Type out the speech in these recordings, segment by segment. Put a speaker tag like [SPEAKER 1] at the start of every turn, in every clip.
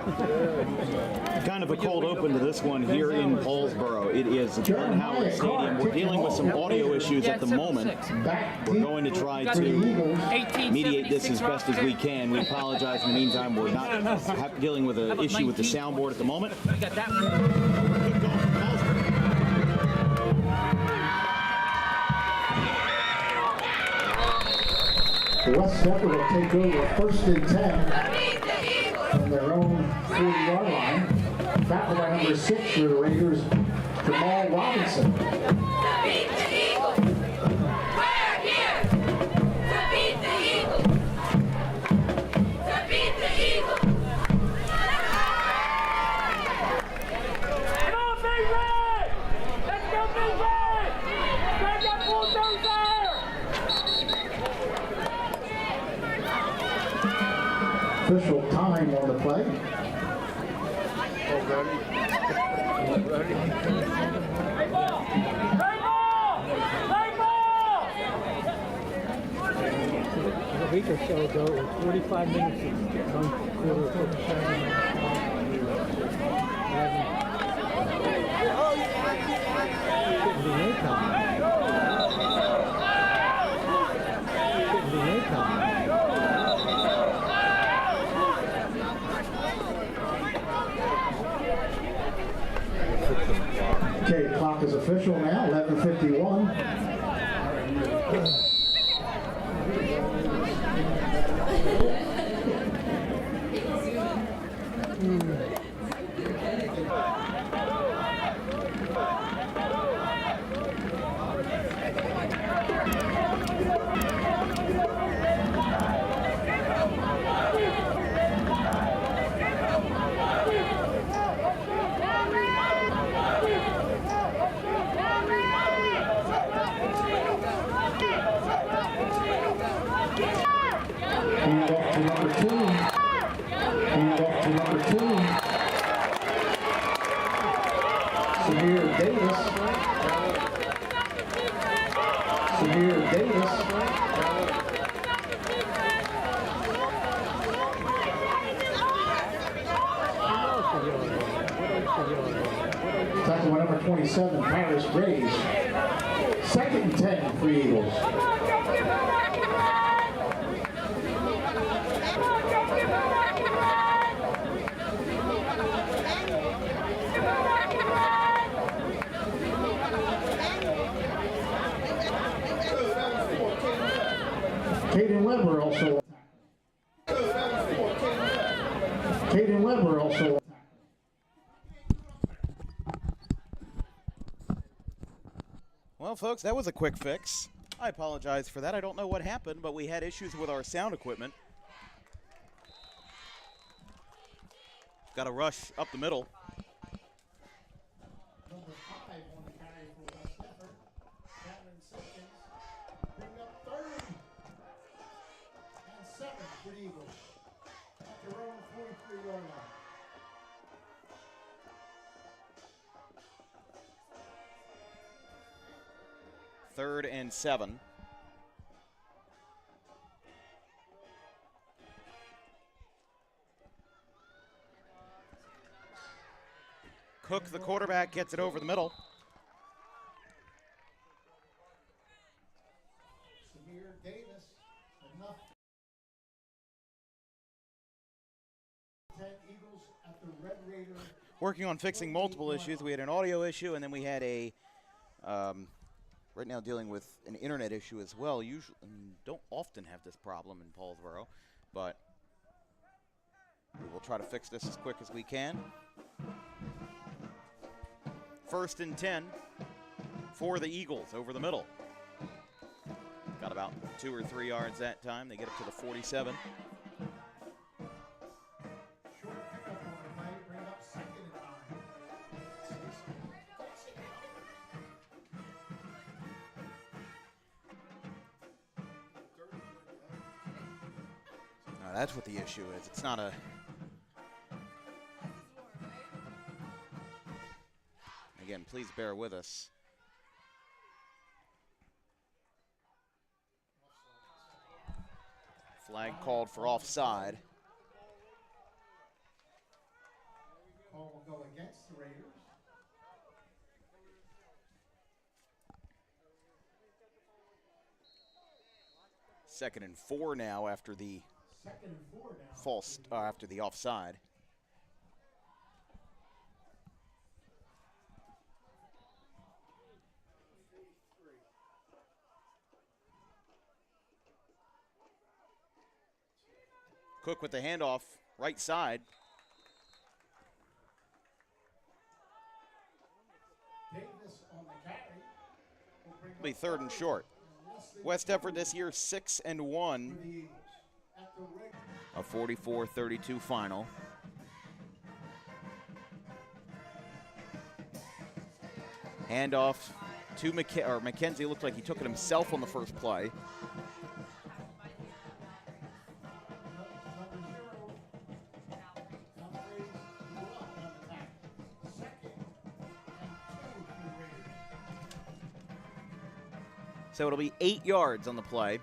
[SPEAKER 1] Kind of a cold open to this one here in Paulsboro. It is John Howard Stadium. We're dealing with some audio issues at the moment. We're going to try to mediate this as best as we can. We apologize in the meantime. We're not dealing with an issue with the soundboard at the moment.
[SPEAKER 2] West Deptford will take over 1st and 10 from their own 40-yard line. Tackled by number 6 for the Raiders, Jamal Robinson. Official time on the play.
[SPEAKER 3] A week or so ago, it was 45 minutes and one quarter of the time. Couldn't be no time. Couldn't be no time.
[SPEAKER 2] Okay, clock is official now, 11:51. Hand off to number 2. Hand off to number 2. Samir Davis. Samir Davis. Tackle by number 27, Paris Graves. 2nd and 10 for the Eagles. Caden Weber also. Caden Weber also.
[SPEAKER 1] Well, folks, that was a quick fix. I apologize for that. I don't know what happened, but we had issues with our sound equipment. Got a rush up the middle.
[SPEAKER 2] Number 5 on the carry for West Deptford. Cameron Simpkins. Bring up 3rd and 7 for the Eagles. At their own 43-yard line.
[SPEAKER 1] Third and 7. Cook, the quarterback, gets it over the middle.
[SPEAKER 2] Samir Davis, enough. 10 Eagles at the Red Raider.
[SPEAKER 1] Working on fixing multiple issues. We had an audio issue, and then we had a, right now dealing with an internet issue as well. Usually, don't often have this problem in Paulsboro, but we will try to fix this as quick as we can. 1st and 10 for the Eagles over the middle. Got about 2 or 3 yards that time. They get up to the 47.
[SPEAKER 2] Short pickup on the play, bring up 2nd and 9.
[SPEAKER 1] That's what the issue is. It's not a... Again, please bear with us. Flag called for offside.
[SPEAKER 2] will go against the Raiders.
[SPEAKER 1] Second and 4 now after the false, after the offside. Cook with the handoff, right side.
[SPEAKER 2] Davis on the carry.
[SPEAKER 1] It'll be 3rd and short. West Deptford this year 6-1. A 44-32 final. Handoff to McKenzie. Looked like he took it himself on the first play. So it'll be 8 yards on the play.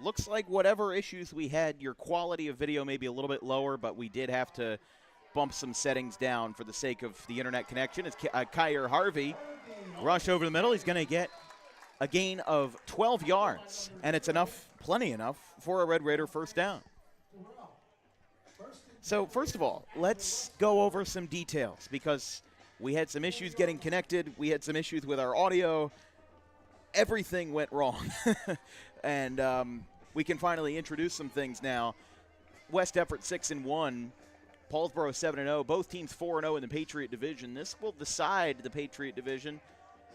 [SPEAKER 1] Looks like whatever issues we had, your quality of video may be a little bit lower, but we did have to bump some settings down for the sake of the internet connection. It's Kyer Harvey. Rush over the middle. He's going to get a gain of 12 yards, and it's enough, plenty enough, for a Red Raider first down. So first of all, let's go over some details because we had some issues getting connected. We had some issues with our audio. Everything went wrong. And we can finally introduce some things now. West Deptford 6-1, Paulsboro 7-0. Both teams 4-0 in the Patriot Division. This will decide the Patriot Division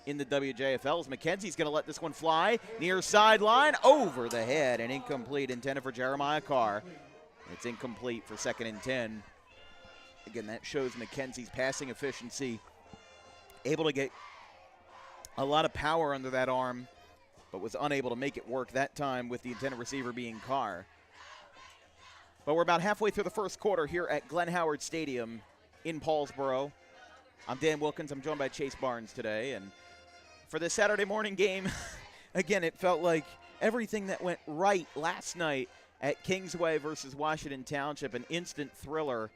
[SPEAKER 1] in the WJFL. McKenzie's going to let this one fly. Near sideline, over the head, and incomplete, intended for Jeremiah Carr. It's incomplete for 2nd and 10. Again, that shows McKenzie's passing efficiency. Able to get a lot of power under that arm, but was unable to make it work that time with the intended receiver being Carr. But we're about halfway through the first quarter here at Glenn Howard Stadium in Paulsboro. I'm Dan Wilkins. I'm joined by Chase Barnes today. And for this Saturday morning game, again, it felt like everything that went right last night at Kingsway versus Washington Township, an instant thriller.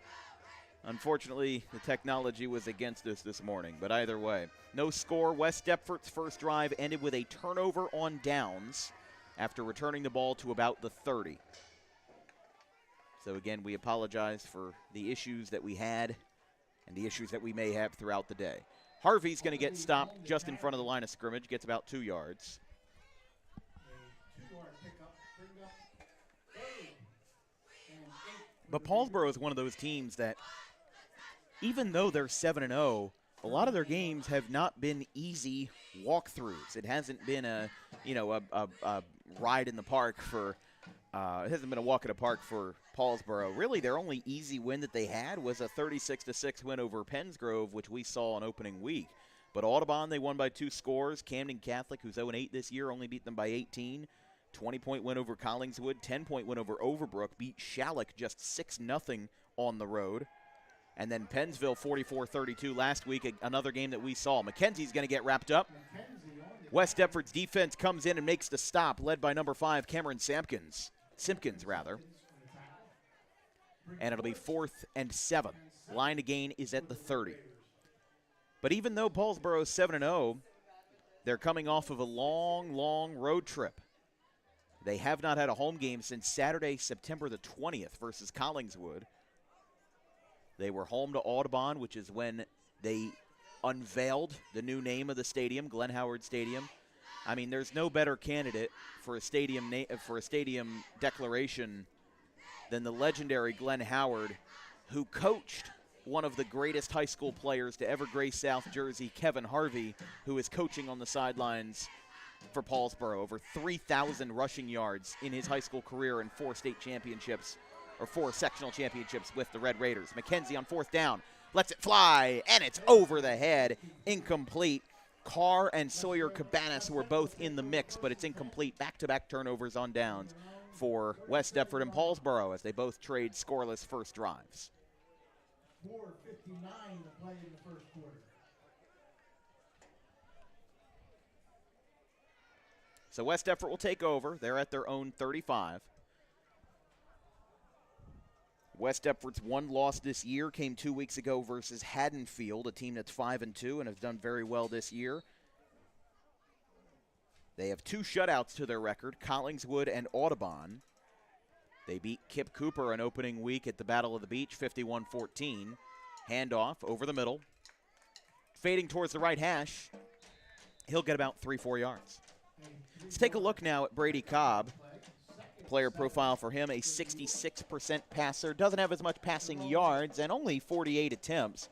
[SPEAKER 1] Unfortunately, the technology was against us this morning, but either way. No score. West Deptford's first drive ended with a turnover on downs after returning the ball to about the 30. So again, we apologize for the issues that we had and the issues that we may have throughout the day. Harvey's going to get stopped just in front of the line of scrimmage, gets about 2 yards. But Paulsboro is one of those teams that, even though they're 7-0, a lot of their games have not been easy walkthroughs. It hasn't been a ride in the park for. It hasn't been a walk in the park for Paulsboro. Really, their only easy win that they had was a 36-6 win over Pennsgrove, which we saw on opening week. But Audubon, they won by 2 scores. Camden Catholic, who's 0-8 this year, only beat them by 18. 20-point win over Collingswood, 10-point win over Overbrook, beat Shalleck just 6-0 on the road. And then Pennsville 44-32 last week, another game that we saw. McKenzie's going to get wrapped up. West Deptford's defense comes in and makes the stop, led by number 5, Cameron Simpkins. And it'll be 4th and 7. Line to gain is at the 30. But even though Paulsboro's 7-0, they're coming off of a long, long road trip. They have not had a home game since Saturday, September the 20th versus Collingswood. They were home to Audubon, which is when they unveiled the new name of the stadium, Glenn Howard Stadium. I mean, there's no better candidate for a stadium declaration than the legendary Glenn Howard, who coached one of the greatest high school players to ever grace South Jersey, Kevin Harvey, who is coaching on the sidelines for Paulsboro. Over 3,000 rushing yards in his high school career and 4 state championships, or 4 sectional championships with the Red Raiders. McKenzie on 4th down, lets it fly, and it's over the head, incomplete. Carr and Sawyer Cabanas were both in the mix, but it's incomplete. Back-to-back turnovers on downs for West Deptford and Paulsboro as they both trade scoreless first drives.
[SPEAKER 2] 4:59 to play in the first quarter.
[SPEAKER 1] So West Deptford will take over. They're at their own 35. West Deptford's one loss this year came 2 weeks ago versus Haddonfield, a team that's 5-2 and has done very well this year. They have 2 shutouts to their record, Collingswood and Audubon. They beat Kip Cooper an opening week at the Battle of the Beach, 51-14. Handoff over the middle. Fading towards the right hash. He'll get about 3-4 yards. Let's take a look now at Brady Cobb. Player profile for him, a 66% passer. Doesn't have as much passing yards and only 48 attempts.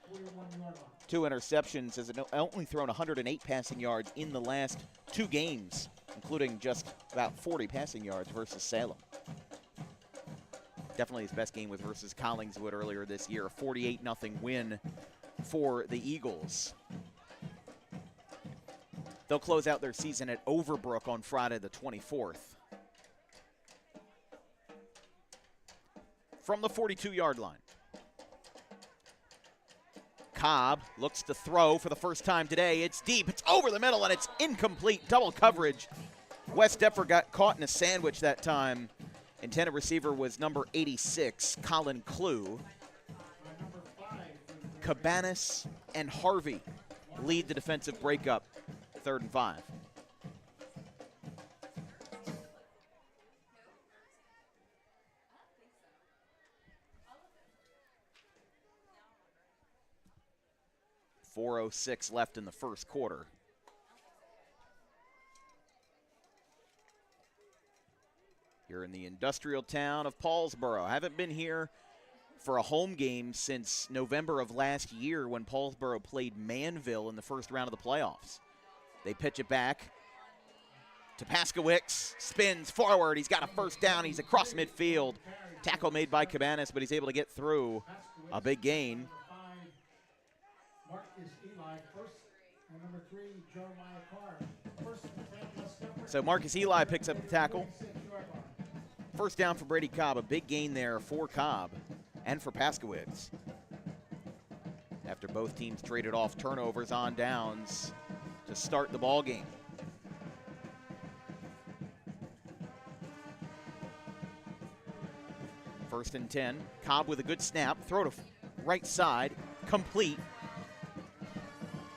[SPEAKER 1] 2 interceptions, has only thrown 108 passing yards in the last 2 games, including just about 40 passing yards versus Salem. Definitely his best game was versus Collingswood earlier this year, a 48-0 win for the Eagles. They'll close out their season at Overbrook on Friday the 24th. From the 42-yard line. Cobb looks to throw for the first time today. It's deep, it's over the middle, and it's incomplete. Double coverage. West Deptford got caught in a sandwich that time. Intended receiver was number 86, Colin Clue. Cabanas and Harvey lead the defensive breakup, 3rd and 5. .406 left in the first quarter. Here in the industrial town of Paulsboro. I haven't been here for a home game since November of last year when Paulsboro played Manville in the first round of the playoffs. They pitch it back to Paskowicz, spins forward, he's got a first down, he's across midfield. Tackle made by Cabanas, but he's able to get through. A big gain. So Marcus Eli picks up the tackle. First down for Brady Cobb, a big gain there for Cobb and for Paskowicz. After both teams traded off turnovers on downs to start the ball game. First and 10, Cobb with a good snap, throw to right side, complete.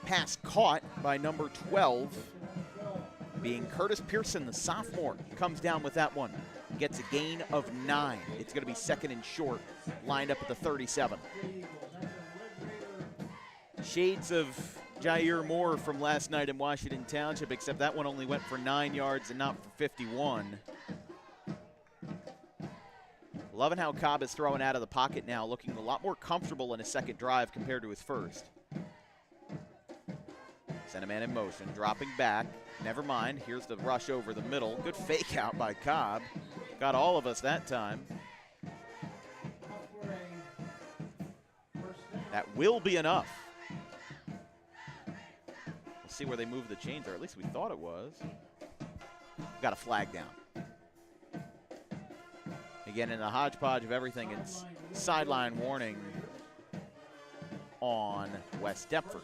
[SPEAKER 1] Pass caught by number 12, being Curtis Pearson, the sophomore. Comes down with that one. Gets a gain of 9. It's going to be 2nd and short, lined up at the 37. Shades of Jair Moore from last night in Washington Township, except that one only went for 9 yards and not for 51. Loving how Cobb is throwing out of the pocket now, looking a lot more comfortable in his second drive compared to his first. Sent a man in motion, dropping back. Never mind, here's the rush over the middle. Good fake out by Cobb. Got all of us that time. That will be enough. We'll see where they move the chains, or at least we thought it was. Got a flag down. Again, in the hodgepodge of everything, it's sideline warning on West Deptford.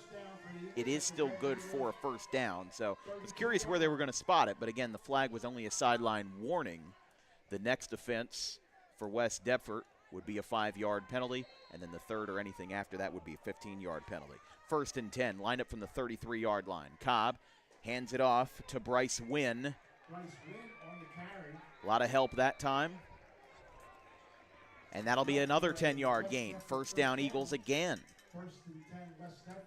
[SPEAKER 1] It is still good for a first down, so I was curious where they were going to spot it, but again, the flag was only a sideline warning. The next offense for West Deptford would be a 5-yard penalty, and then the third or anything after that would be a 15-yard penalty. 1st and 10, lined up from the 33-yard line. Cobb hands it off to Bryce Wynn. A lot of help that time. And that'll be another 10-yard gain. First down, Eagles again.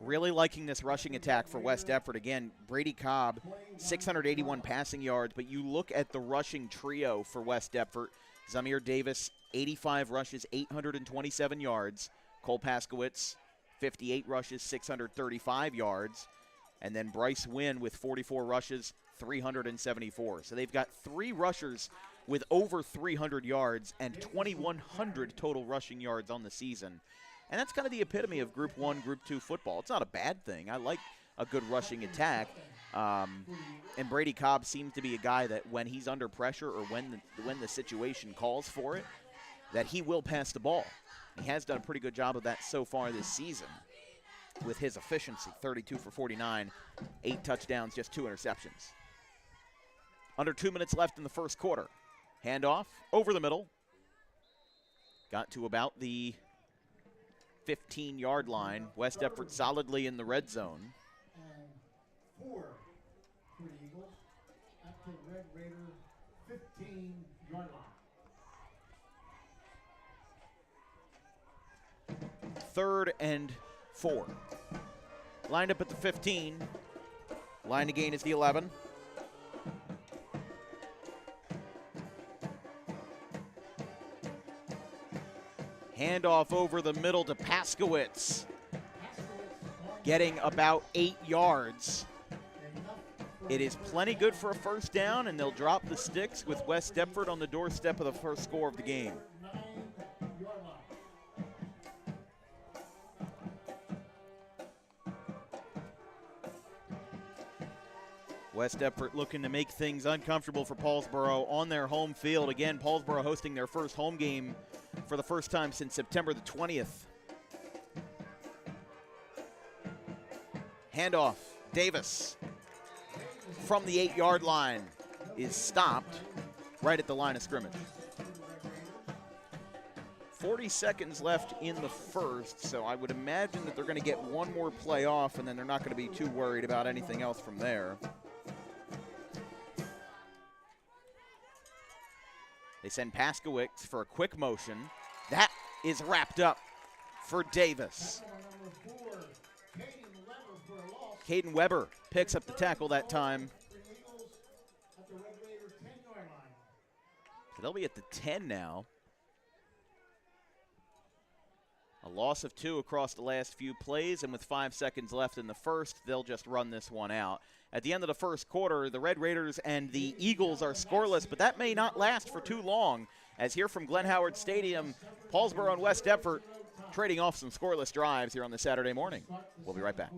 [SPEAKER 1] Really liking this rushing attack for West Deptford. Again, Brady Cobb, 681 passing yards, but you look at the rushing trio for West Deptford. Zamir Davis, 85 rushes, 827 yards. Cole Paskowicz, 58 rushes, 635 yards. And then Bryce Wynn with 44 rushes, 374. So they've got 3 rushers with over 300 yards and 2,100 total rushing yards on the season. And that's kind of the epitome of Group 1, Group 2 football. It's not a bad thing. I like a good rushing attack. And Brady Cobb seems to be a guy that when he's under pressure or when the situation calls for it, that he will pass the ball. He has done a pretty good job of that so far this season with his efficiency, 32 for 49, 8 touchdowns, just 2 interceptions. Under 2 minutes left in the first quarter. Handoff over the middle. got to about the 15-yard line. West Deptford solidly in the red zone.
[SPEAKER 2] And 4 for the Eagles at the Red Raider 15-yard line.
[SPEAKER 1] 3rd and 4. Lined up at the 15. Line to gain is the 11. Handoff over the middle to Paskowitz. Getting about 8 yards. It is plenty good for a first down, and they'll drop the sticks with West Deptford on the doorstep of the first score of the game. West Deptford looking to make things uncomfortable for Paulsboro on their home field. Again, Paulsboro hosting their first home game for the first time since September the 20th. Handoff, Davis from the 8-yard line is stopped right at the line of scrimmage. 40 seconds left in the first, so I would imagine that they're going to get one more play off, and then they're not going to be too worried about anything else from there. They send Paskowitz for a quick motion. That is wrapped up for Davis. Caden Weber picks up the tackle that time. So they'll be at the 10 now. A loss of 2 across the last few plays, and with 5 seconds left in the first, they'll just run this one out. At the end of the first quarter, the Red Raiders and the Eagles are scoreless, but that may not last for too long, as here from Glenn Howard Stadium, Paulsboro and West Deptford trading off some scoreless drives here on the Saturday morning. We'll be right back.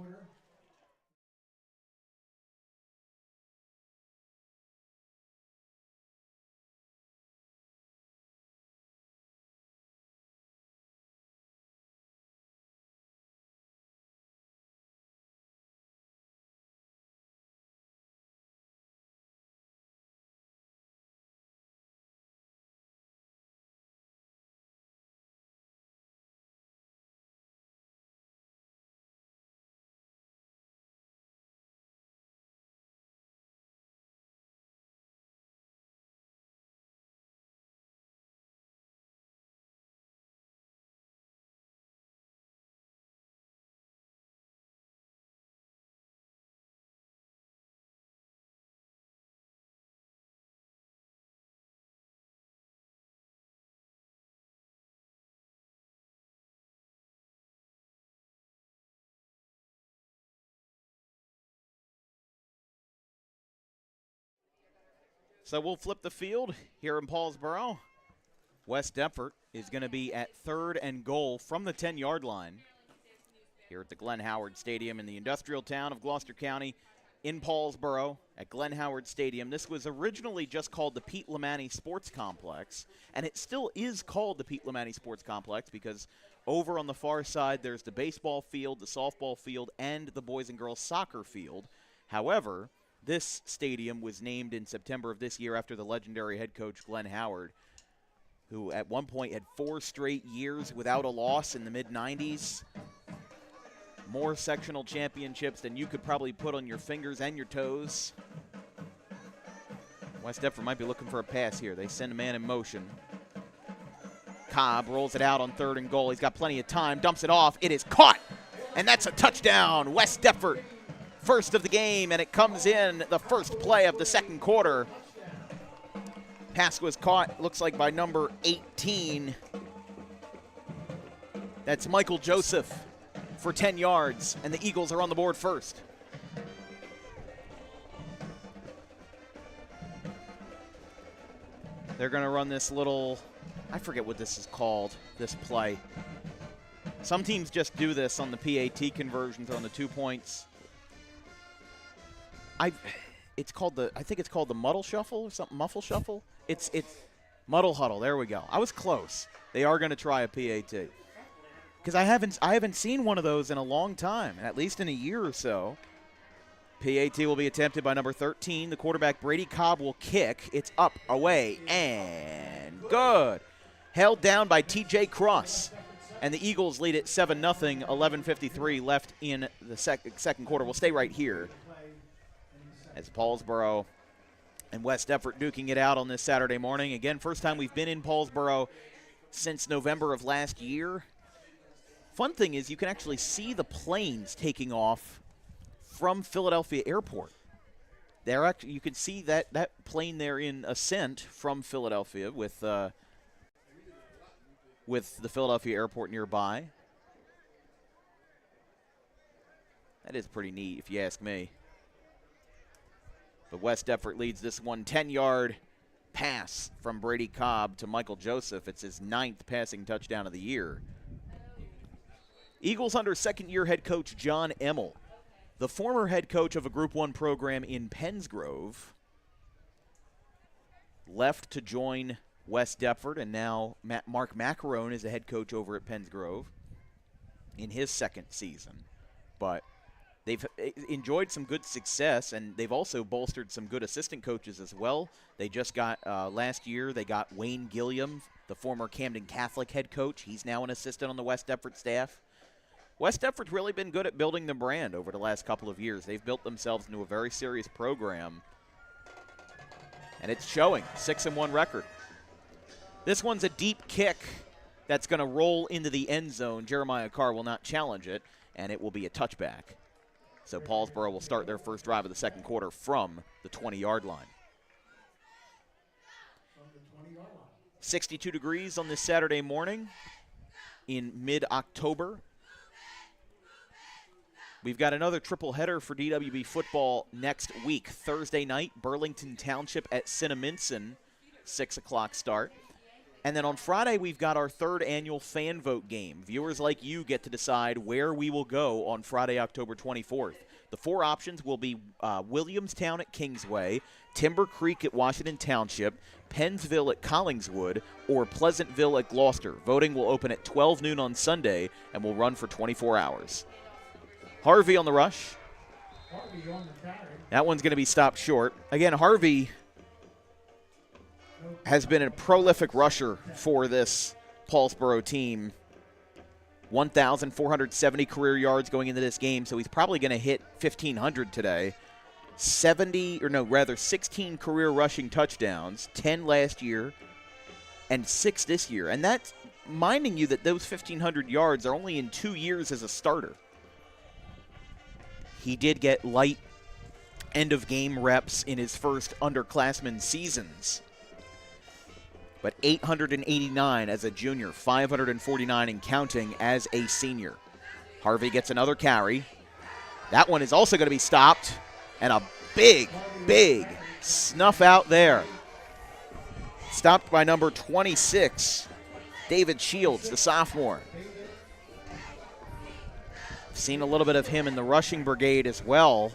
[SPEAKER 1] So we'll flip the field here in Paulsboro. West Deptford is going to be at 3rd and goal from the 10-yard line here at the Glenn Howard Stadium in the industrial town of Gloucester County in Paulsboro at Glenn Howard Stadium. This was originally just called the Pete Lamani Sports Complex, and it still is called the Pete Lamani Sports Complex because over on the far side there's the baseball field, the softball field, and the boys and girls soccer field. However, this stadium was named in September of this year after the legendary head coach Glenn Howard, who at one point had 4 straight years without a loss in the mid-90s. More sectional championships than you could probably put on your fingers and your toes. West Deptford might be looking for a pass here. They send a man in motion. Cobb rolls it out on 3rd and goal. He's got plenty of time, dumps it off. It is caught, and that's a touchdown. West Deptford. First of the game, and it comes in the first play of the second quarter. Pass was caught, looks like by number 18. That's Michael Joseph for 10 yards, and the Eagles are on the board first. They're going to run this little, I forget what this is called, this play. Some teams just do this on the PAT conversions or on the 2 points. I think it's called the muddle shuffle or something, muffle shuffle. It's muddle huddle. There we go. I was close. They are going to try a PAT because I haven't seen one of those in a long time, at least in a year or so. PAT will be attempted by number 13. The quarterback Brady Cobb will kick. It's up, away, and good. held down by T.J. Cross. And the Eagles lead it 7-0, 11:53 left in the second quarter. We'll stay right here as Paulsboro and West Deptford duking it out on this Saturday morning. Again, first time we've been in Paulsboro since November of last year. Fun thing is you can actually see the planes taking off from Philadelphia Airport. You can see that plane there in ascent from Philadelphia with the Philadelphia Airport nearby. That is pretty neat, if you ask me. But West Deptford leads this one. 10-yard pass from Brady Cobb to Michael Joseph. It's his 9th passing touchdown of the year. Eagles under second-year head coach John Emmel, the former head coach of a Group 1 program in Pennsgrove, left to join West Deptford, and now Mark Macarone is the head coach over at Pennsgrove in his second season. But they've enjoyed some good success, and they've also bolstered some good assistant coaches as well. They just got, last year, they got Wayne Gilliam, the former Camden Catholic head coach. He's now an assistant on the West Deptford staff. West Deptford's really been good at building the brand over the last couple of years. They've built themselves into a very serious program, and it's showing. 6-1 record. This one's a deep kick that's going to roll into the end zone. Jeremiah Carr will not challenge it, and it will be a touchback. So Paulsboro will start their first drive of the second quarter from the 20-yard line. 62 degrees on this Saturday morning in mid-October. We've got another triple header for DWB football next week. Thursday night, Burlington Township at Cinnaminson, 6 o'clock start. And then on Friday, we've got our third annual fan vote game. Viewers like you get to decide where we will go on Friday, October 24th. The 4 options will be Williamstown at Kingsway, Timber Creek at Washington Township, Pennsville at Collingswood, or Pleasantville at Gloucester. Voting will open at 12 noon on Sunday and will run for 24 hours. Harvey on the rush. That one's going to be stopped short. Again, Harvey has been a prolific rusher for this Paulsboro team. 1,470 career yards going into this game, so he's probably going to hit 1,500 today. 16 career rushing touchdowns, 10 last year, and 6 this year. And that's minding you that those 1,500 yards are only in 2 years as a starter. He did get light end-of-game reps in his first underclassmen seasons. But 889 as a junior, 549 and counting as a senior. Harvey gets another carry. That one is also going to be stopped. And a big, big snuff out there. Stopped by number 26, David Shields, the sophomore. Seen a little bit of him in the rushing brigade as well.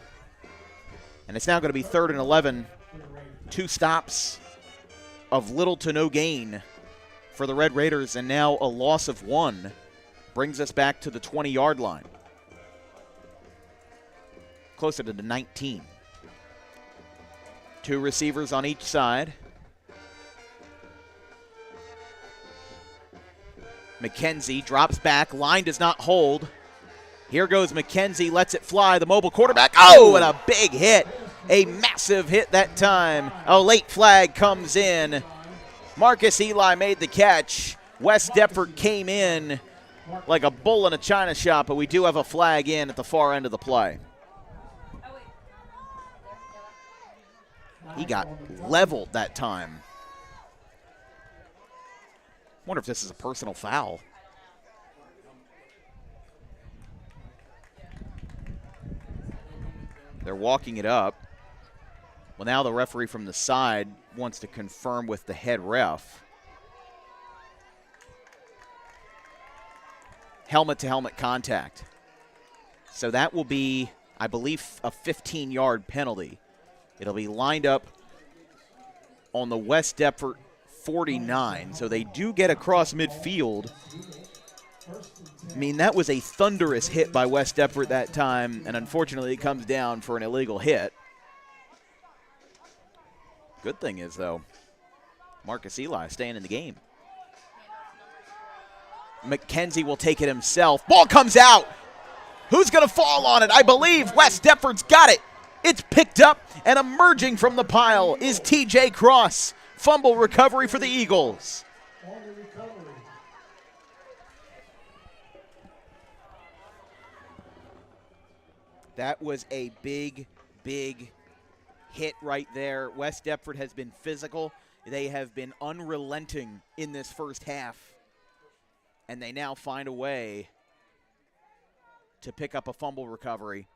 [SPEAKER 1] And it's now going to be 3rd and 11. 2 stops of little to no gain for the Red Raiders, and now a loss of 1 brings us back to the 20-yard line. Closer to the 19. 2 receivers on each side. McKenzie drops back. Line does not hold. Here goes McKenzie, lets it fly. The mobile quarterback. Oh, and a big hit. A massive hit that time. A late flag comes in. Marcus Eli made the catch. West Deptford came in like a bull in a china shop, but we do have a flag in at the far end of the play. He got leveled that time. Wonder if this is a personal foul. They're walking it up. Well, now the referee from the side wants to confirm with the head ref. Helmet-to-helmet contact. So that will be, I believe, a 15-yard penalty. It'll be lined up on the West Deptford 49. So they do get across midfield. I mean, that was a thunderous hit by West Deptford that time, and unfortunately it comes down for an illegal hit. Good thing is, though, Marcus Eli staying in the game.
[SPEAKER 4] McKenzie will take it himself. Ball comes out. Who's going to fall on it? I believe West Deptford's got it. It's picked up, and emerging from the pile is TJ Cross. Fumble recovery for the Eagles. That was a big, big hit right there. West Deptford has been physical. They have been unrelenting in this first half, and they now find a way to pick up a fumble recovery.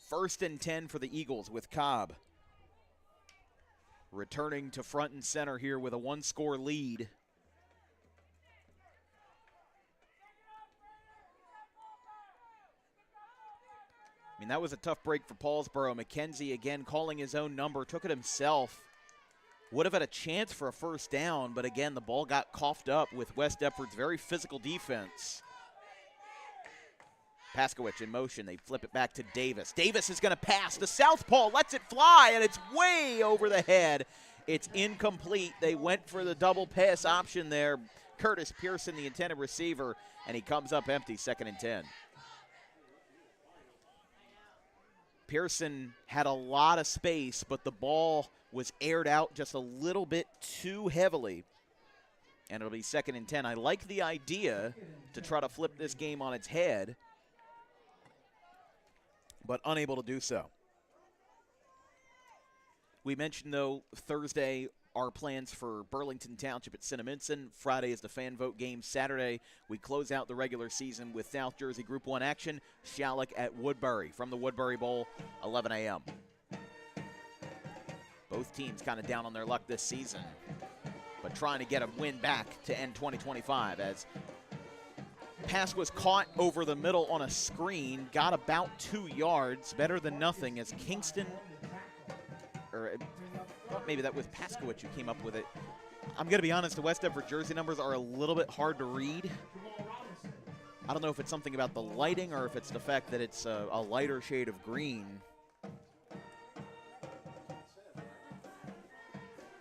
[SPEAKER 4] First and 10 for the Eagles with Cobb returning to front and center here with a one-score lead. I mean, that was a tough break for Paulsboro. McKenzie again calling his own number, took it himself. Would have had a chance for a first down, but again, the ball got coughed up with West Deptford's very physical defense. Paskowicz in motion. They flip it back to Davis. Davis is going to pass. The southpaw lets it fly, and it's way over the head. It's incomplete. They went for the double pass option there. Curtis Pearson, the intended receiver, and he comes up empty, 2nd and 10. Pearson had a lot of space, but the ball was aired out just a little bit too heavily. And it'll be 2nd and 10. I like the idea to try to flip this game on its head, but unable to do so. We mentioned, though, Thursday, our plans for Burlington Township at Cinnaminson. Friday is the fan vote game. Saturday, we close out the regular season with South Jersey Group 1 action. Shalleck at Woodbury from the Woodbury Bowl, 11 a.m. Both teams kind of down on their luck this season, but trying to get a win back to end 2025 as pass was caught over the middle on a screen, got about 2 yards, better than nothing as Kingston, or maybe that was Paskowicz who came up with it. I'm going to be honest, the West Deptford jersey numbers are a little bit hard to read. I don't know if it's something about the lighting or if it's the fact that it's a lighter shade of green.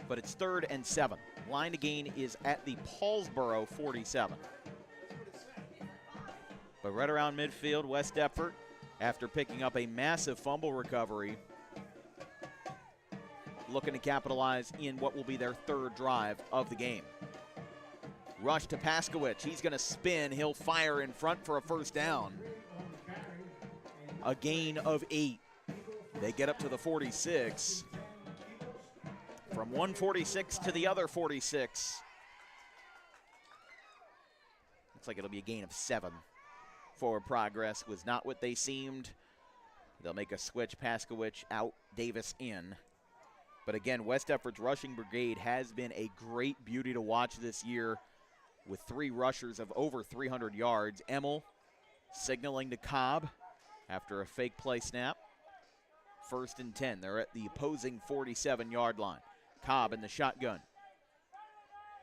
[SPEAKER 4] But it's 3rd and 7. Line to gain is at the Paulsboro 47. But right around midfield, West Deptford, after picking up a massive fumble recovery, looking to capitalize in what will be their 3rd drive of the game. Rush to Paskowicz. He's going to spin. He'll fire in front for a first down. A gain of 8. They get up to the 46. From one 46 to the other 46. Looks like it'll be a gain of 7. Forward progress was not what they seemed. They'll make a switch. Paskowicz out, Davis in. But again, West Deptford's rushing brigade has been a great beauty to watch this year with 3 rushers of over 300 yards. Emmel signaling to Cobb after a fake play snap. 1st and 10. They're at the opposing 47-yard line. Cobb in the shotgun.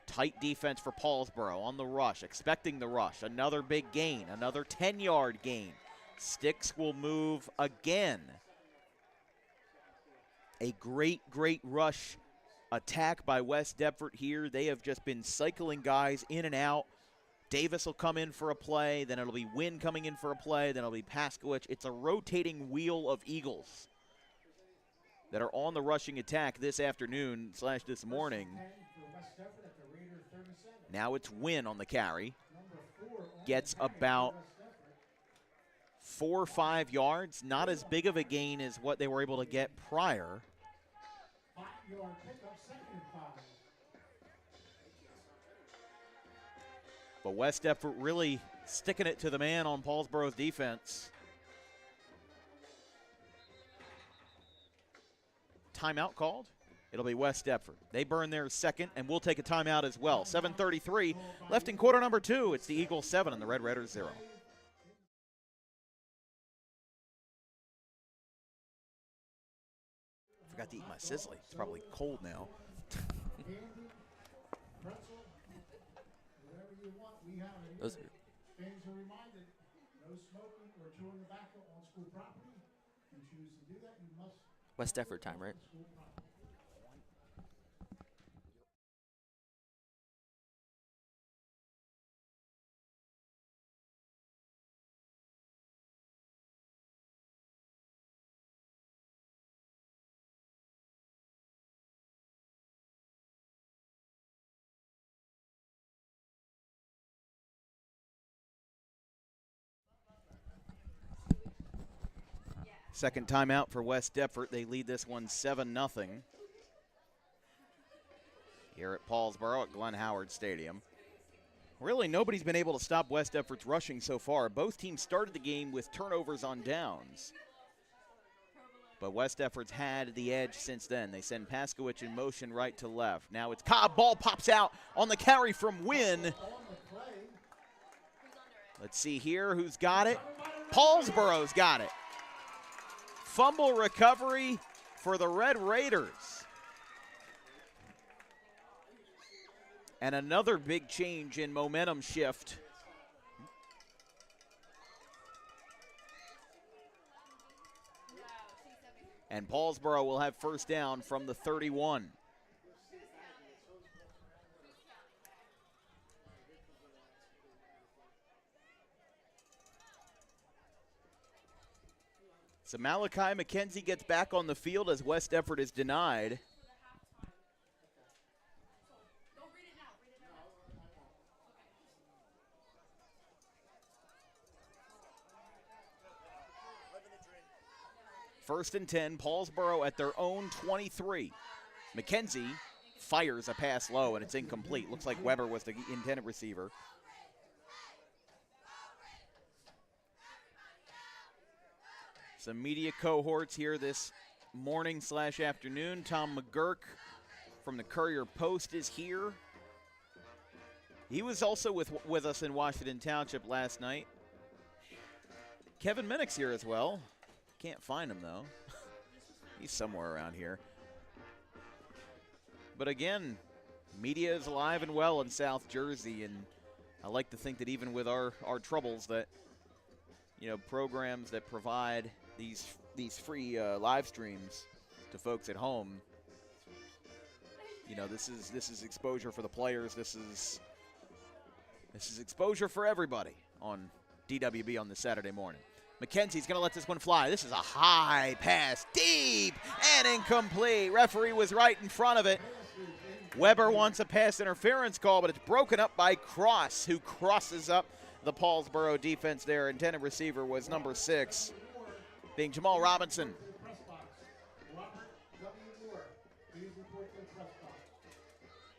[SPEAKER 4] Tight defense for Paulsboro on the rush, expecting the rush. Another big gain, another 10-yard gain. Sticks will move again. A great, great rush attack by West Deptford here. They have just been cycling guys in and out. Davis will come in for a play, then it'll be Wynn coming in for a play, then it'll be Paskowicz. It's a rotating wheel of Eagles that are on the rushing attack this afternoon / this morning. Now it's Wynn on the carry. Gets about 4 or 5 yards. Not as big of a gain as what they were able to get prior. But West Deptford really sticking it to the man on Paulsboro's defense. Timeout called. It'll be West Deptford. They burn their 2nd, and we'll take a timeout as well. 7:33 left in quarter number 2. It's the Eagles 7 and the Red Raiders 0. Forgot to eat my sizzly. It's probably cold now.
[SPEAKER 5] Those West Deptford time, right?
[SPEAKER 4] Second timeout for West Deptford. They lead this one 7-0 here at Paulsboro at Glenn Howard Stadium. Really, nobody's been able to stop West Deptford's rushing so far. Both teams started the game with turnovers on downs. But West Deptford's had the edge since then. They send Paskowicz in motion right to left. Now it's Cobb. Ball pops out on the carry from Wynn. Let's see here who's got it. Paulsboro's got it. Fumble recovery for the Red Raiders. And another big change in momentum shift. And Paulsboro will have first down from the 31. So Malachi McKenzie gets back on the field as West Deptford is denied. First and 10, Paulsboro at their own 23. McKenzie fires a pass low, and it's incomplete. Looks like Weber was the intended receiver. Some media cohorts here this morning/afternoon. Tom McGurk from the Courier-Post is here. He was also with us in Washington Township last night. Kevin Minnick's here as well. Can't find him, though. He's somewhere around here. But again, media is alive and well in South Jersey, and I like to think that even with our troubles that, you know, programs that provide these free live streams to folks at home, you know, this is exposure for the players. This is exposure for everybody on DWB on this Saturday morning. McKenzie's going to let this one fly. This is a high pass, deep and incomplete. Referee was right in front of it. Weber wants a pass interference call, but it's broken up by Cross, who crosses up the Paulsboro defense there. Intended receiver was number 6, being Jamal Robinson.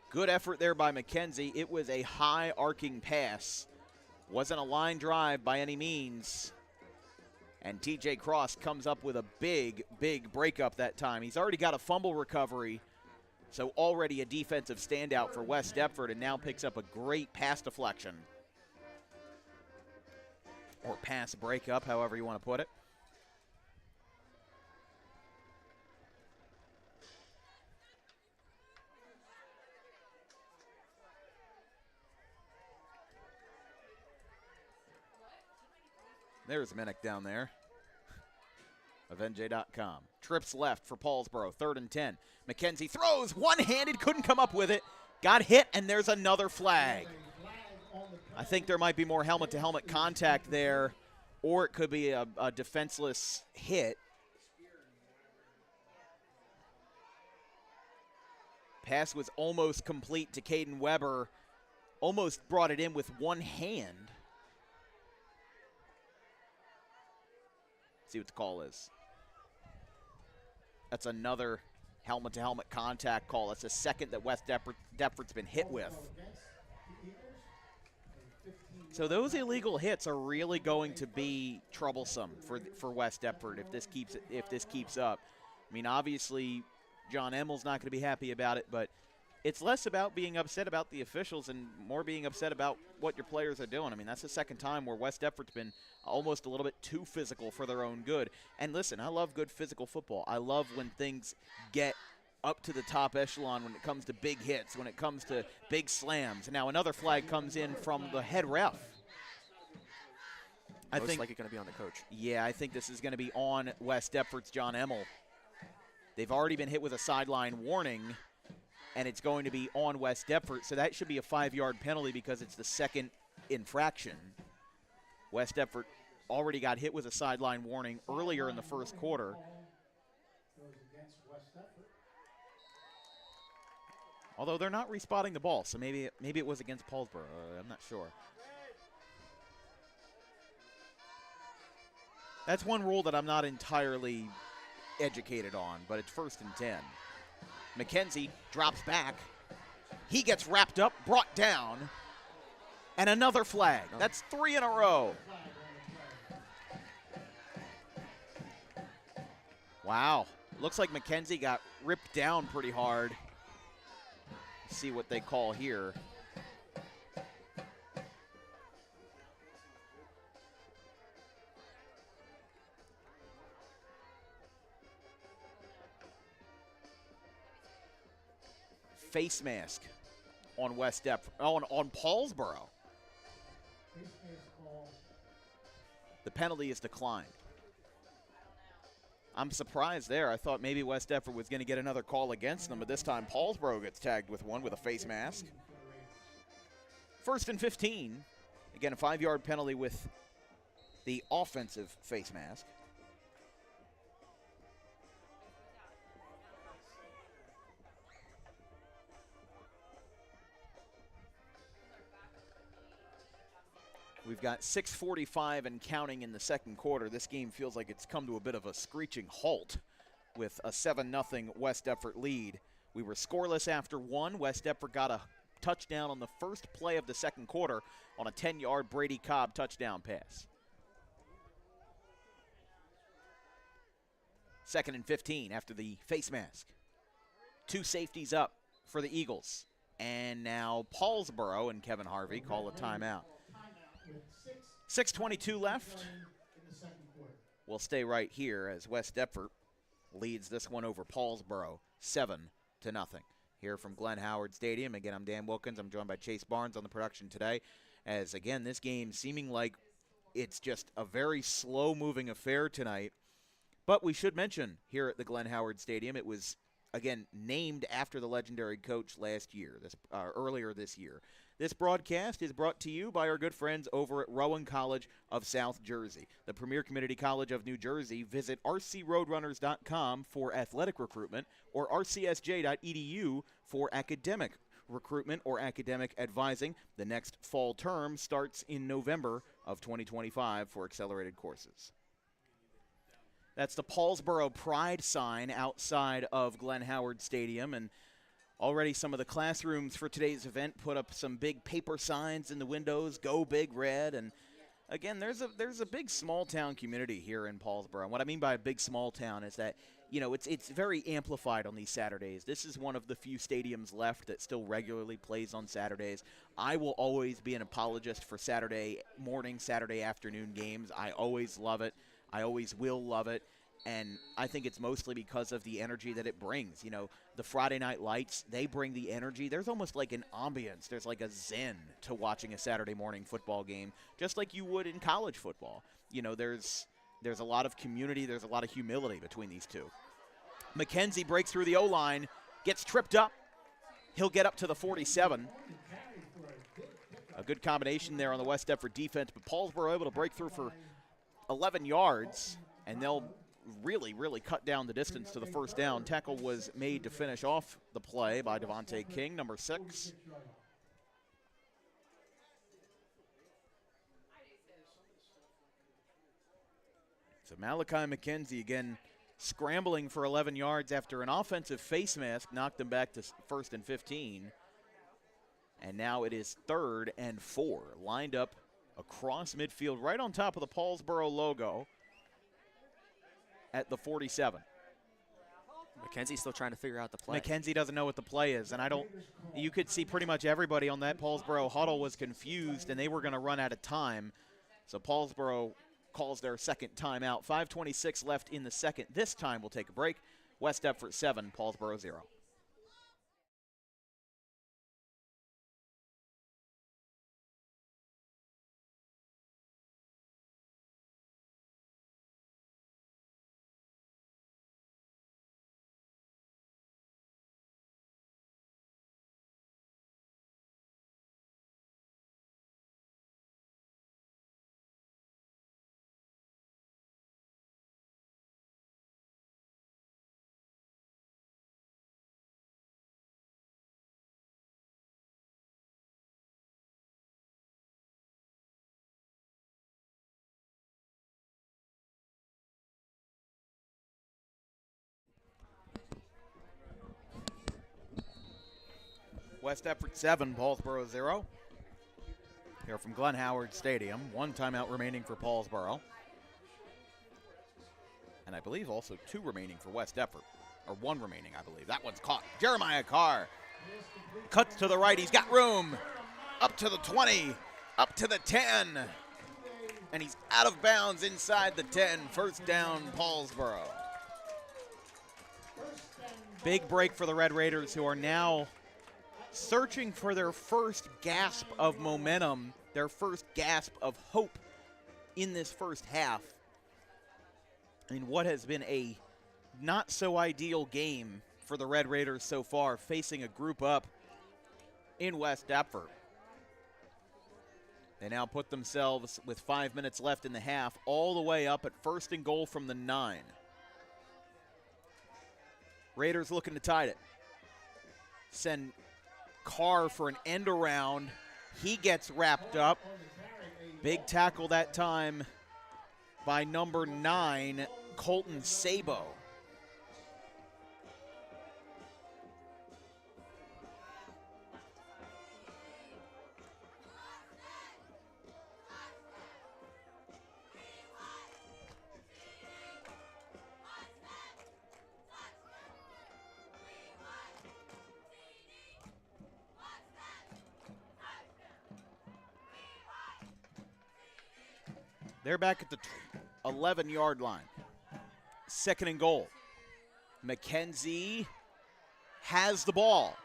[SPEAKER 4] Good effort there by McKenzie. It was a high arcing pass. Wasn't a line drive by any means. And TJ Cross comes up with a big, big breakup that time. He's already got a fumble recovery, so already a defensive standout for West Deptford, and now picks up a great pass deflection. Or pass breakup, however you want to put it. There's Minnick down there of NJ.com. Trips left for Paulsboro, 3rd and 10. McKenzie throws one-handed, couldn't come up with it. Got hit, and there's another flag. I think there might be more helmet-to-helmet contact there, or it could be a defenseless hit. Pass was almost complete to Caden Weber. Almost brought it in with one hand. See what the call is. That's another helmet-to-helmet contact call. That's the second that West Deptford's been hit with. So those illegal hits are really going to be troublesome for West Deptford if this keeps up. I mean, obviously, John Emmel's not going to be happy about it, but it's less about being upset about the officials and more being upset about what your players are doing. I mean, that's the second time where West Deptford's been almost a little bit too physical for their own good. And listen, I love good physical football. I love when things get up to the top echelon when it comes to big hits, when it comes to big slams. Now another flag comes in from the head ref. I think
[SPEAKER 6] like it's going to be on the coach.
[SPEAKER 4] Yeah, I think this is going to be on West Deptford's John Emmel. They've already been hit with a sideline warning, and it's going to be on West Deptford. So that should be a 5-yard penalty because it's the second infraction. West Deptford already got hit with a sideline warning earlier in the first quarter. Although they're not respotting the ball, so maybe it was against Paulsboro. I'm not sure. That's one rule that I'm not entirely educated on, but it's 1st and 10. McKenzie drops back. He gets wrapped up, brought down, and another flag. That's 3 in a row. Wow. Looks like McKenzie got ripped down pretty hard. Let's see what they call here. Face mask on West Deptford, on Paulsboro. The penalty is declined. I'm surprised there. I thought maybe West Deptford was going to get another call against them, but this time Paulsboro gets tagged with one with a face mask. 1st and 15. Again, a 5-yard penalty with the offensive face mask. We've got 6:45 and counting in the second quarter. This game feels like it's come to a bit of a screeching halt with a 7-0 West Deptford lead. We were scoreless after 1. West Deptford got a touchdown on the first play of the second quarter on a 10-yard Brady Cobb touchdown pass. 2nd and 15 after the face mask. 2 safeties up for the Eagles. And now Paulsboro and Kevin Harvey call a timeout. 6:22 left. We'll stay right here as West Deptford leads this one over Paulsboro 7-0. Here from Glenn Howard Stadium. Again, I'm Dan Wilkins. I'm joined by Chase Barnes on the production today. As again, this game seeming like it's just a very slow-moving affair tonight. But we should mention here at the Glenn Howard Stadium, it was again named after the legendary coach last year, earlier this year. This broadcast is brought to you by our good friends over at Rowan College of South Jersey, the premier community college of New Jersey. Visit rcroadrunners.com for athletic recruitment or rcsj.edu for academic recruitment or academic advising. The next fall term starts in November of 2025 for accelerated courses. That's the Paulsboro Pride sign outside of Glenn Howard Stadium, and already some of the classrooms for today's event put up some big paper signs in the windows, Go Big Red. And again, there's a big small town community here in Paulsboro. And what I mean by a big small town is that, you know, it's very amplified on these Saturdays. This is one of the few stadiums left that still regularly plays on Saturdays. I will always be an apologist for Saturday morning, Saturday afternoon games. I always love it. I always will love it. And I think it's mostly because of the energy that it brings. You know, the Friday night lights, they bring the energy. There's almost like an ambience. There's like a zen to watching a Saturday morning football game, just like you would in college football. You know, there's a lot of community. There's a lot of humility between these two. McKenzie breaks through the O-line, gets tripped up. He'll get up to the 47. A good combination there on the West Deptford defense, but Paulsboro able to break through for 11 yards, and they'll really cut down the distance to the first down. Tackle was made to finish off the play by Devontae King, number 6. So Malachi McKenzie again scrambling for 11 yards after an offensive face mask knocked him back to 1st and 15. And now it is 3rd and 4, lined up across midfield right on top of the Paulsboro logo at the 47.
[SPEAKER 6] McKenzie's still trying to figure out the play.
[SPEAKER 4] McKenzie doesn't know what the play is, and you could see pretty much everybody on that Paulsboro huddle was confused, and they were going to run out of time. So Paulsboro calls their second timeout. 5:26 left in the second. This time we'll take a break. West Deptford 7, Paulsboro 0. West Deptford 7, Paulsboro 0. Here from Glenn Howard Stadium. 1 timeout remaining for Paulsboro. And I believe also 2 remaining for West Deptford. Or 1 remaining, I believe. That one's caught. Jeremiah Carr cuts to the right. He's got room. Up to the 20. Up to the 10. And he's out of bounds inside the 10. First down, Paulsboro. Big break for the Red Raiders, who are now searching for their first gasp of momentum, their first gasp of hope in this first half in what has been a not so ideal game for the Red Raiders so far, facing a group up in West Deptford. They now put themselves, with 5 minutes left in the half, all the way up at 1st and goal from the 9. Raiders looking to tie it. Send Carr for an end around. He gets wrapped up. Big tackle that time by number 9, Colton Sabo. They're back at the 11-yard line. 2nd and goal. McKenzie has the ball.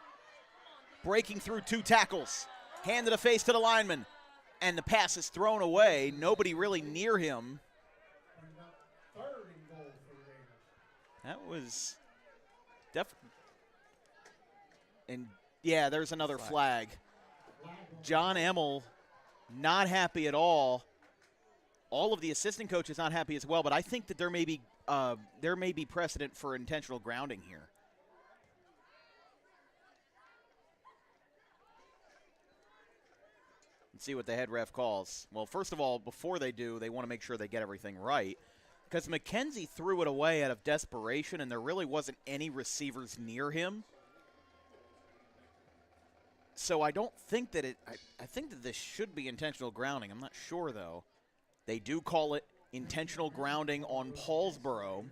[SPEAKER 4] Breaking through 2 tackles. Hand to the face to the lineman. And the pass is thrown away. Nobody really near him. That was definitely. And yeah, there's another flag. John Emmel not happy at all. All of the assistant coaches not happy as well, but I think that there may be precedent for intentional grounding here. Let's see what the head ref calls. Well, first of all, before they do, they want to make sure they get everything right, because McKenzie threw it away out of desperation, and there really wasn't any receivers near him. So I don't think that I think that this should be intentional grounding. I'm not sure, though. They do call it intentional grounding on Paulsboro.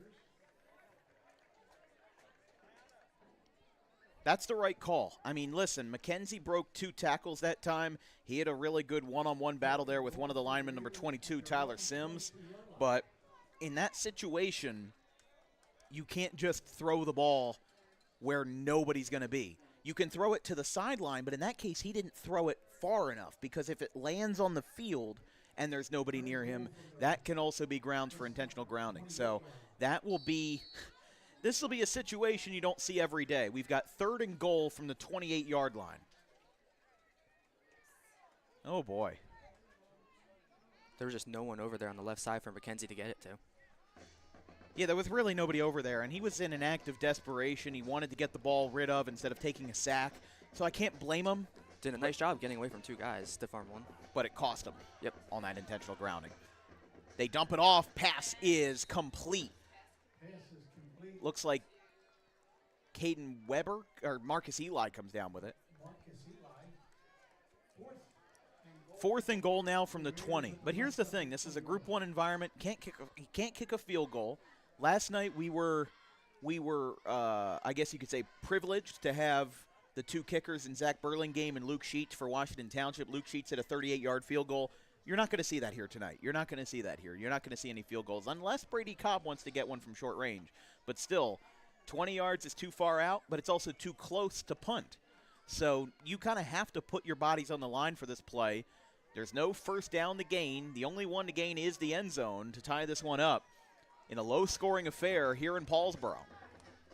[SPEAKER 4] That's the right call. I mean, listen, McKenzie broke 2 tackles that time. He had a really good one-on-one battle there with one of the linemen, number 22, Tyler Sims. But in that situation, you can't just throw the ball where nobody's going to be. You can throw it to the sideline, but in that case, he didn't throw it far enough, because if it lands on the field and there's nobody near him, that can also be grounds for intentional grounding. So this will be a situation you don't see every day. We've got 3rd and goal from the 28-yard line. Oh, boy.
[SPEAKER 6] There was just no one over there on the left side for McKenzie to get it to.
[SPEAKER 4] Yeah, there was really nobody over there, and he was in an act of desperation. He wanted to get the ball rid of instead of taking a sack, so I can't blame him.
[SPEAKER 6] Did a nice job getting away from 2 guys, stiff arm 1.
[SPEAKER 4] But it cost him. Yep, on that intentional grounding. They dump it off. Pass is complete. Looks like Caden Weber or Marcus Eli comes down with it. 4th and goal now from the 20. But here's the thing: this is a Group 1 environment. He can't kick a field goal. Last night we were I guess you could say privileged to have the 2 kickers in Zach Burlingame and Luke Sheets for Washington Township. Luke Sheets hit a 38-yard field goal. You're not going to see that here tonight. You're not going to see that here. You're not going to see any field goals unless Brady Cobb wants to get one from short range. But still, 20 yards is too far out, but it's also too close to punt. So you kind of have to put your bodies on the line for this play. There's no first down to gain. The only one to gain is the end zone to tie this one up in a low-scoring affair here in Paulsboro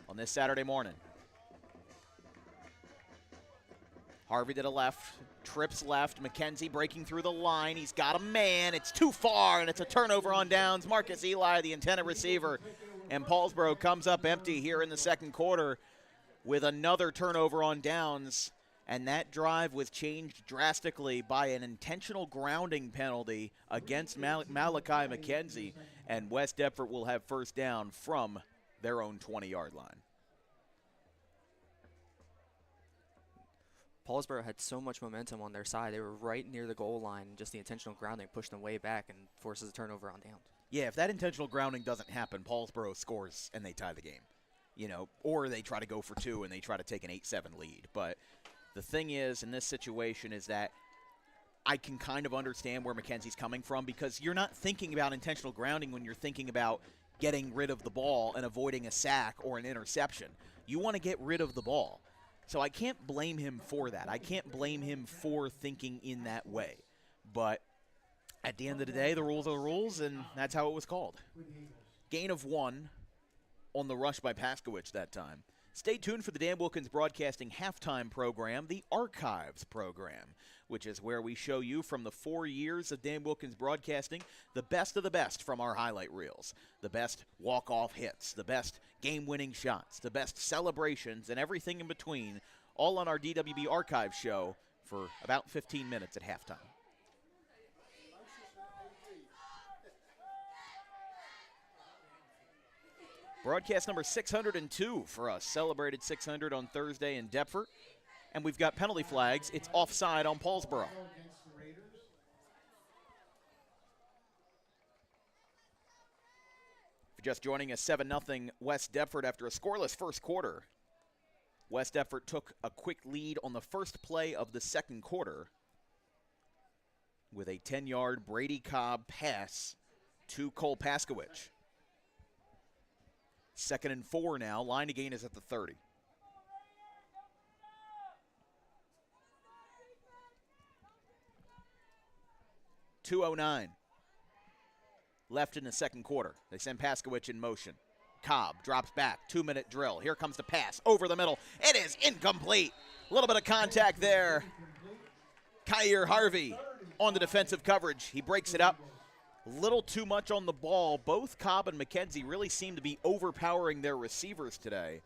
[SPEAKER 4] on this Saturday morning. Harvey to the left, trips left. McKenzie breaking through the line. He's got a man. It's too far, and it's a turnover on downs. Marcus Eli, the intended receiver, and Paulsboro comes up empty here in the 2nd quarter with another turnover on downs, and that drive was changed drastically by an intentional grounding penalty against Malachi McKenzie, and West Deptford will have first down from their own 20-yard line.
[SPEAKER 6] Paulsboro had so much momentum on their side. They were right near the goal line, and just the intentional grounding pushed them way back and forces a turnover on downs.
[SPEAKER 4] Yeah, if that intentional grounding doesn't happen, Paulsboro scores and they tie the game. You know, or they try to go for 2 and they try to take an 8-7 lead. But the thing is, in this situation, is that I can kind of understand where Mackenzie's coming from, because you're not thinking about intentional grounding when you're thinking about getting rid of the ball and avoiding a sack or an interception. You want to get rid of the ball. So I can't blame him for that. I can't blame him for thinking in that way. But at the end of the day, the rules are the rules, and that's how it was called. Gain of 1 on the rush by Paskowicz that time. Stay tuned for the Dan Wilkins Broadcasting halftime program, the Archives program, which is where we show you from the 4 years of Dan Wilkins Broadcasting the best of the best from our highlight reels, the best walk-off hits, the best game-winning shots, the best celebrations, and everything in between, all on our DWB Archives show for about 15 minutes at halftime. Broadcast number 602 for us. Celebrated 600 on Thursday in Deptford. And we've got penalty flags. It's offside on Paulsboro. If you're just joining us, 7-0 West Deptford after a scoreless first quarter. West Deptford took a quick lead on the first play of the second quarter with a 10-yard Brady Cobb pass to Cole Paskowicz. 2nd and 4 now. Line to gain is at the 30. .209 left in the second quarter. They send Paskowicz in motion. Cobb drops back. 2-minute drill. Here comes the pass over the middle. It is incomplete. A little bit of contact there. Kyer Harvey on the defensive coverage. He breaks it up. Little too much on the ball. Both Cobb and Mackenzie really seem to be overpowering their receivers today.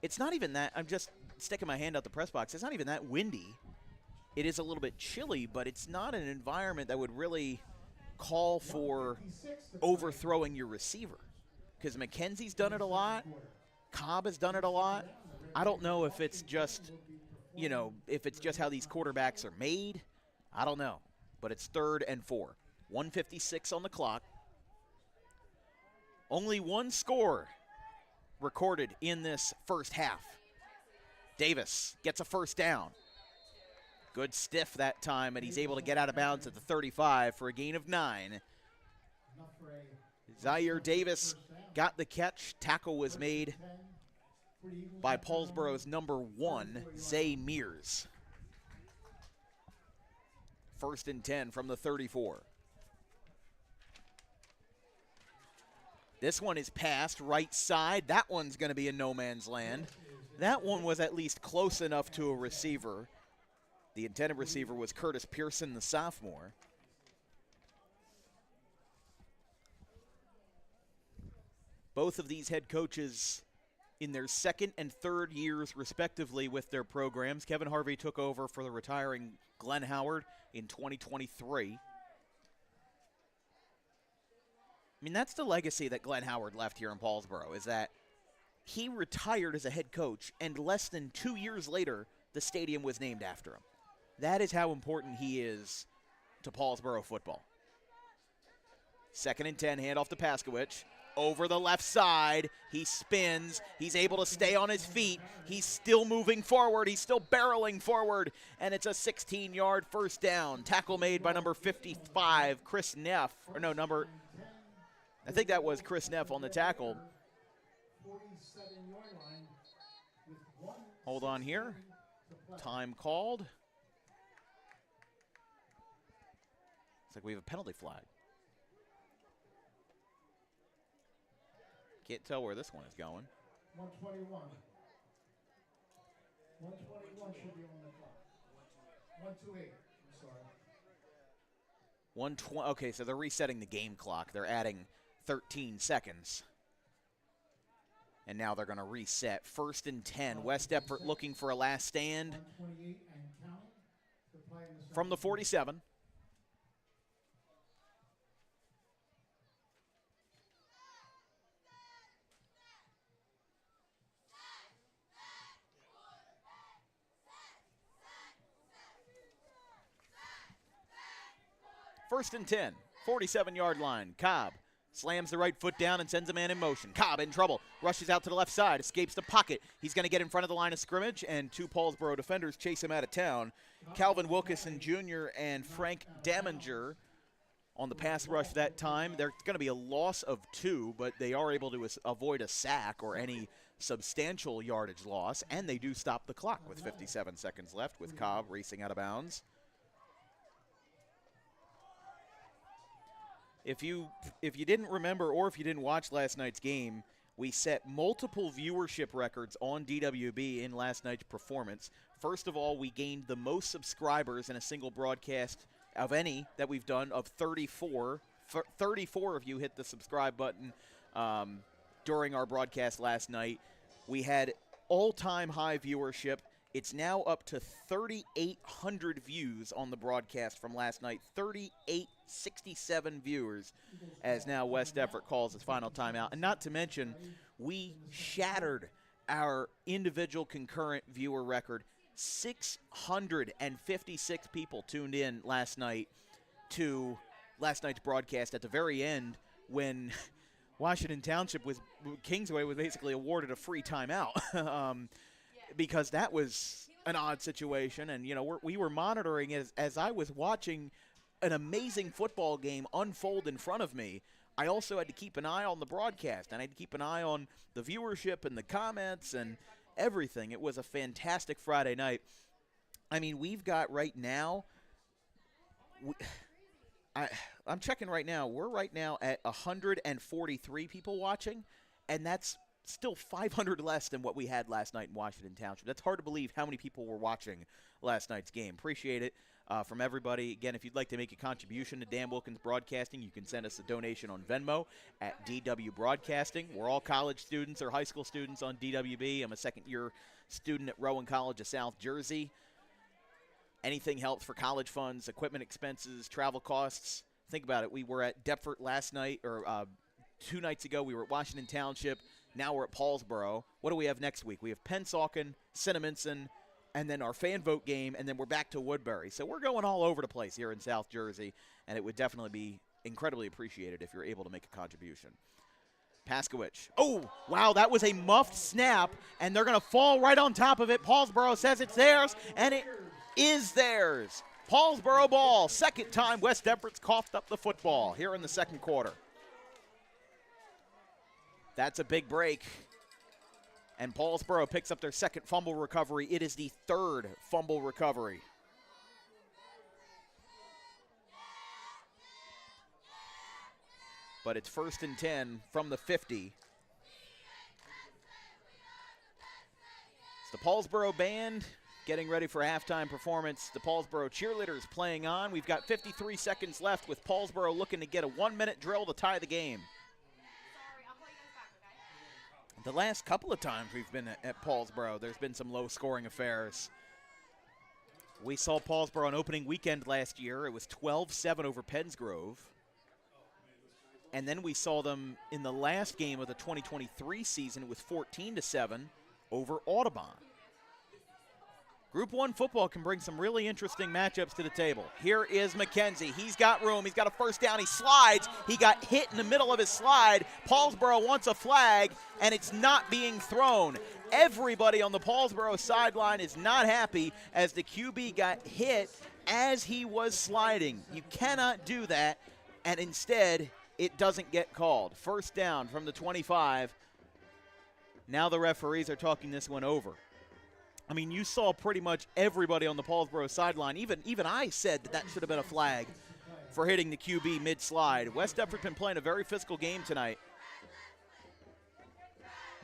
[SPEAKER 4] It's not even that. I'm just sticking my hand out the press box. It's not even that windy. It is a little bit chilly, but it's not an environment that would really call for overthrowing your receiver, because Mackenzie's done it a lot. Cobb has done it a lot. I don't know if it's just, if it's just how these quarterbacks are made. I don't know, but it's 3rd and 4. 1:56 on the clock. Only one score recorded in this first half. Davis gets a first down. Good stiff that time, and he's able to get out of bounds at the 35 for a gain of 9. Zaire Davis got the catch. Tackle was made by Paulsboro's number 1, Zay Mears. 1st and 10 from the 34. This one is passed right side. That one's going to be in no man's land. That one was at least close enough to a receiver. The intended receiver was Curtis Pearson, the sophomore. Both of these head coaches in their 2nd and 3rd years, respectively, with their programs. Kevin Harvey took over for the retiring Glenn Howard in 2023. I mean, that's the legacy that Glenn Howard left here in Paulsboro, is that he retired as a head coach, and less than 2 years later, the stadium was named after him. That is how important he is to Paulsboro football. 2nd and 10, handoff to Paskowicz. Over the left side, he spins. He's able to stay on his feet. He's still moving forward. He's still barreling forward, and it's a 16-yard first down. Tackle made by number 55, Chris Neff. I think that was Chris Neff on the tackle. Hold on here. Time called. Looks like we have a penalty flag. Can't tell where this one is going.
[SPEAKER 2] 121. 121 should be on the clock. 128. I'm sorry.
[SPEAKER 4] Okay, so they're resetting the game clock. They're adding 13 seconds. And now they're going to reset. 1st and 10. West Deptford looking for a last stand from the 47. First and 10, 47-yard line. Cobb slams the right foot down and sends a man in motion. Cobb in trouble, rushes out to the left side, escapes the pocket. He's going to get in front of the line of scrimmage, and two Paulsboro defenders chase him out of town. Calvin Wilkinson Jr. and Frank Daminger on the pass rush that time. There's going to be a loss of 2, but they are able to avoid a sack or any substantial yardage loss, and they do stop the clock with 57 seconds left with Cobb racing out of bounds. If you didn't remember or if you didn't watch last night's game, we set multiple viewership records on DWB in last night's performance. First of all, we gained the most subscribers in a single broadcast of any that we've done, of 34. 34 of you hit the subscribe button during our broadcast last night. We had all-time high viewership. It's now up to 3,800 views on the broadcast from last night. 3,867 viewers as now West Deptford calls his final timeout. And not to mention, we shattered our individual concurrent viewer record. 656 people tuned in last night to last night's broadcast at the very end when Washington Township Kingsway was basically awarded a free timeout. Because that was an odd situation, and we were monitoring as I was watching an amazing football game unfold in front of me. I also had to keep an eye on the broadcast, and I had to keep an eye on the viewership and the comments and everything. It was a fantastic Friday night. I mean, we've got right now, I'm checking right now, we're right now at 143 people watching, and that's still 500 less than what we had last night in Washington Township. That's hard to believe how many people were watching last night's game. Appreciate it from everybody. Again, if you'd like to make a contribution to Dan Wilkins Broadcasting, you can send us a donation on Venmo at DW Broadcasting. We're all college students or high school students on DWB. I'm a second-year student at Rowan College of South Jersey. Anything helps for college funds, equipment expenses, travel costs. Think about it. We were at Deptford last night, or 2 nights ago. We were at Washington Township. Now we're at Paulsboro. What do we have next week? We have Pensauken, Cinnaminson, and then our fan vote game, and then we're back to Woodbury. So we're going all over the place here in South Jersey, and it would definitely be incredibly appreciated if you're able to make a contribution. Paskowicz. Oh, wow, that was a muffed snap, and they're going to fall right on top of it. Paulsboro says it's theirs, and it is theirs. Paulsboro ball. Second time West Deptford's coughed up the football here in the second quarter. That's a big break. And Paulsboro picks up their second fumble recovery. It is the third fumble recovery. But it's first and 10 from the 50. It's the Paulsboro band getting ready for halftime performance. The Paulsboro cheerleaders playing on. We've got 53 seconds left with Paulsboro looking to get a 1-minute drill to tie the game. The last couple of times we've been at Paulsboro, there's been some low-scoring affairs. We saw Paulsboro on opening weekend last year. It was 12-7 over Pennsgrove. And then we saw them in the last game of the 2023 season. It was 14-7 over Audubon. Group 1 football can bring some really interesting matchups to the table. Here is McKenzie. He's got room. He's got a first down. He slides. He got hit in the middle of his slide. Paulsboro wants a flag, and it's not being thrown. Everybody on the Paulsboro sideline is not happy as the QB got hit as he was sliding. You cannot do that, and instead it doesn't get called. First down from the 25. Now the referees are talking this one over. I mean, you saw pretty much everybody on the Paulsboro sideline. Even I said that should have been a flag for hitting the QB mid-slide. West Deptford's been playing a very physical game tonight.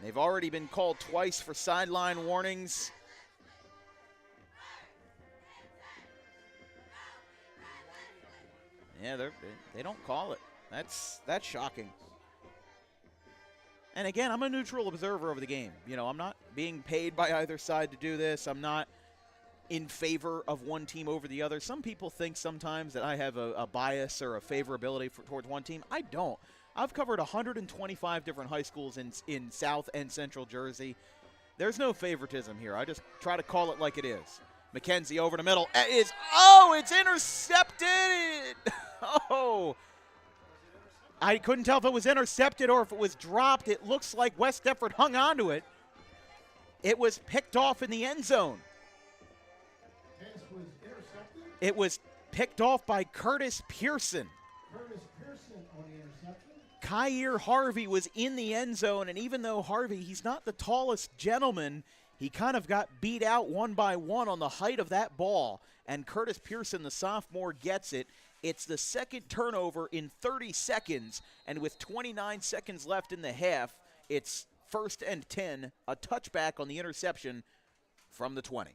[SPEAKER 4] They've already been called twice for sideline warnings. Yeah, they don't call it. That's shocking. And again, I'm a neutral observer of the game. You know, I'm not being paid by either side to do this. I'm not in favor of one team over the other. Some people think sometimes that I have a bias or a favorability towards one team. I don't. I've covered 125 different high schools in South and Central Jersey. There's no favoritism here. I just try to call it like it is. McKenzie over the middle. It's intercepted Oh! I couldn't tell if it was intercepted or if it was dropped. It looks like West Deptford hung on to it. It was picked off in the end zone. It was picked off by Curtis Pearson.
[SPEAKER 2] On the interception.
[SPEAKER 4] Kyer Harvey was in the end zone, and even though Harvey, he's not the tallest gentleman, he kind of got beat out one by one on the height of that ball, and Curtis Pearson, the sophomore, gets it. It's the second turnover in 30 seconds, and with 29 seconds left in the half, it's 1st and 10, a touchback on the interception from the 20.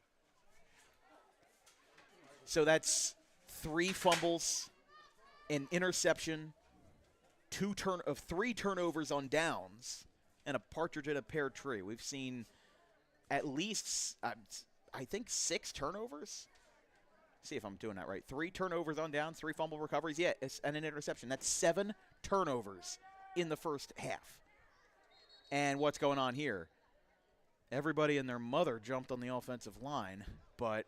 [SPEAKER 4] So that's 3 fumbles, an interception, 3 turnovers on downs, and a partridge in a pear tree. We've seen at least, I think, 6 turnovers. See if I'm doing that right. 3 turnovers on downs, 3 fumble recoveries, yeah, and an interception. That's 7 turnovers in the first half. And what's going on here? Everybody and their mother jumped on the offensive line, but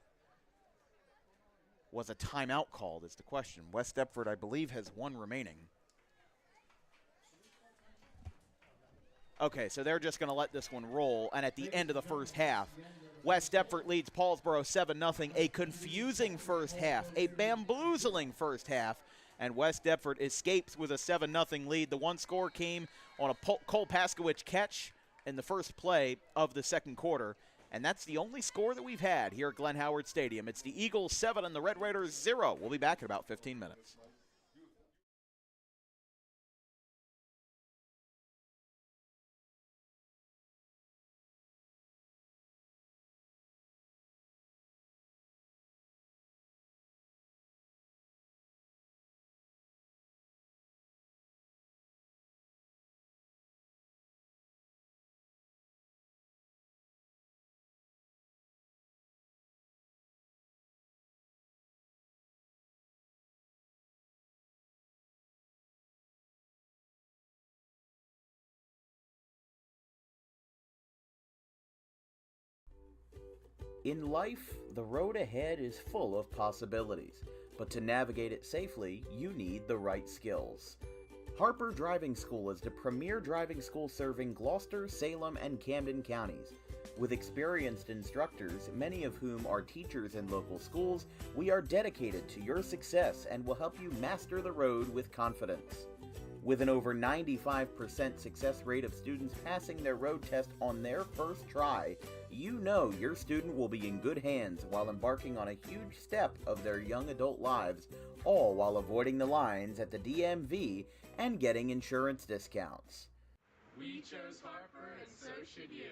[SPEAKER 4] was a timeout called is the question. West Deptford, I believe, has 1 remaining. Okay, so they're just going to let this one roll, and at the end of the first half, West Deptford leads Paulsboro 7-0. A confusing first half, a bamboozling first half, and West Deptford escapes with a 7-0 lead. The one score came on a Cole Paskowicz catch in the first play of the second quarter, and that's the only score that we've had here at Glenn Howard Stadium. It's the Eagles 7 and the Red Raiders 0. We'll be back in about 15 minutes. In life, the road ahead is full of possibilities, but to navigate it safely, you need the right skills. Harper Driving School is the premier driving school serving Gloucester, Salem, and Camden counties. With experienced instructors, many of whom are teachers in local schools, we are dedicated to your success and will help you master the road with confidence. With an over 95% success rate of students passing their road test on their first try, you know your student will be in good hands while embarking on a huge step of their young adult lives, all while avoiding the lines at the DMV and getting insurance discounts.
[SPEAKER 7] We chose Harper, and so should you.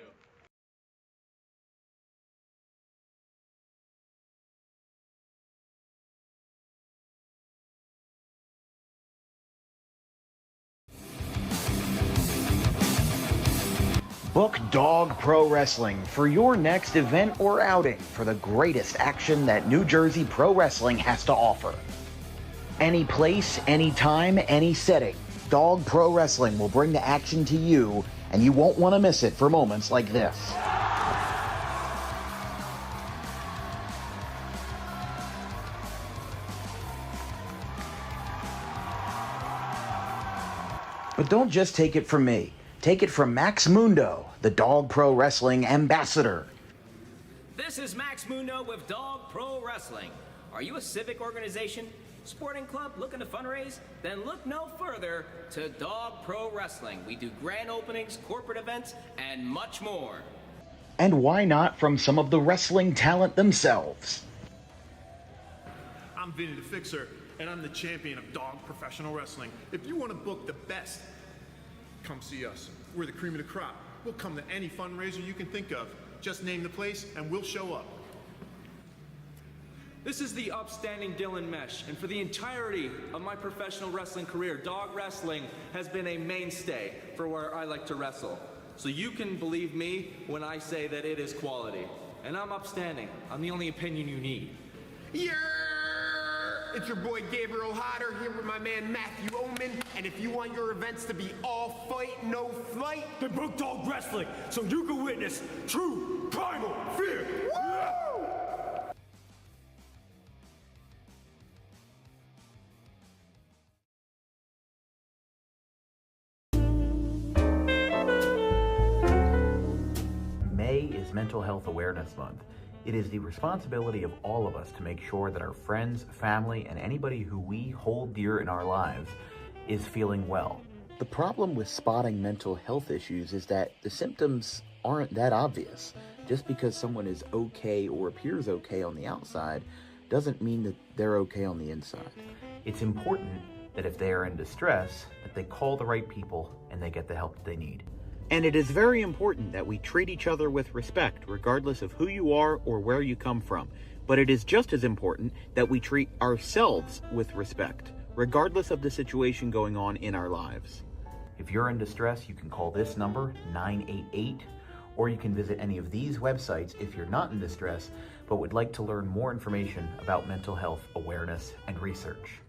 [SPEAKER 1] Book Dog Pro Wrestling for your next event or outing for the greatest action that New Jersey Pro Wrestling has to offer. Any place, any time, any setting, Dog Pro Wrestling will bring the action to you, and you won't want to miss it for moments like this. But don't just take it from me. Take it from Max Mundo, the Dog Pro Wrestling ambassador.
[SPEAKER 8] This is Max Mundo with Dog Pro Wrestling. Are you a civic organization, sporting club looking to fundraise? Then look no further to Dog Pro Wrestling. We do grand openings, corporate events, and much more.
[SPEAKER 1] And why not from some of the wrestling talent themselves?
[SPEAKER 9] I'm Vinny the Fixer, and I'm the champion of Dog Professional Wrestling. If you want to book the best, come see us. We're the cream of the crop. We'll come to any fundraiser you can think of. Just name the place and we'll show up.
[SPEAKER 10] This is the upstanding Dylan Mesh, and for the entirety of my professional wrestling career, dog wrestling has been a mainstay for where I like to wrestle. So you can believe me when I say that it is quality. And I'm upstanding. I'm the only opinion you need.
[SPEAKER 7] Yeah! It's your boy Gabriel Hodder here with my man Matthew Oman, and if you want your events to be all fight, no flight,
[SPEAKER 11] then book Dog Wrestling so you can witness true primal fear. Woo!
[SPEAKER 12] Mental Health Awareness Month. It is the responsibility of all of us to make sure that our friends, family, and anybody who we hold dear in our lives is feeling well.
[SPEAKER 1] The problem with spotting mental health issues is that the symptoms aren't that obvious. Just because someone is okay or appears okay on the outside doesn't mean that they're okay on the inside.
[SPEAKER 12] It's important that if they are in distress, that they call the right people and they get the help that they need.
[SPEAKER 1] And it is very important that we treat each other with respect, regardless of who you are or where you come from. But it is just as important that we treat ourselves with respect, regardless of the situation going on in our lives.
[SPEAKER 12] If you're in distress, you can call this number, 988, or you can visit any of these websites if you're not in distress, but would like to learn more information about mental health awareness and research.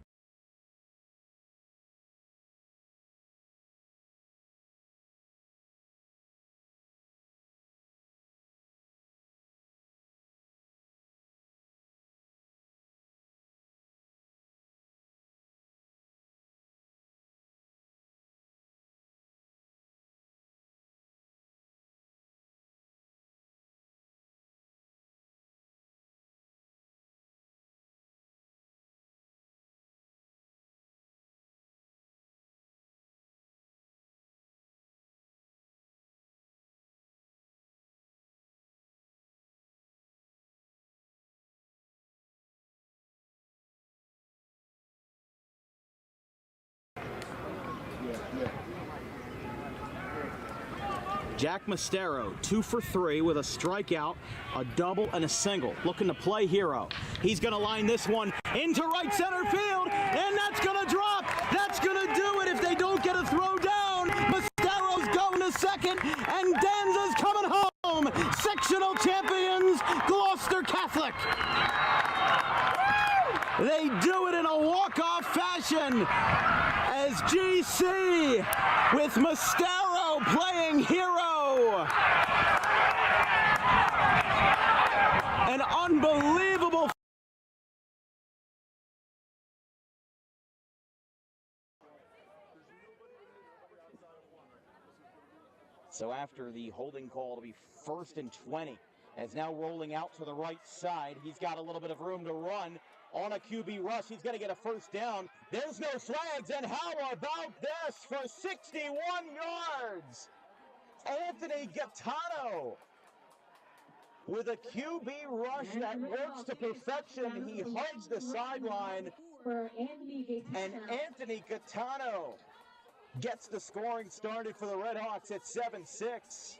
[SPEAKER 1] Jack Mastero, 2 for 3 with a strikeout, a double, and a single. Looking to play hero. He's going to line this one into right center field, and that's going to drop. That's going to do it if they don't get a throw down. Mastero's going to second, and Danza's coming home. Sectional champions, Gloucester Catholic. They do it in a walk-off fashion as GC with Mastero playing hero. An unbelievable. So after the holding call to be 1st and 20, as now rolling out to the right side, he's got a little bit of room to run. On a QB rush, he's going to get a first down. There's no flags, and how about this for 61 yards? Anthony Gaetano with a QB rush that works to perfection. He hugs the sideline, and Anthony Gaetano gets the scoring started for the Red Hawks at 7-6.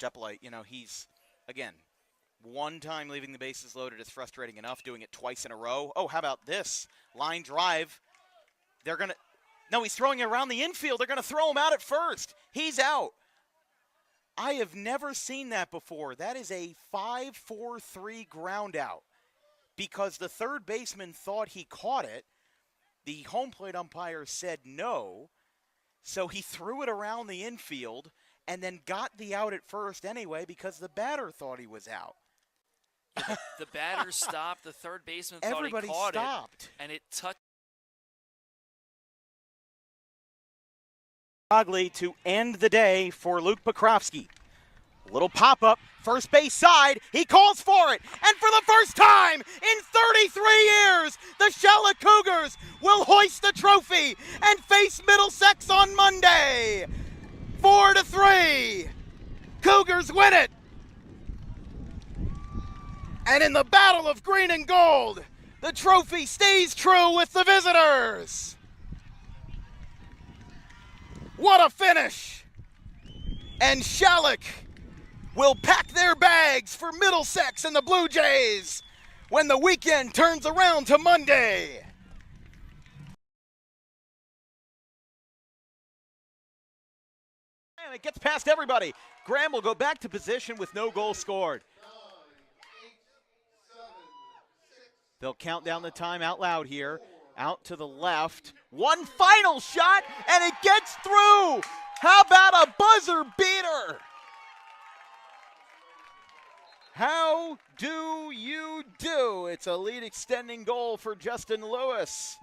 [SPEAKER 4] Up, you know, he's, again, one time leaving the bases loaded is frustrating enough. Doing it twice in a row. Oh, how about this? Line drive. They're going to, no, he's throwing it around the infield. They're going to throw him out at first. He's out. I have never seen that before. That is a 5-4-3 ground out because the third baseman thought he caught it. The home plate umpire said no, so he threw it around the infield and then got the out at first anyway because the batter thought he was out.
[SPEAKER 13] The batter stopped. The third baseman thought
[SPEAKER 4] Everybody
[SPEAKER 13] he caught
[SPEAKER 4] stopped.
[SPEAKER 13] it, and it touched.
[SPEAKER 4] Ugly to end the day for Luke Pokrovsky. A little pop-up, first base side, he calls for it, and for the first time in 33 years, the Charlotte Cougars will hoist the trophy and face Middlesex on Monday. 4-3, Cougars win it. And in the battle of green and gold, the trophy stays true with the visitors. What a finish! And Shalleck will pack their bags for Middlesex and the Blue Jays when the weekend turns around to Monday. And it gets past everybody. Graham will go back to position with no goal scored. They'll count down the time out loud here. Out to the left. One final shot, and it gets through. How about a buzzer beater? How do you do? It's a lead extending goal for Justin Lewis.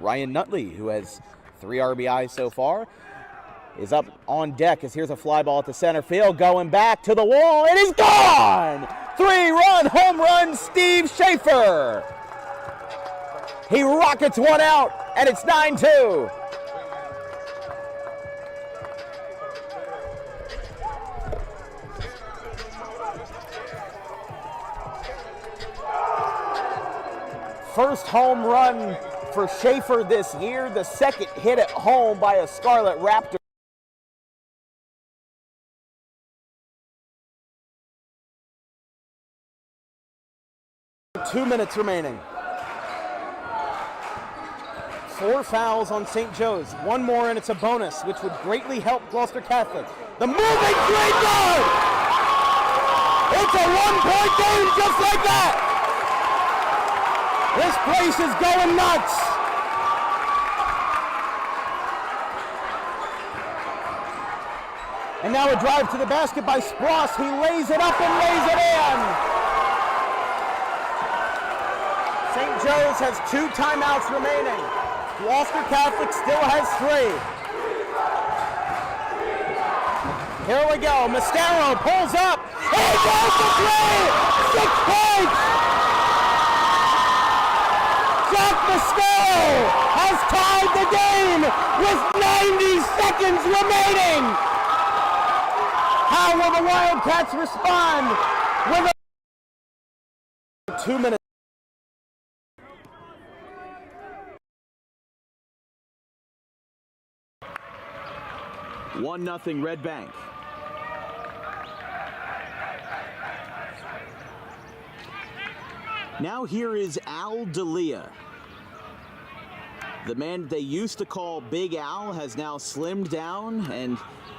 [SPEAKER 4] Ryan Nutley, who has 3 RBIs so far, is up on deck as here's a fly ball at the center field, going back to the wall. It is gone! 3-run home run, Steve Schaefer. He rockets one out, and it's 9-2. First home run for Schaefer this year, the second hit at home by a Scarlet Raptor. Two minutes remaining. 4 fouls on St. Joe's. One more and it's a bonus, which would greatly help Gloucester Catholic. The moving green guard! It's a 1-point game just like that! This place is going nuts! And now a drive to the basket by Spross. He lays it up and lays it in! St. Joe's has 2 timeouts remaining. Gloucester Catholic still has 3. Here we go. Mascaro pulls up. He goes for 3! 6 points! Jack Mascaro has tied the game with 90 seconds remaining. How will the Wildcats respond with a 2 minutes? 1-0 Red Bank. Now here is Al D'Elia. The man they used to call Big Al has now slimmed down, and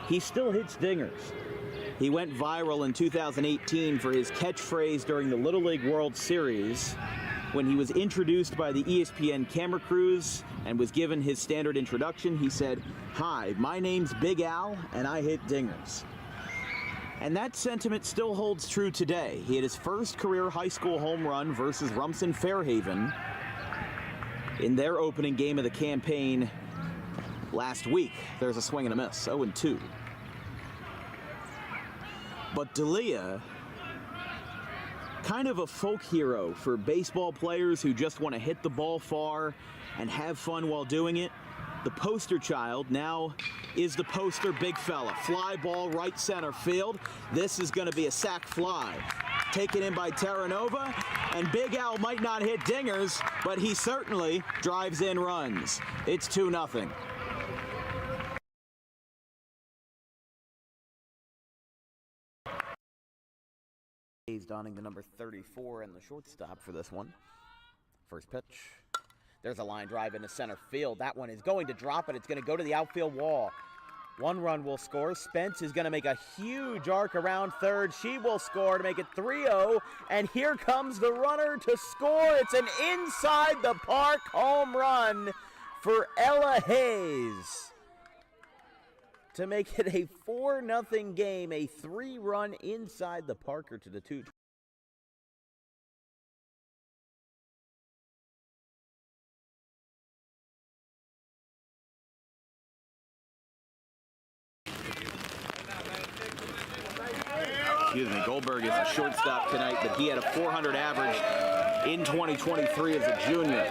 [SPEAKER 4] he still hits dingers. He went viral in 2018 for his catchphrase during the Little League World Series when he was introduced by the ESPN camera crews and was given his standard introduction. He said, "Hi, my name's Big Al, and I hit dingers." And that sentiment still holds true today. He had his first career high school home run versus Rumson Fairhaven in their opening game of the campaign last week. There's a swing and a miss, 0-2. But D'Elia, kind of a folk hero for baseball players who just want to hit the ball far and have fun while doing it. The poster child now is the poster big fella. Fly ball right center field. This is going to be a sac fly. Taken in by Terranova, and Big Al might not hit dingers, but he certainly drives in runs. It's 2-0. He's donning the number 34 and the shortstop for this one. First pitch. There's a line drive into center field. That one is going to drop it. It's going to go to the outfield wall. 1 run will score. Spence is going to make a huge arc around third. She will score to make it 3-0. And here comes the runner to score. It's an inside the park home run for Ella Hayes to make it a 4-0 game. A 3-run inside the Parker to the 2. Excuse me, Goldberg is a shortstop tonight, but he had a 400 average in 2023 as a junior.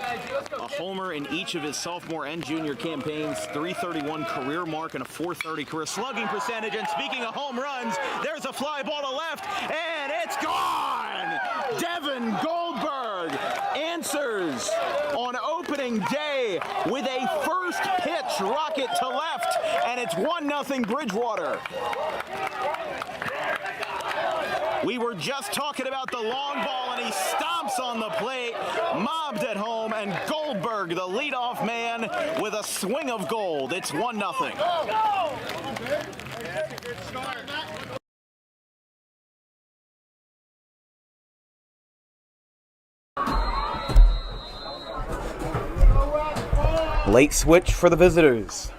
[SPEAKER 4] A homer in each of his sophomore and junior campaigns, 331 career mark and a 430 career slugging percentage. And speaking of home runs, there's a fly ball to left, and it's gone! Devin Goldberg answers on opening day with a first pitch rocket to left, and it's 1-0 Bridgewater.
[SPEAKER 1] We were just talking about the long ball, and he stomps on the plate, mobbed at home, and Goldberg, the leadoff man, with a swing of gold. It's 1-0. Late switch for the visitors.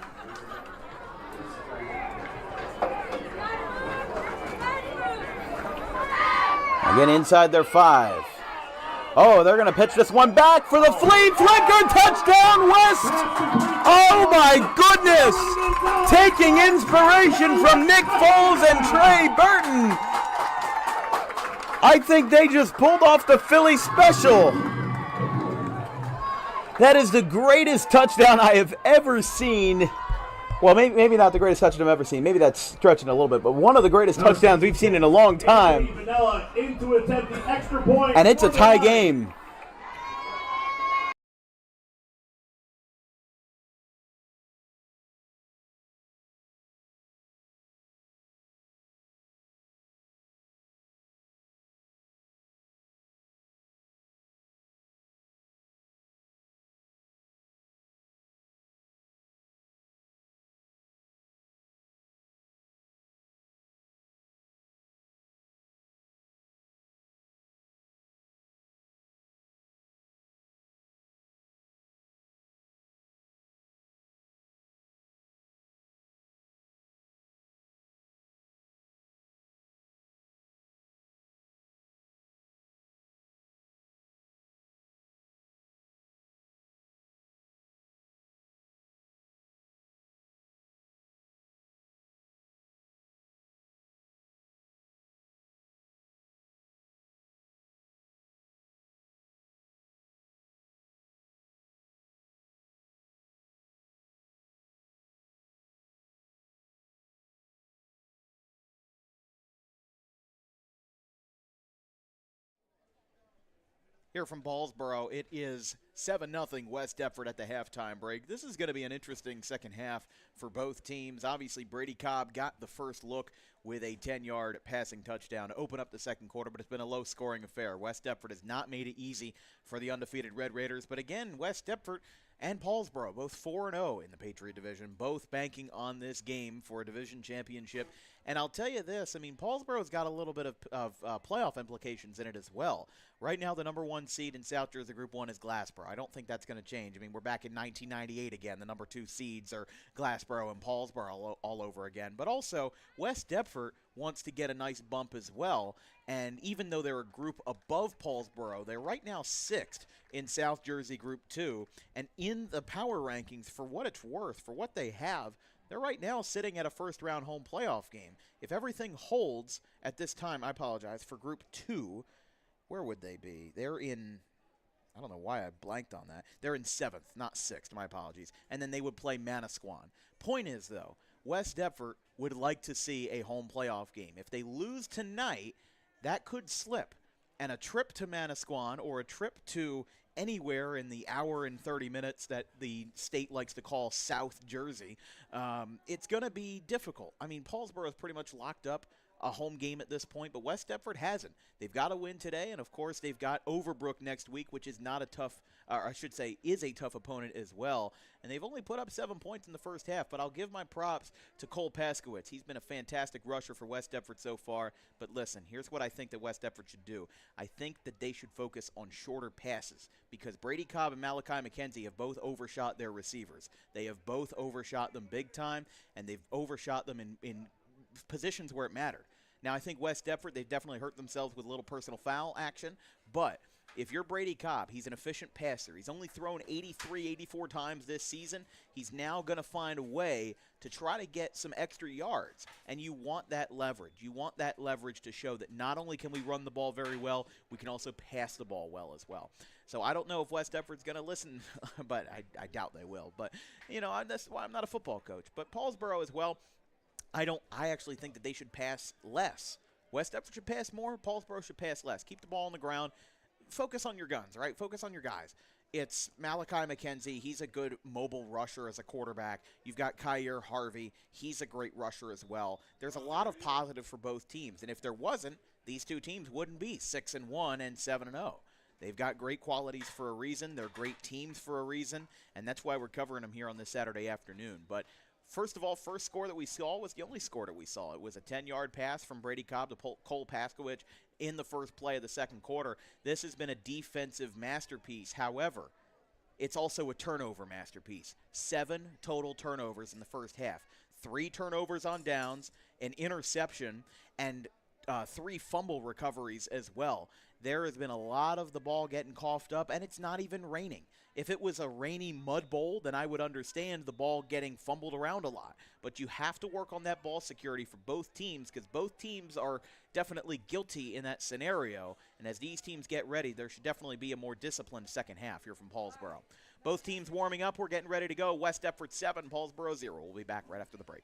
[SPEAKER 1] Again, inside their 5. Oh, they're going to pitch this one back for the flea flicker. Touchdown, West! Oh, my goodness! Taking inspiration from Nick Foles and Trey Burton. I think they just pulled off the Philly special. That is the greatest touchdown I have ever seen. Well, maybe not the greatest touchdown I've ever seen. Maybe that's stretching a little bit, but one of the greatest touchdowns we've seen in a long time. And it's a tie game. Here from Paulsboro, it is 7-0 West Deptford at the halftime break. This is going to be an interesting second half for both teams. Obviously, Brady Cobb got the first look with a 10-yard passing touchdown to open up the second quarter, but it's been a low-scoring affair. West Deptford has not made it easy for the undefeated Red Raiders, but again, West Deptford and Paulsboro, both 4-0 in the Patriot Division, both banking on this game for a division championship. And I'll tell you this, I mean, Paulsboro's got a little bit of playoff implications in it as well. Right now, the number 1 seed in South Jersey Group 1 is Glassboro. I don't think that's going to change. I mean, we're back in 1998 again. The number 2 seeds are Glassboro and Paulsboro all over again. But also, West Deptford wants to get a nice bump as well. And even though they're a group above Paulsboro, they're right now 6th in South Jersey Group 2. And in the power rankings, for what it's worth, for what they have, they're right now sitting at a first-round home playoff game. If everything holds at this time, I apologize, for Group 2, where would they be? They're in, I don't know why I blanked on that. They're in 7th, not 6th, my apologies. And then they would play Manasquan. Point is, though, West Deptford would like to see a home playoff game. If they lose tonight, that could slip. And a trip to Manasquan or a trip to anywhere in the hour and 30 minutes that the state likes to call South Jersey, it's going to be difficult. I mean, Paulsboro is pretty much locked up a home game at this point, but West Deptford hasn't. They've got to win today, and of course they've got Overbrook next week, which is not a tough, or I should say is a tough opponent as well. And they've only put up 7 points in the first half, but I'll give my props to Cole Paskowitz. He's been a fantastic rusher for West Deptford so far. But listen, here's what I think that West Deptford should do. I think that they should focus on shorter passes because Brady Cobb and Malachi McKenzie have both overshot their receivers. They have both overshot them big time, and they've overshot them in positions where it mattered. Now, I think West Deptford, they've definitely hurt themselves with a little personal foul action, but if you're Brady Cobb, he's an efficient passer. He's only thrown 83, 84 times this season. He's now going to find a way to try to get some extra yards, and you want that leverage. You want that leverage to show that not only can we run the ball very well, we can also pass the ball well as well. So I don't know if West Deptford's going to listen, but I doubt they will. But, you know, that's why I'm not a football coach. But Paulsboro as well, I actually think that they should pass less. West Deptford should pass more. Paulsboro should pass less. Keep the ball on the ground. Focus on your guns, right? Focus on your guys. It's Malachi McKenzie. He's a good mobile rusher as a quarterback. You've got Kyer Harvey. He's a great rusher as well. There's a lot of positive for both teams. And if there wasn't,
[SPEAKER 4] these two teams wouldn't be 6-1 and 7-0. They've got great qualities for a reason. They're great teams for a reason, and that's why we're covering them here on this Saturday afternoon. But first of all, first score that we saw was the only score that we saw. It was a 10-yard pass from Brady Cobb to Cole Paskowicz in the first play of the second quarter. This has been a defensive masterpiece. However, it's also a turnover masterpiece. 7 total turnovers in the first half. 3 turnovers on downs, an interception, and 3 fumble recoveries as well. There has been a lot of the ball getting coughed up, and it's not even raining. If it was a rainy mud bowl, then I would understand the ball getting fumbled around a lot. But you have to work on that ball security for both teams, because both teams are definitely guilty in that scenario. And as these teams get ready, there should definitely be a more disciplined second half here from Paulsboro. Both teams warming up. We're getting ready to go. West Deptford 7, Paulsboro 0. We'll be back right after the break.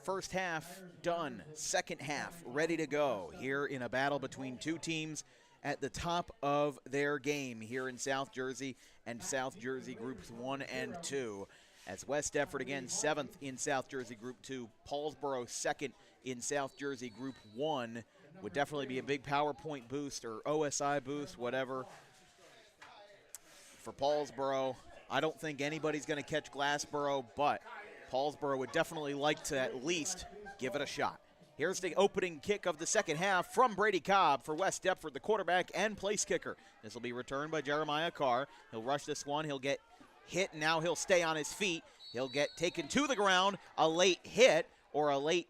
[SPEAKER 4] First half done, second half ready to go here in a battle between two teams at the top of their game here in South Jersey and South Jersey Groups 1 and 2. As West Deptford again 7th in South Jersey Group 2, Paulsboro 2nd in South Jersey Group 1. Would definitely be a big PowerPoint boost or OSI boost, whatever, for Paulsboro. I don't think anybody's going to catch Glassboro, but Paulsboro would definitely like to at least give it a shot. Here's the opening kick of the second half from Brady Cobb for West Deptford, the quarterback and place kicker. This will be returned by Jeremiah Carr. He'll rush this one. He'll get hit, and now he'll stay on his feet. He'll get taken to the ground, a late hit or a late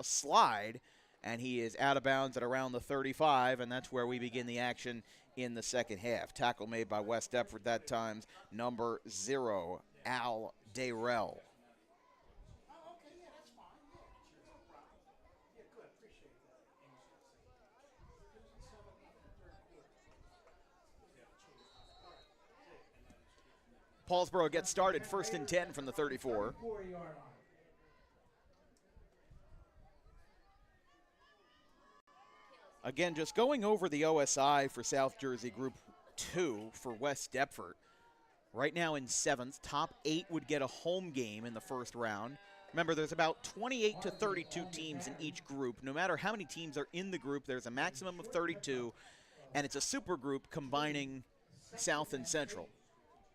[SPEAKER 4] slide, and he is out of bounds at around the 35, and that's where we begin the action in the second half. Tackle made by West Deptford that time, number 0, Al Dayrell. Paulsboro gets started, 1st and 10 from the 34. Again, just going over the OSI for South Jersey Group 2 for West Deptford. Right now in 7th, top 8 would get a home game in the first round. Remember, there's about 28 to 32 teams in each group. No matter how many teams are in the group, there's a maximum of 32, and it's a super group combining South and Central.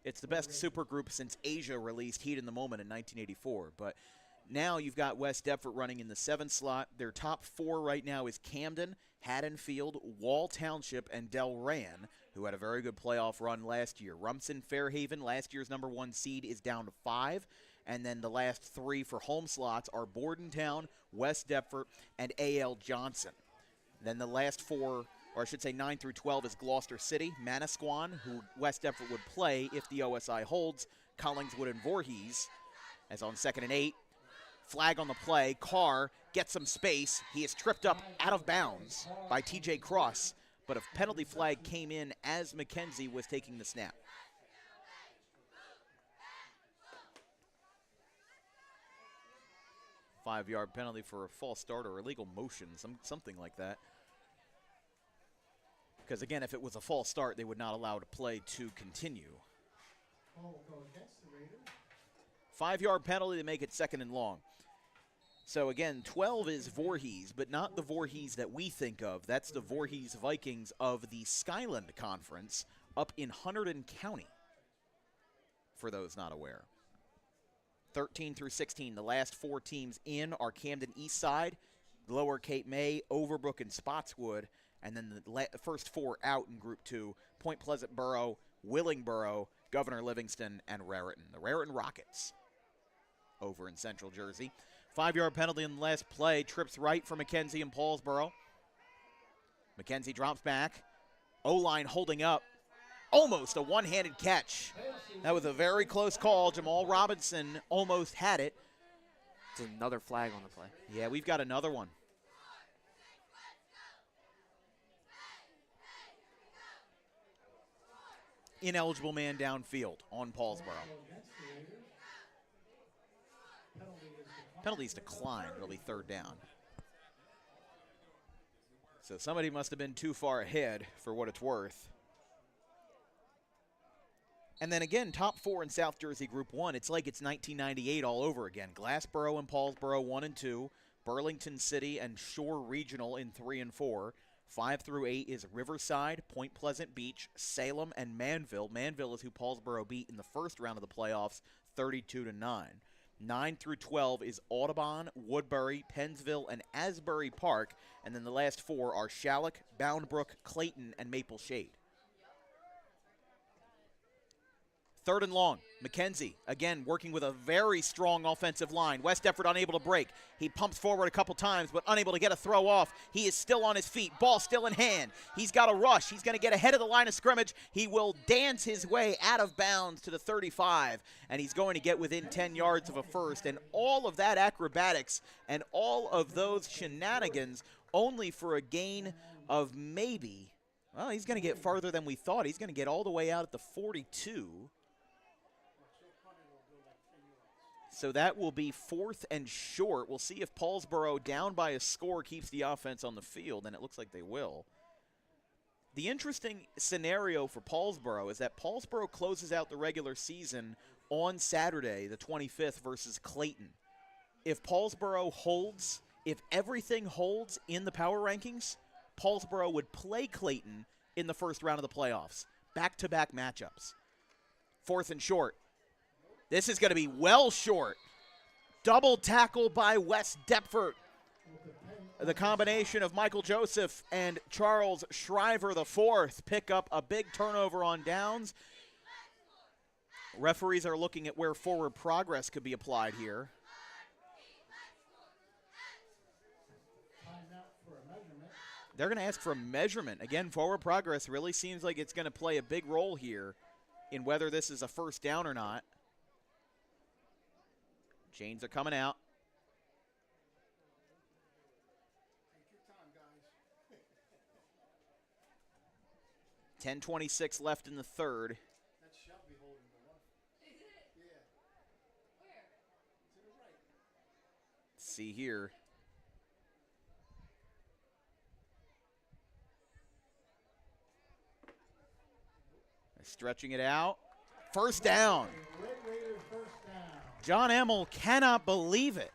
[SPEAKER 4] It's the best super group since Asia released Heat in the Moment in 1984. But now you've got West Deptford running in the 7th slot. Their top 4 right now is Camden, Haddonfield, Wall Township, and Delran, who had a very good playoff run last year. Rumson Fairhaven, last year's number 1 seed, is down to 5. And then the last 3 for home slots are Bordentown, West Deptford, and A.L. Johnson. Then the last 4, or I should say 9 through 12, is Gloucester City, Manasquan, who West Deptford would play if the OSI holds, Collingswood and Voorhees. As on 2nd and 8, flag on the play. Carr gets some space. He is tripped up out of bounds by TJ Cross, but a penalty flag came in as McKenzie was taking the snap. Five-yard penalty for a false start or illegal motion, something like that. Because, again, if it was a false start, they would not allow the play to continue. 5-yard penalty to make it 2nd and long. So, again, 12 is Voorhees, but not the Voorhees that we think of. That's the Voorhees Vikings of the Skyland Conference up in Hunterdon County, for those not aware. 13 through 16, the last 4 teams in are Camden Eastside, Lower Cape May, Overbrook, and Spotswood. And then the first 4 out in Group 2, Point Pleasant Borough, Willingboro, Governor Livingston, and Raritan. The Raritan Rockets over in Central Jersey. 5-yard penalty in the last play. Trips right for McKenzie and Paulsboro. McKenzie drops back. O-line holding up. Almost a one-handed catch. That was a very close call. Jamal Robinson almost had it.
[SPEAKER 6] It's another flag on the play.
[SPEAKER 4] Yeah, we've got another one. Ineligible man downfield on Paulsboro. Penalties declined, early 3rd down. So somebody must have been too far ahead for what it's worth. And then again, top 4 in South Jersey Group 1. It's like it's 1998 all over again. Glassboro and Paulsboro 1 and 2. Burlington City and Shore Regional in 3 and 4. 5 through 8 is Riverside, Point Pleasant Beach, Salem, and Manville. Manville is who Paulsboro beat in the first round of the playoffs, 32-9. 9 through 12 is Audubon, Woodbury, Pennsville, and Asbury Park. And then the last 4 are Shallock, Boundbrook, Clayton, and Maple Shade. 3rd and long. McKenzie, again, working with a very strong offensive line. West Deptford unable to break. He pumps forward a couple times, but unable to get a throw off. He is still on his feet. Ball still in hand. He's got a rush. He's going to get ahead of the line of scrimmage. He will dance his way out of bounds to the 35, and he's going to get within 10 yards of a first. And all of that acrobatics and all of those shenanigans only for a gain of maybe, well, he's going to get farther than we thought. He's going to get all the way out at the 42. So that will be 4th and short. We'll see if Paulsboro, down by a score, keeps the offense on the field, and it looks like they will. The interesting scenario for Paulsboro is that Paulsboro closes out the regular season on Saturday, the 25th, versus Clayton. If Paulsboro holds, if everything holds in the power rankings, Paulsboro would play Clayton in the first round of the playoffs. Back-to-back matchups. 4th and short. This is going to be well short. Double tackle by West Deptford. The combination of Michael Joseph and Charles Shriver IV pick up a big turnover on downs. Referees are looking at where forward progress could be applied here. They're going to ask for a measurement. Again, forward progress really seems like it's going to play a big role here in whether this is a first down or not. Chains are coming out. Take your time, guys. 10:26 left in the 3rd. Let's see here. They're stretching it out. First down. John Emmel cannot believe it.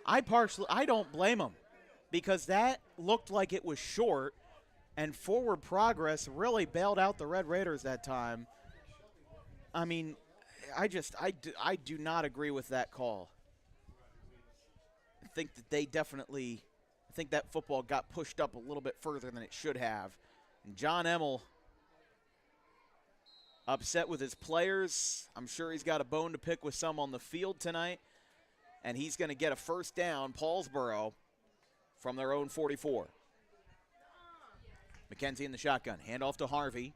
[SPEAKER 4] I don't blame him, because that looked like it was short, and forward progress really bailed out the Red Raiders that time. I mean, I do not agree with that call. I think that I think that football got pushed up a little bit further than it should have. And John Emmel, upset with his players. I'm sure he's got a bone to pick with some on the field tonight. And he's going to get a first down, Paulsboro, from their own 44. McKenzie in the shotgun. Handoff to Harvey.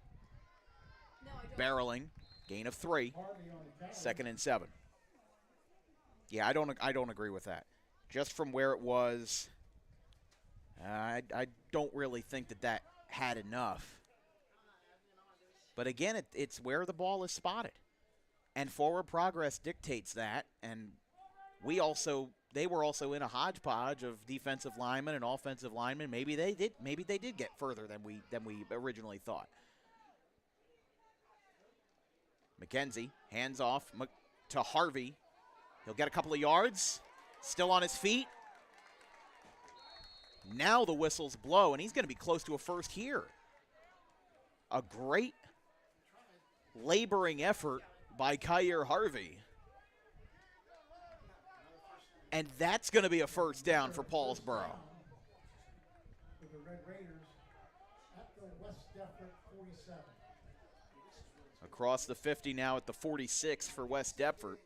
[SPEAKER 4] Barreling. Gain of 3. 2nd and 7. Yeah, I don't agree with that. Just from where it was, I don't really think that had enough. But again, it's where the ball is spotted. And forward progress dictates that. And they were also in a hodgepodge of defensive linemen and offensive linemen. Maybe they did get further than we originally thought. McKenzie, hands off to Harvey. He'll get a couple of yards. Still on his feet. Now the whistles blow, and he's going to be close to a first here. A great laboring effort by Kyer Harvey. And that's going to be a first down for Paulsboro.
[SPEAKER 2] For the Red Raiders at the West Deptford 47.
[SPEAKER 4] Across the 50 now at the 46 for West Deptford.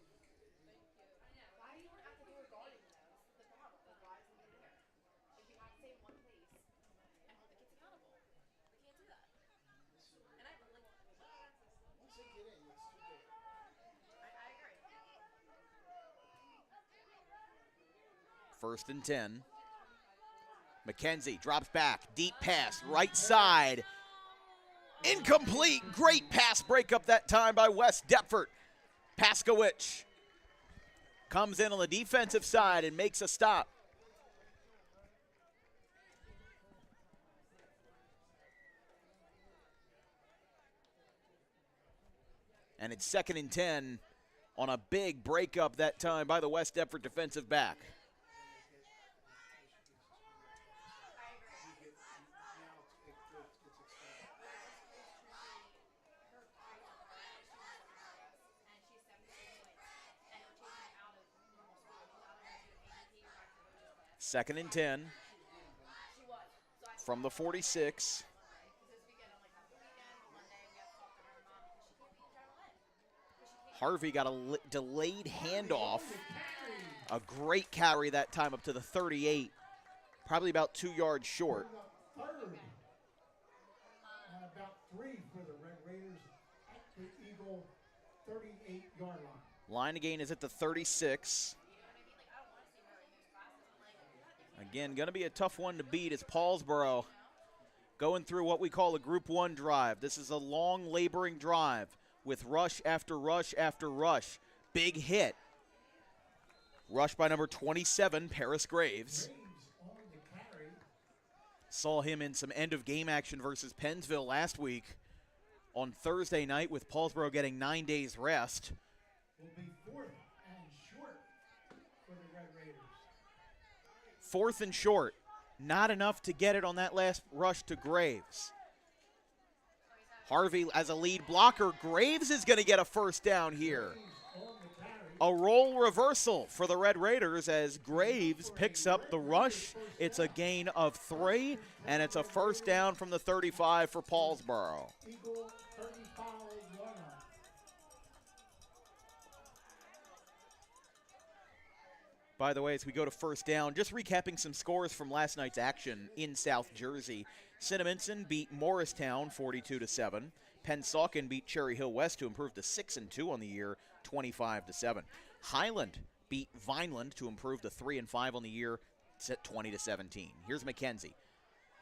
[SPEAKER 4] First and 10. McKenzie drops back. Deep pass. Right side. Incomplete. Great pass breakup that time by West Deptford. Paskowicz comes in on the defensive side and makes a stop. And it's 2nd and 10 on a big breakup that time by the West Deptford defensive back. Second and 10 from the 46. Harvey got a delayed handoff. A great carry that time up to the 38. Probably about 2 yards short.
[SPEAKER 2] Third and about 3 for the Red Raiders at the Eagle 38-yard line.
[SPEAKER 4] Line of gain is at the 36. Again, going to be a tough one to beat as Paulsboro going through what we call a Group 1 drive. This is a long, laboring drive with rush after rush after rush. Big hit. Rush by number 27, Paris Graves. Saw him in some end-of-game action versus Pennsville last week on Thursday night with Paulsboro getting 9 days rest.
[SPEAKER 2] Will be 4th and short for the Red Raiders.
[SPEAKER 4] 4th and short. Not enough to get it on that last rush to Graves. Harvey as a lead blocker. Graves is going to get a first down here. A role reversal for the Red Raiders as Graves picks up the rush. It's a gain of 3, and it's a first down from the 35 for Paulsboro.
[SPEAKER 2] Eagle 35-yard line.
[SPEAKER 4] By the way, as we go to first down, just recapping some scores from last night's action in South Jersey. Cinnaminson beat Morristown 42-7. Pennsauken beat Cherry Hill West to improve to 6-2 on the year, 25-7. Highland beat Vineland to improve to 3-5 on the year, 20-17. Here's McKenzie.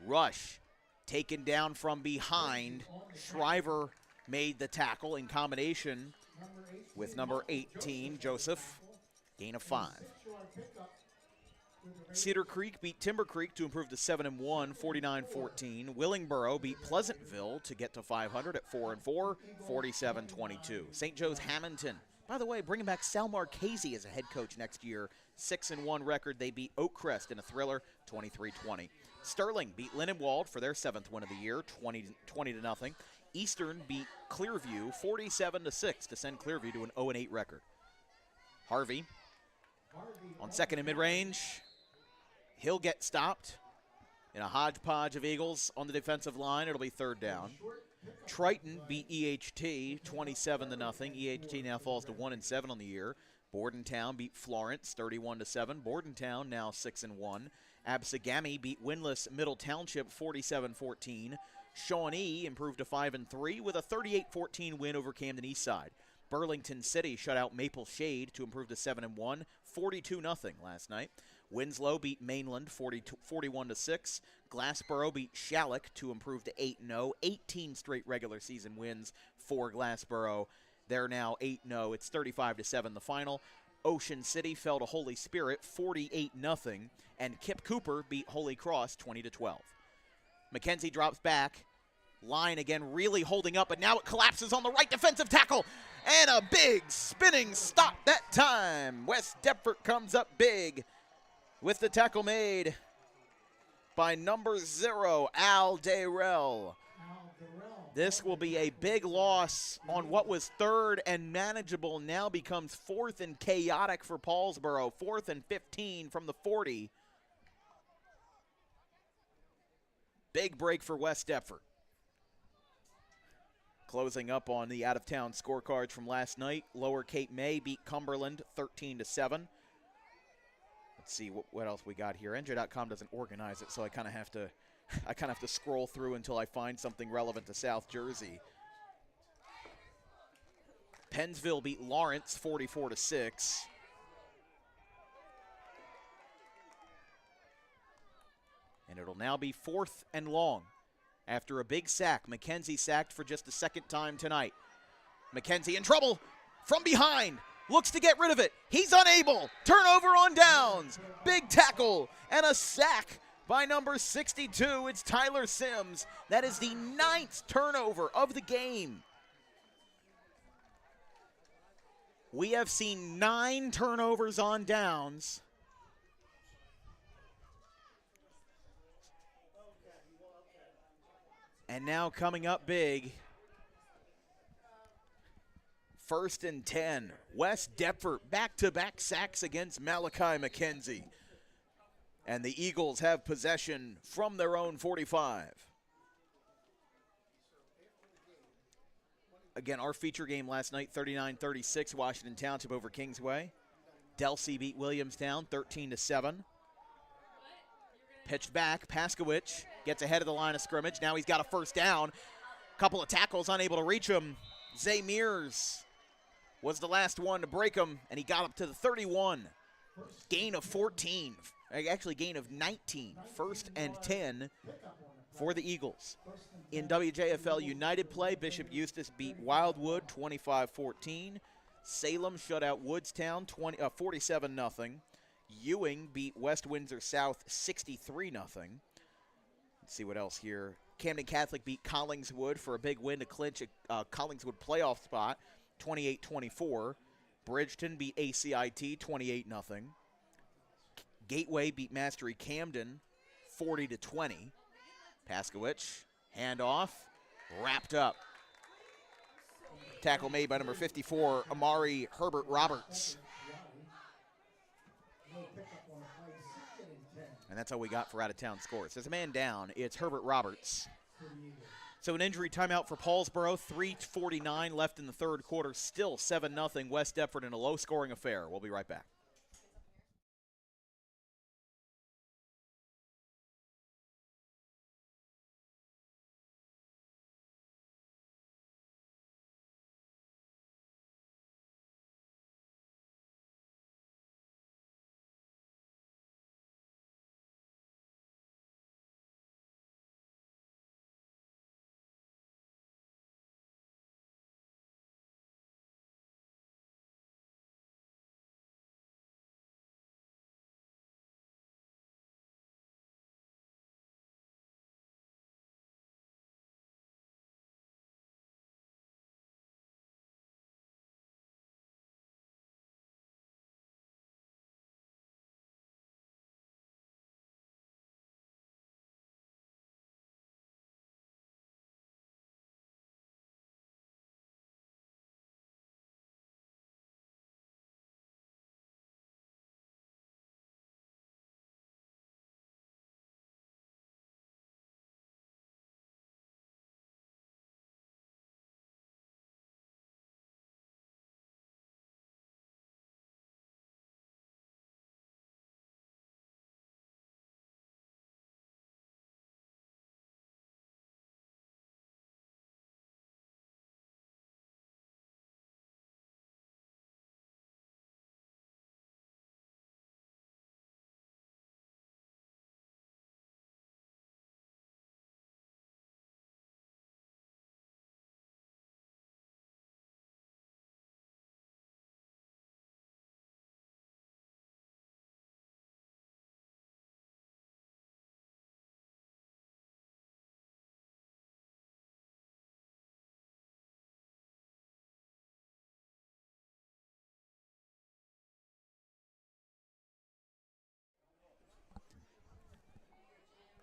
[SPEAKER 4] Rush taken down from behind. Shriver made the tackle in combination with number 18, Joseph. Gain of 5. Cedar Creek beat Timber Creek to improve to 7-1, 49-14. Willingboro beat Pleasantville to get to 500 at 4-4, 47-22. St. Joe's Hamilton, by the way, bringing back Sal Marchese as a head coach next year. 6-1 record. They beat Oakcrest in a thriller, 23-20. Sterling beat Lindenwald for their 7th win of the year, 20-0. Eastern beat Clearview 47-6 to send Clearview to an 0-8 record. Harvey on 2nd and mid-range. He'll get stopped in a hodgepodge of Eagles on the defensive line. It'll be 3rd down. Triton beat EHT 27-0. EHT now falls to 1-7 on the year. Bordentown beat Florence 31-7. Bordentown now 6-1. Absegami beat winless Middle Township 47-14. Shawnee improved to 5-3 with a 38-14 win over Camden Eastside. Burlington City shut out Maple Shade to improve to 7-1, 42-0 last night. Winslow beat Mainland 41-6. Glassboro beat Shalleck to improve to 8-0. 18 straight regular season wins for Glassboro. They're now 8-0. It's 35-7 the final. Ocean City fell to Holy Spirit 48-0, and Kip Cooper beat Holy Cross 20-12. McKenzie drops back. Line again really holding up, but now it collapses on the right defensive tackle. And a big spinning stop that time. West Deptford comes up big with the tackle made by number 0, Al Darrell. This will be a big loss on what was 3rd and manageable, now becomes 4th and chaotic for Paulsboro. 4th and 15 from the 40. Big break for West Deptford. Closing up on the out-of-town scorecards from last night, Lower Cape May beat Cumberland 13-7. Let's see what else we got here. NJ.com doesn't organize it, so I kind of have to scroll through until I find something relevant to South Jersey. Pennsville beat Lawrence 44-6. And it'll now be 4th and long. After a big sack, McKenzie sacked for just the 2nd time tonight. McKenzie in trouble from behind. Looks to get rid of it. He's unable. Turnover on downs. Big tackle and a sack by number 62. It's Tyler Sims. That is the 9th turnover of the game. We have seen 9 turnovers on downs. And now coming up big, 1st and 10. West Deptford back-to-back sacks against Malachi McKenzie. And the Eagles have possession from their own 45. Again, our feature game last night, 39-36, Washington Township over Kingsway. Delsey beat Williamstown 13-7. Pitched back, Paskowicz gets ahead of the line of scrimmage. Now he's got a 1st down. Couple of tackles, unable to reach him. Zay Mears was the last one to break him, and he got up to the 31. Gain of 14. Actually, gain of 19. 1st and 10 for the Eagles. In WJFL United play, Bishop Eustace beat Wildwood 25-14. Salem shut out Woodstown 47-0. Ewing beat West Windsor South 63-0. Let's see what else here. Camden Catholic beat Collingswood for a big win to clinch a Collingswood playoff spot, 28-24. Bridgeton beat ACIT 28-0. Gateway beat Mastery Camden 40-20. Paskowicz, handoff, wrapped up. Tackle made by number 54, Amari Herbert Roberts. And that's all we got for out-of-town scores. There's a man down. It's Herbert Roberts. So an injury timeout for Paulsboro. 3:49 left in the 3rd quarter. Still 7-0 West Deptford in a low-scoring affair. We'll be right back.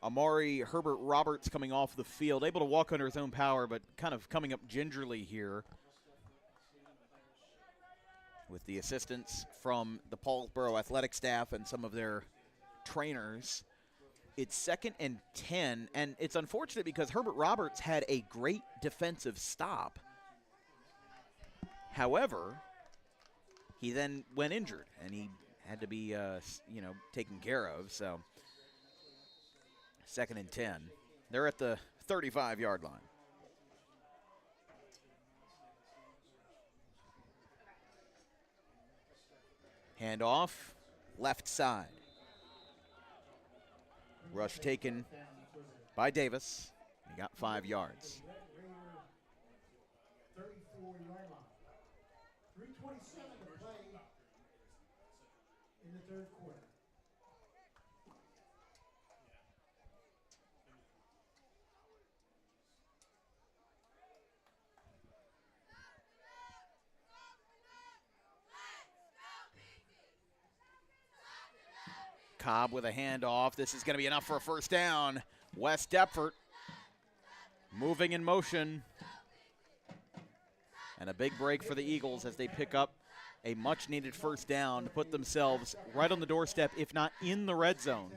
[SPEAKER 4] Amari Herbert Roberts coming off the field, able to walk under his own power, but kind of coming up gingerly here with the assistance from the Paulsboro athletic staff and some of their trainers. It's 2nd and 10, and it's unfortunate because Herbert Roberts had a great defensive stop. However, he then went injured, and he had to be, taken care of. So 2nd and 10. They're at the 35-yard line. Handoff, left side. Rush taken by Davis. He got 5 yards.
[SPEAKER 2] 34-yard line. 3:27 to play in the third quarter.
[SPEAKER 4] Cobb with a handoff. This is going to be enough for a first down. West Deptford moving in motion. And a big break for the Eagles as they pick up a much-needed first down to put themselves right on the doorstep, if not in the red zone.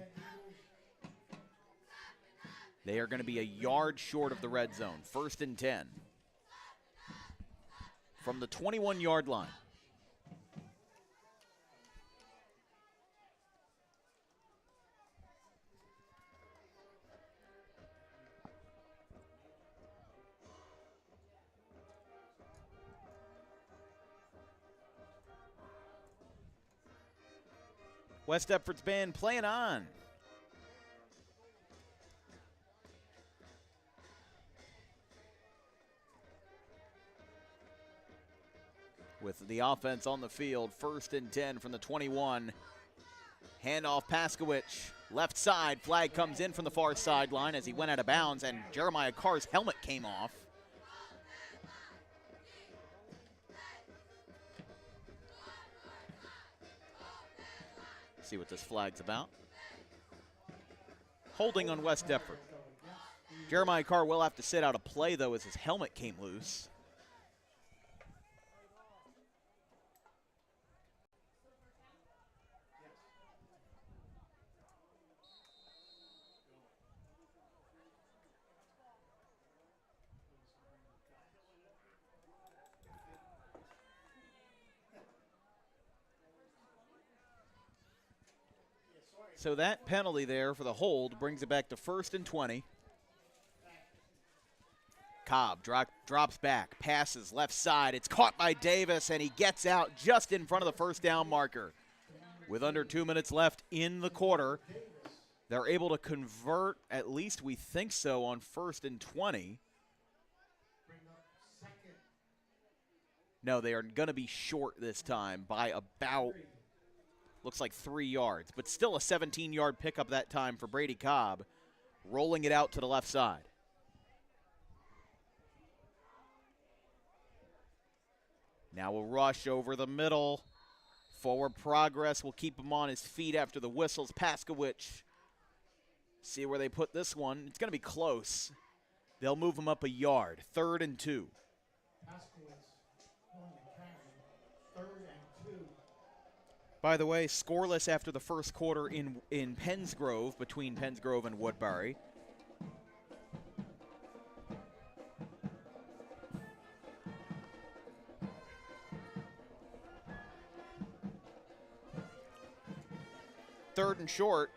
[SPEAKER 4] They are going to be a yard short of the red zone. 1st and 10 from the 21-yard line. West Deptford's band playing on. With the offense on the field, 1st and 10 from the 21. Handoff Paskowicz, left side. Flag comes in from the far sideline as he went out of bounds, and Jeremiah Carr's helmet came off. See what this flag's about. Holding on West Deptford. Jeremiah Carr will have to sit out a play, though, as his helmet came loose. So that penalty there for the hold brings it back to 1st and 20. Cobb drops back, passes left side. It's caught by Davis, and he gets out just in front of the first down marker. With under 2 minutes left in the quarter, they're able to convert, at least we think so, on 1st and 20. No, they are going to be short this time by about, looks like 3 yards, but still a 17-yard pickup that time for Brady Cobb, rolling it out to the left side. Now a rush over the middle. Forward progress will keep him on his feet after the whistles. Paskowicz, see where they put this one. It's going to be close. They'll move him up a yard. 3rd and 2. By the way, scoreless after the first quarter in Pensgrove, between Pensgrove and Woodbury. Third and short.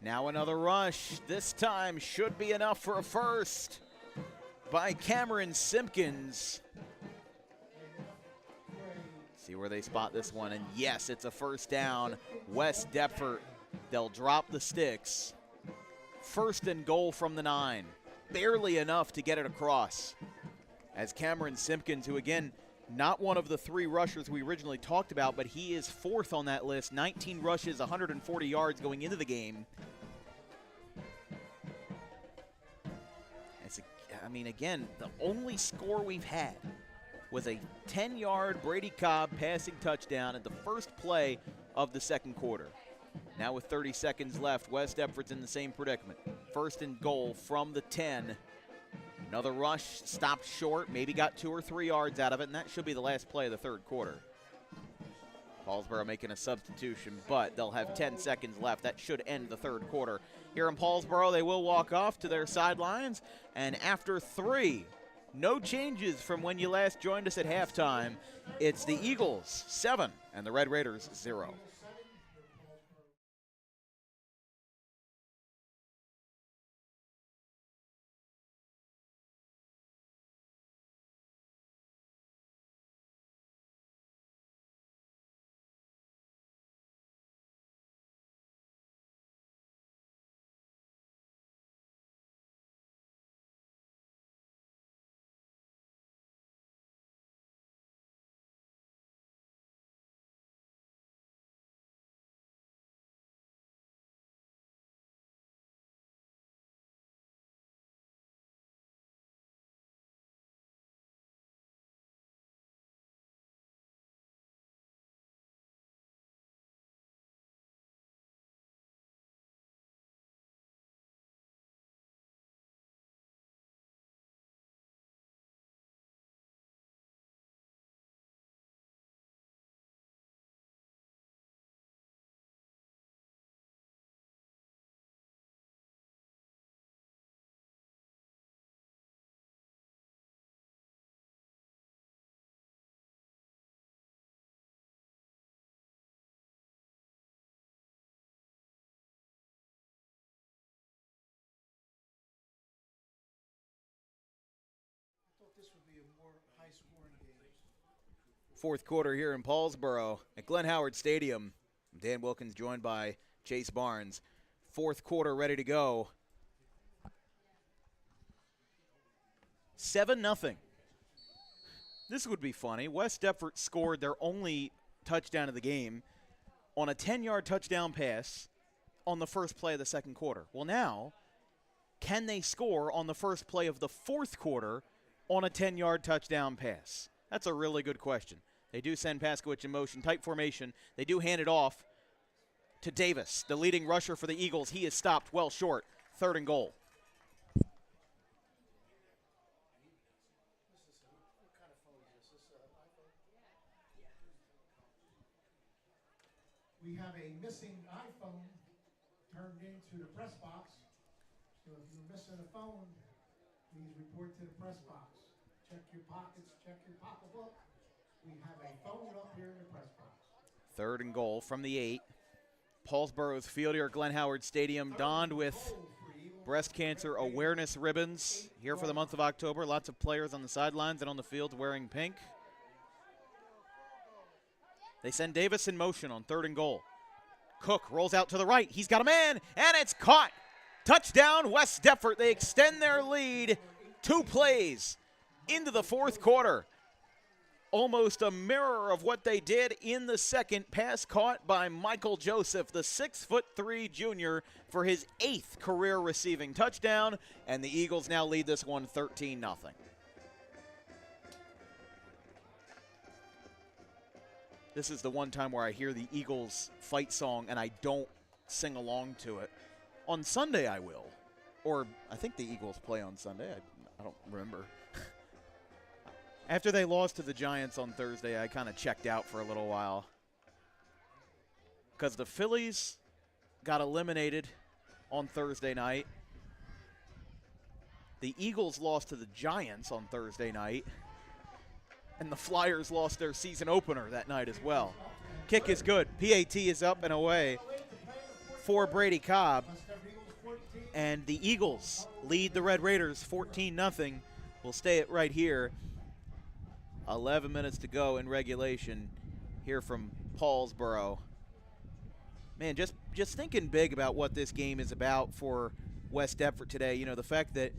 [SPEAKER 4] Now another rush. This time should be enough for a first by Cameron Simpkins. See where they spot this one, and yes, it's a first down. West Deptford, they'll drop the sticks. 1st and goal from the 9. Barely enough to get it across. As Cameron Simpkins, who again, not one of the 3 rushers we originally talked about, but he is 4th on that list. 19 rushes, 140 yards going into the game. I mean, again, the only score we've had was a 10-yard Brady Cobb passing touchdown at the first play of the second quarter. Now with 30 seconds left, West Deptford's in the same predicament. First and goal from the 10. Another rush, stopped short, maybe got 2 or 3 yards out of it, and that should be the last play of the third quarter. Paulsboro making a substitution, but they'll have 10 seconds left. That should end the third quarter. Here in Paulsboro, they will walk off to their sidelines, and after 3, no changes from when you last joined us at halftime. It's the Eagles 7 and the Red Raiders 0.
[SPEAKER 5] This would be a more high-scoring game.
[SPEAKER 4] Fourth quarter here in Paulsboro at Glenn Howard Stadium. Dan Wilkins joined by Chase Barnes. Fourth quarter ready to go. 7-0. This would be funny. West Deptford scored their only touchdown of the game on a 10-yard touchdown pass on the first play of the second quarter. Well, now, can they score on the first play of the fourth quarter on a 10-yard touchdown pass? That's a really good question. They do send Paskowitz in motion, tight formation. They do hand it off to Davis, the leading rusher for the Eagles. He is stopped well short. Third and goal.
[SPEAKER 2] We have a missing iPhone turned into the press box. So if you're missing a phone, please report to the press box. Check your pockets, check your pocketbook. We have a phone up here in the press box.
[SPEAKER 4] Third and goal from the 8. Paulsboro's field here at Glenn Howard Stadium, donned with breast cancer awareness ribbons here for the month of October. Lots of players on the sidelines and on the field wearing pink. They send Davis in motion on third and goal. Cook rolls out to the right. He's got a man, and it's caught. Touchdown, West Deptford. They extend their lead 2 plays into the fourth quarter. Almost a mirror of what they did in the second. Pass caught by Michael Joseph, the 6'3" junior, for his 8th career receiving touchdown, and the Eagles now lead this one 13-0. This is the one time where I hear the Eagles fight song and I don't sing along to it. On Sunday I will. Or I think the Eagles play on Sunday. I don't remember. After they lost to the Giants on Thursday, I kind of checked out for a little while. Because the Phillies got eliminated on Thursday night. The Eagles lost to the Giants on Thursday night. And the Flyers lost their season opener that night as well. Kick is good. PAT is up and away for Brady Cobb. And the Eagles lead the Red Raiders 14-0. We'll stay it right here. 11 minutes to go in regulation here from Paulsboro. Man, just thinking big about what this game is about for West Deptford today. You know, the fact that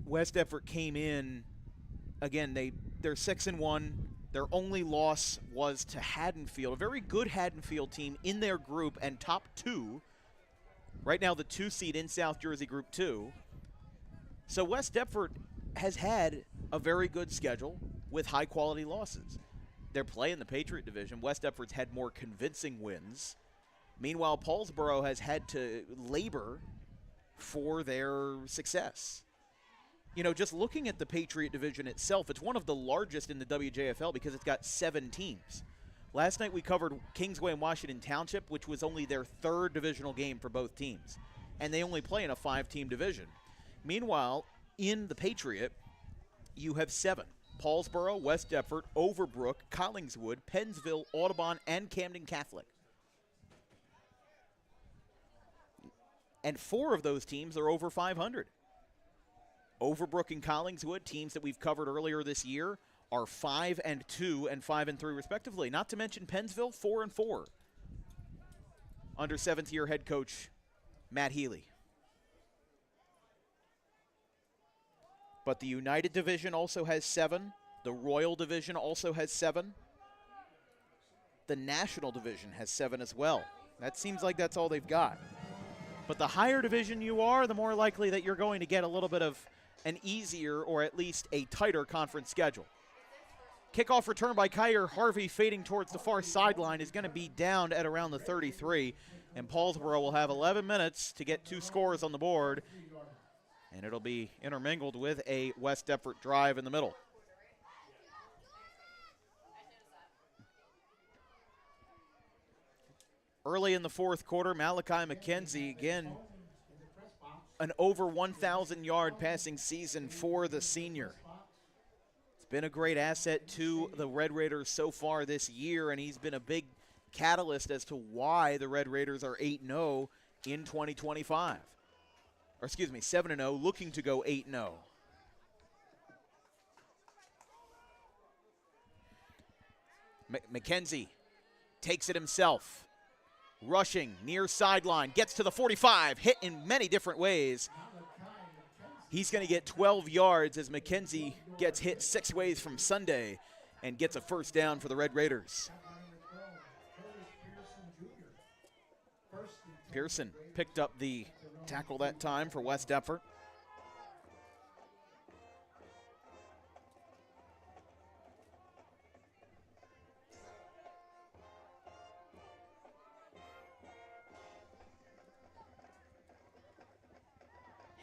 [SPEAKER 4] West Deptford came in, again, they're 6-1. Their only loss was to Haddonfield, a very good Haddonfield team in their group and top 2. Right now the 2 seed in South Jersey Group 2. So West Deptford has had a very good schedule with high-quality losses. They're playing the Patriot Division. West Deptford's had more convincing wins. Meanwhile, Paulsboro has had to labor for their success. You know, just looking at the Patriot Division itself, it's one of the largest in the WJFL because it's got 7 teams. Last night we covered Kingsway and Washington Township, which was only their 3rd divisional game for both teams. And they only play in a 5-team division. Meanwhile, in the Patriot, you have 7. Paulsboro, West Deptford, Overbrook, Collingswood, Pennsville, Audubon, and Camden Catholic. And 4 of those teams are over 500. Overbrook and Collingswood, teams that we've covered earlier this year, are 5-2 and 5-3 respectively. Not to mention Pennsville, 4-4. Under 7th-year head coach Matt Healy. But the United Division also has 7. The Royal Division also has 7. The National Division has 7 as well. That seems like that's all they've got. But the higher division you are, the more likely that you're going to get a little bit of an easier or at least a tighter conference schedule. Kickoff return by Kyer Harvey fading towards the far sideline is going to be down at around the 33. And Paulsboro will have 11 minutes to get 2 scores on the board. And it'll be intermingled with a West Deptford drive in the middle. Early in the 4th quarter, Malachi McKenzie, again, an over 1,000-yard passing season for the senior. It's been a great asset to the Red Raiders so far this year, and he's been a big catalyst as to why the Red Raiders are 8-0 in 2025. Or excuse me, 7-0, looking to go 8-0. McKenzie takes it himself. Rushing near sideline, gets to the 45, hit in many different ways. He's going to get 12 yards as McKenzie gets hit 6 ways from Sunday and gets a first down for the Red Raiders. Pearson picked up the tackle that time for West Deptford.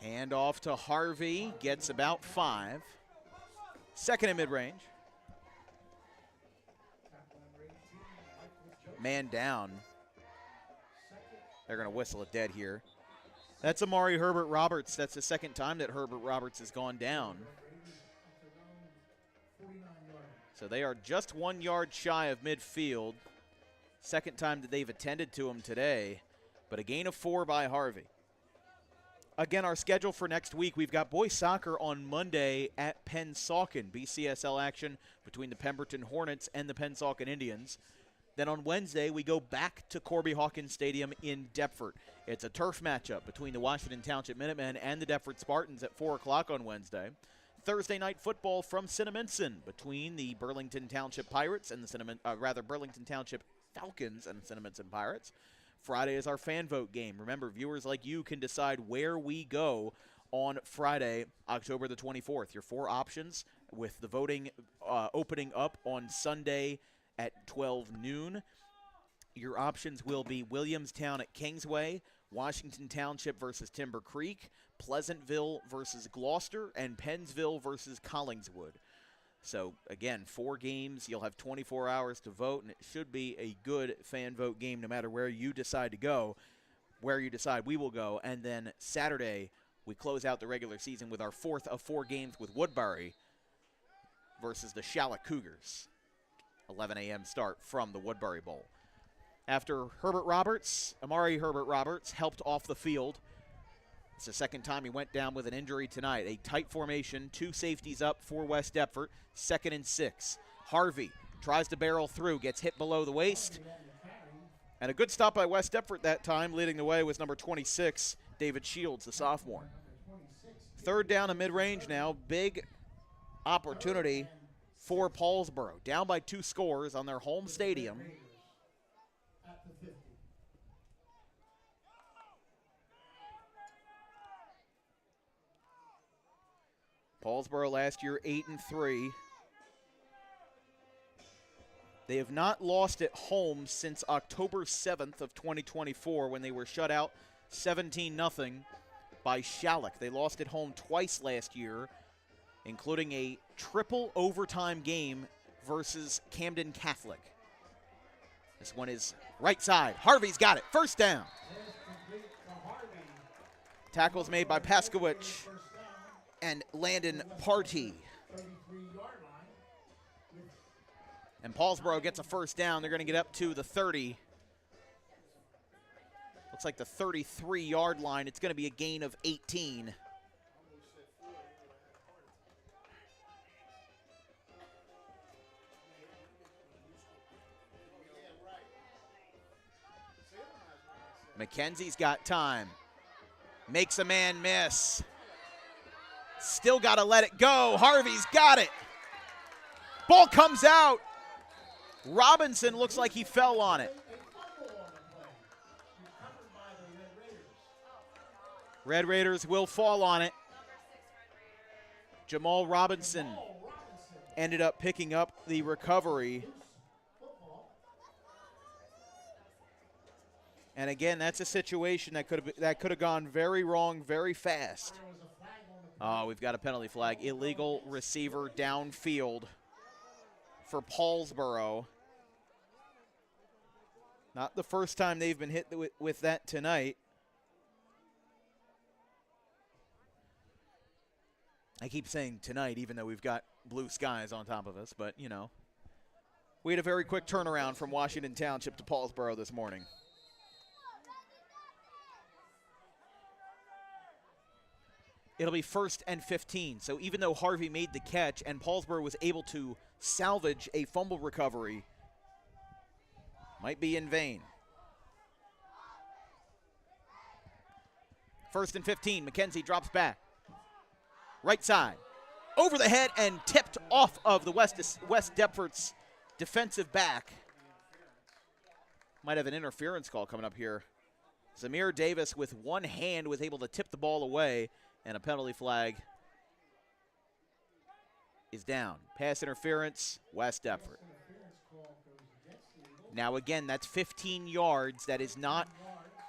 [SPEAKER 4] Hand off to Harvey, gets about 5. Second and mid-range. Man down. They're going to whistle it dead here. That's Amari Herbert Roberts. That's the second time that Herbert Roberts has gone down. So they are just 1 yard shy of midfield. Second time that they've attended to him today, but a gain of 4 by Harvey. Again, our schedule for next week, we've got boys soccer on Monday at Pennsauken. BCSL action between the Pemberton Hornets and the Pennsauken Indians. Then on Wednesday, we go back to Corby Hawkins Stadium in Deptford. It's a turf matchup between the Washington Township Minutemen and the Deptford Spartans at 4 o'clock on Wednesday. Thursday night football from Cinnaminson between the Burlington Township Pirates and the Burlington Township Falcons and the Cinnaminson Pirates. Friday is our fan vote game. Remember, viewers like you can decide where we go on Friday, October the 24th. Your 4 options with the voting opening up on Sunday at 12 noon. Your options will be Williamstown at Kingsway, Washington Township versus Timber Creek, Pleasantville versus Gloucester, and Pennsville versus Collingswood. So, again, 4 games. You'll have 24 hours to vote, and it should be a good fan vote game no matter where you decide to go, where you decide we will go. And then Saturday, we close out the regular season with our 4th of 4 games with Woodbury versus the Shallot Cougars. 11 a.m. start from the Woodbury Bowl. After Amari Herbert Roberts helped off the field. It's the second time he went down with an injury tonight. A tight formation, 2 safeties up for West Deptford, 2nd and 6. Harvey tries to barrel through, gets hit below the waist. And a good stop by West Deptford that time. Leading the way was number 26, David Shields, the sophomore. 3rd down and mid-range now. Big opportunity for Paulsboro. Down by 2 scores on their home stadium. Paulsboro last year 8-3. They have not lost at home since October 7th of 2024 when they were shut out 17-0 by Shalleck. They lost at home twice last year, including a triple overtime game versus Camden Catholic. This one is right side. Harvey's got it. First down. Tackles made by Paskowicz and Landon Partey. And Paulsboro gets a first down. They're going to get up to the 30. Looks like the 33-yard line. It's going to be a gain of 18. McKenzie's got time. Makes a man miss. Still got to let it go. Harvey's got it. Ball comes out. Robinson looks like he fell on it. Red Raiders will fall on it. Jamal Robinson ended up picking up the recovery. And again, that's a situation that could have gone very wrong very fast. Oh, we've got a penalty flag. Illegal receiver downfield for Paulsboro. Not the first time they've been hit with that tonight. I keep saying tonight, even though we've got blue skies on top of us, but, you know. We had a very quick turnaround from Washington Township to Paulsboro this morning. It'll be 1st and 15. So even though Harvey made the catch and Paulsboro was able to salvage a fumble recovery, might be in vain. 1st and 15. McKenzie drops back. Right side. Over the head and tipped off of the West Deptford's defensive back. Might have an interference call coming up here. Zamir Davis with one hand was able to tip the ball away, and a penalty flag is down. Pass interference, West Deptford. Now again, that's 15 yards. That is not,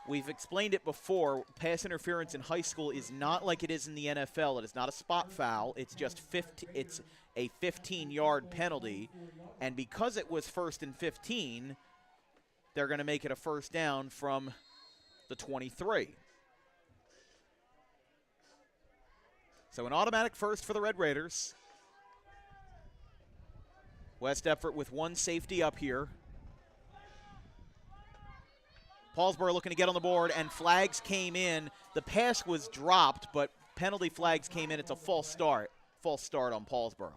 [SPEAKER 4] we've explained it before, pass interference in high school is not like it is in the NFL. It is not a spot foul. It's just it's a 15-yard penalty. And because it was 1st and 15, they're going to make it a first down from the 23. So an automatic first for the Red Raiders. West Deptford with one safety up here. Paulsboro looking to get on the board, and flags came in. The pass was dropped, but penalty flags came in. It's a false start. False start on Paulsboro.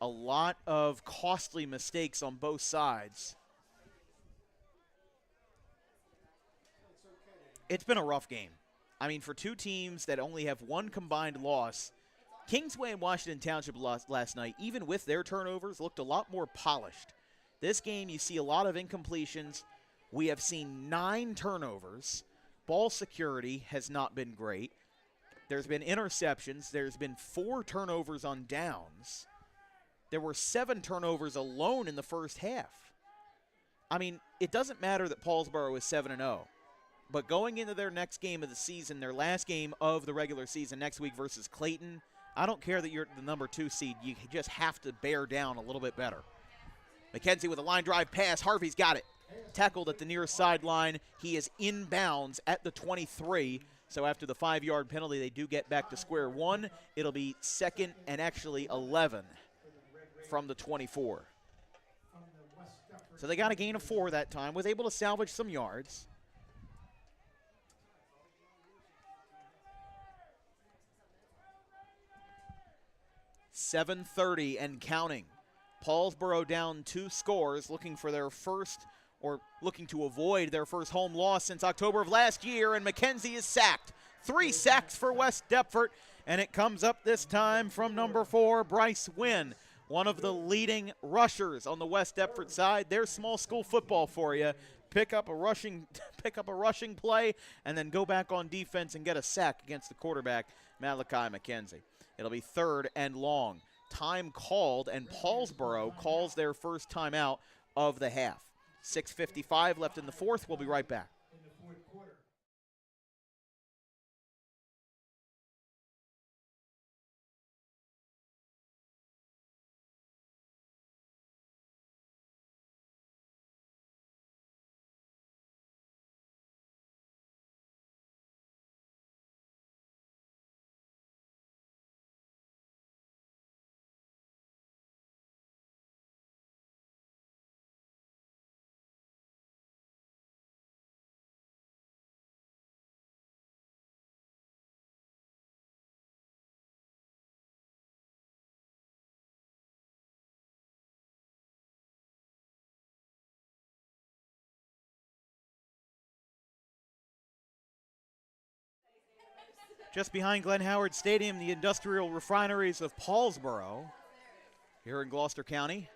[SPEAKER 4] A lot of costly mistakes on both sides. It's been a rough game. I mean, for two teams that only have one combined loss, Kingsway and Washington Township last night, even with their turnovers, looked a lot more polished. This game, you see a lot of incompletions. We have seen 9 turnovers. Ball security has not been great. There's been interceptions. There's been 4 turnovers on downs. There were 7 turnovers alone in the first half. I mean, it doesn't matter that Paulsboro is 7-0. But going into their next game of the season, their last game of the regular season next week versus Clayton, I don't care that you're the number 2 seed. You just have to bear down a little bit better. McKenzie with a line drive pass. Harvey's got it. Tackled at the near sideline. He is inbounds at the 23. So after the 5-yard penalty, they do get back to square one. It'll be 2nd and actually 11 from the 24. So they got a gain of 4 that time. Was able to salvage some yards. .730 and counting. Paulsboro down 2 scores, looking for their first, or looking to avoid their first home loss since October of last year, and McKenzie is sacked. 3 sacks for West Deptford, and it comes up this time from number 4, Bryce Wynn, one of the leading rushers on the West Deptford side. There's small school football for you. pick up a rushing play, and then go back on defense and get a sack against the quarterback, Malachi McKenzie. It'll be 3rd and long. Time called, and Paulsboro calls their first timeout of the half. 6:55 left in the fourth. We'll be right back. Just behind Glenn Howard Stadium, the industrial refineries of Paulsboro here in Gloucester County.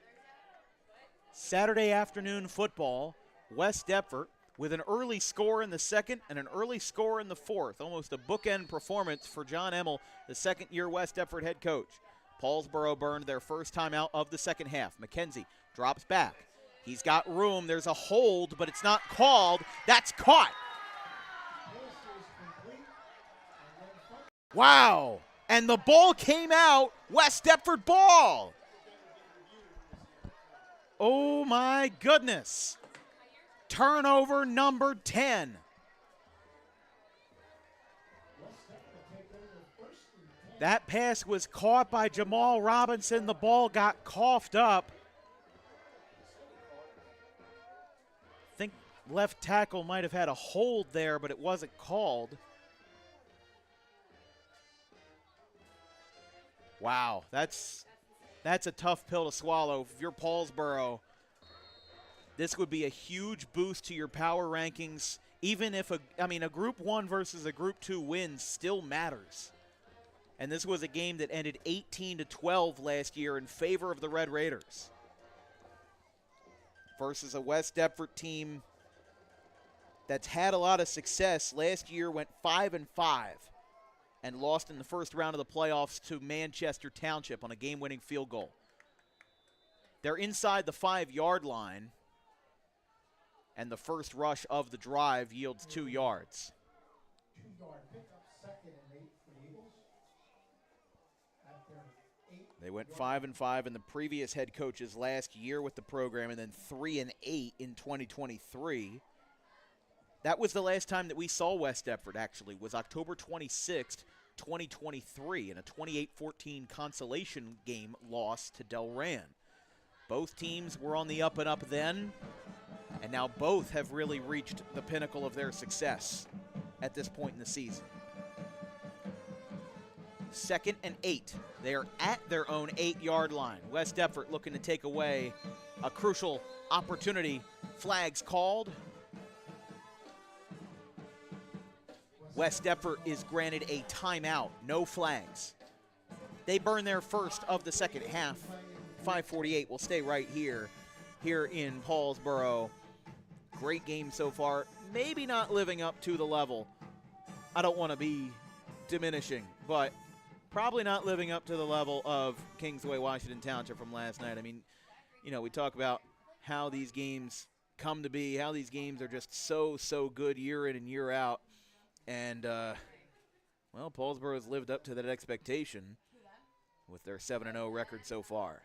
[SPEAKER 4] Saturday afternoon football, West Deptford with an early score in the second and an early score in the fourth. Almost a bookend performance for John Emmel, the second-year West Deptford head coach. Paulsboro burned their first timeout of the second half. McKenzie drops back. He's got room. There's a hold, but it's not called. That's caught. Wow. And the ball came out. West Deptford ball. Oh, my goodness. Turnover number 10. That pass was caught by Jamal Robinson. The ball got coughed up. I think left tackle might have had a hold there, but it wasn't called. Wow, that's a tough pill to swallow. If you're Paulsboro, this would be a huge boost to your power rankings. Even if a Group 1 versus a Group 2 win still matters. And this was a game that ended 18-12 last year in favor of the Red Raiders. Versus a West Deptford team that's had a lot of success. Last year went 5-5. And lost in the first round of the playoffs to Manchester Township on a game-winning field goal. They're inside the 5-yard line, and the first rush of the drive yields 2 yards.
[SPEAKER 2] 2-yard pickup, 2nd and 8 for the Eagles.
[SPEAKER 4] They went 5-5 in the previous head coach's last year with the program, and then 3-8 in 2023. That was the last time that we saw West Deptford, actually, was October 26th, 2023, in a 28-14 consolation game loss to Delran. Both teams were on the up and up then, and now both have really reached the pinnacle of their success at this point in the season. 2nd and 8. They are at their own 8-yard line. West Deptford looking to take away a crucial opportunity. Flags called. West Deptford is granted a timeout, no flags. They burn their first of the second half. 5:48 will stay right here in Paulsboro. Great game so far. Maybe not living up to the level. I don't want to be diminishing, but probably not living up to the level of Kingsway Washington Township from last night. I mean, we talk about how these games come to be, how these games are just so good year in and year out. And, Paulsboro has lived up to that expectation with their 7-0 record so far.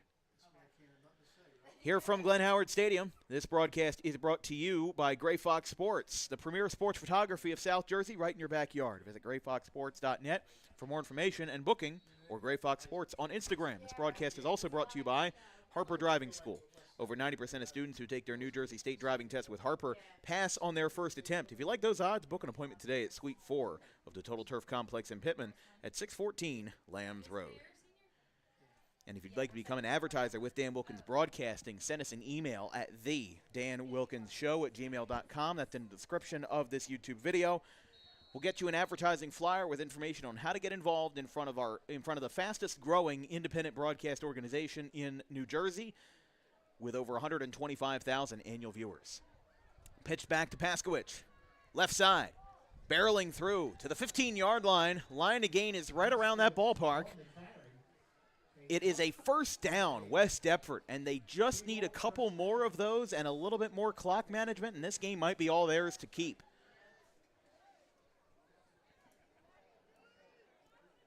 [SPEAKER 4] Here from Glenn Howard Stadium, this broadcast is brought to you by Gray Fox Sports, the premier sports photography of South Jersey right in your backyard. Visit grayfoxsports.net for more information and booking, or Gray Fox Sports on Instagram. This broadcast is also brought to you by Harper Driving School. Over 90% of students who take their New Jersey State driving test with Harper pass on their first attempt. If you like those odds, book an appointment today at Suite 4 of the Total Turf Complex in Pittman at 614 Lambs Road. And if you'd like to become an advertiser with Dan Wilkins Broadcasting, send us an email at thedanwilkinsshow@gmail.com. That's in the description of this YouTube video. We'll get you an advertising flyer with information on how to get involved in front of the fastest growing independent broadcast organization in New Jersey with over 125,000 annual viewers. Pitch back to Paskowicz. Left side. Barreling through to the 15-yard line. Line to gain is right around that ballpark. It is a first down, West Deptford, and they just need a couple more of those and a little bit more clock management, and this game might be all theirs to keep.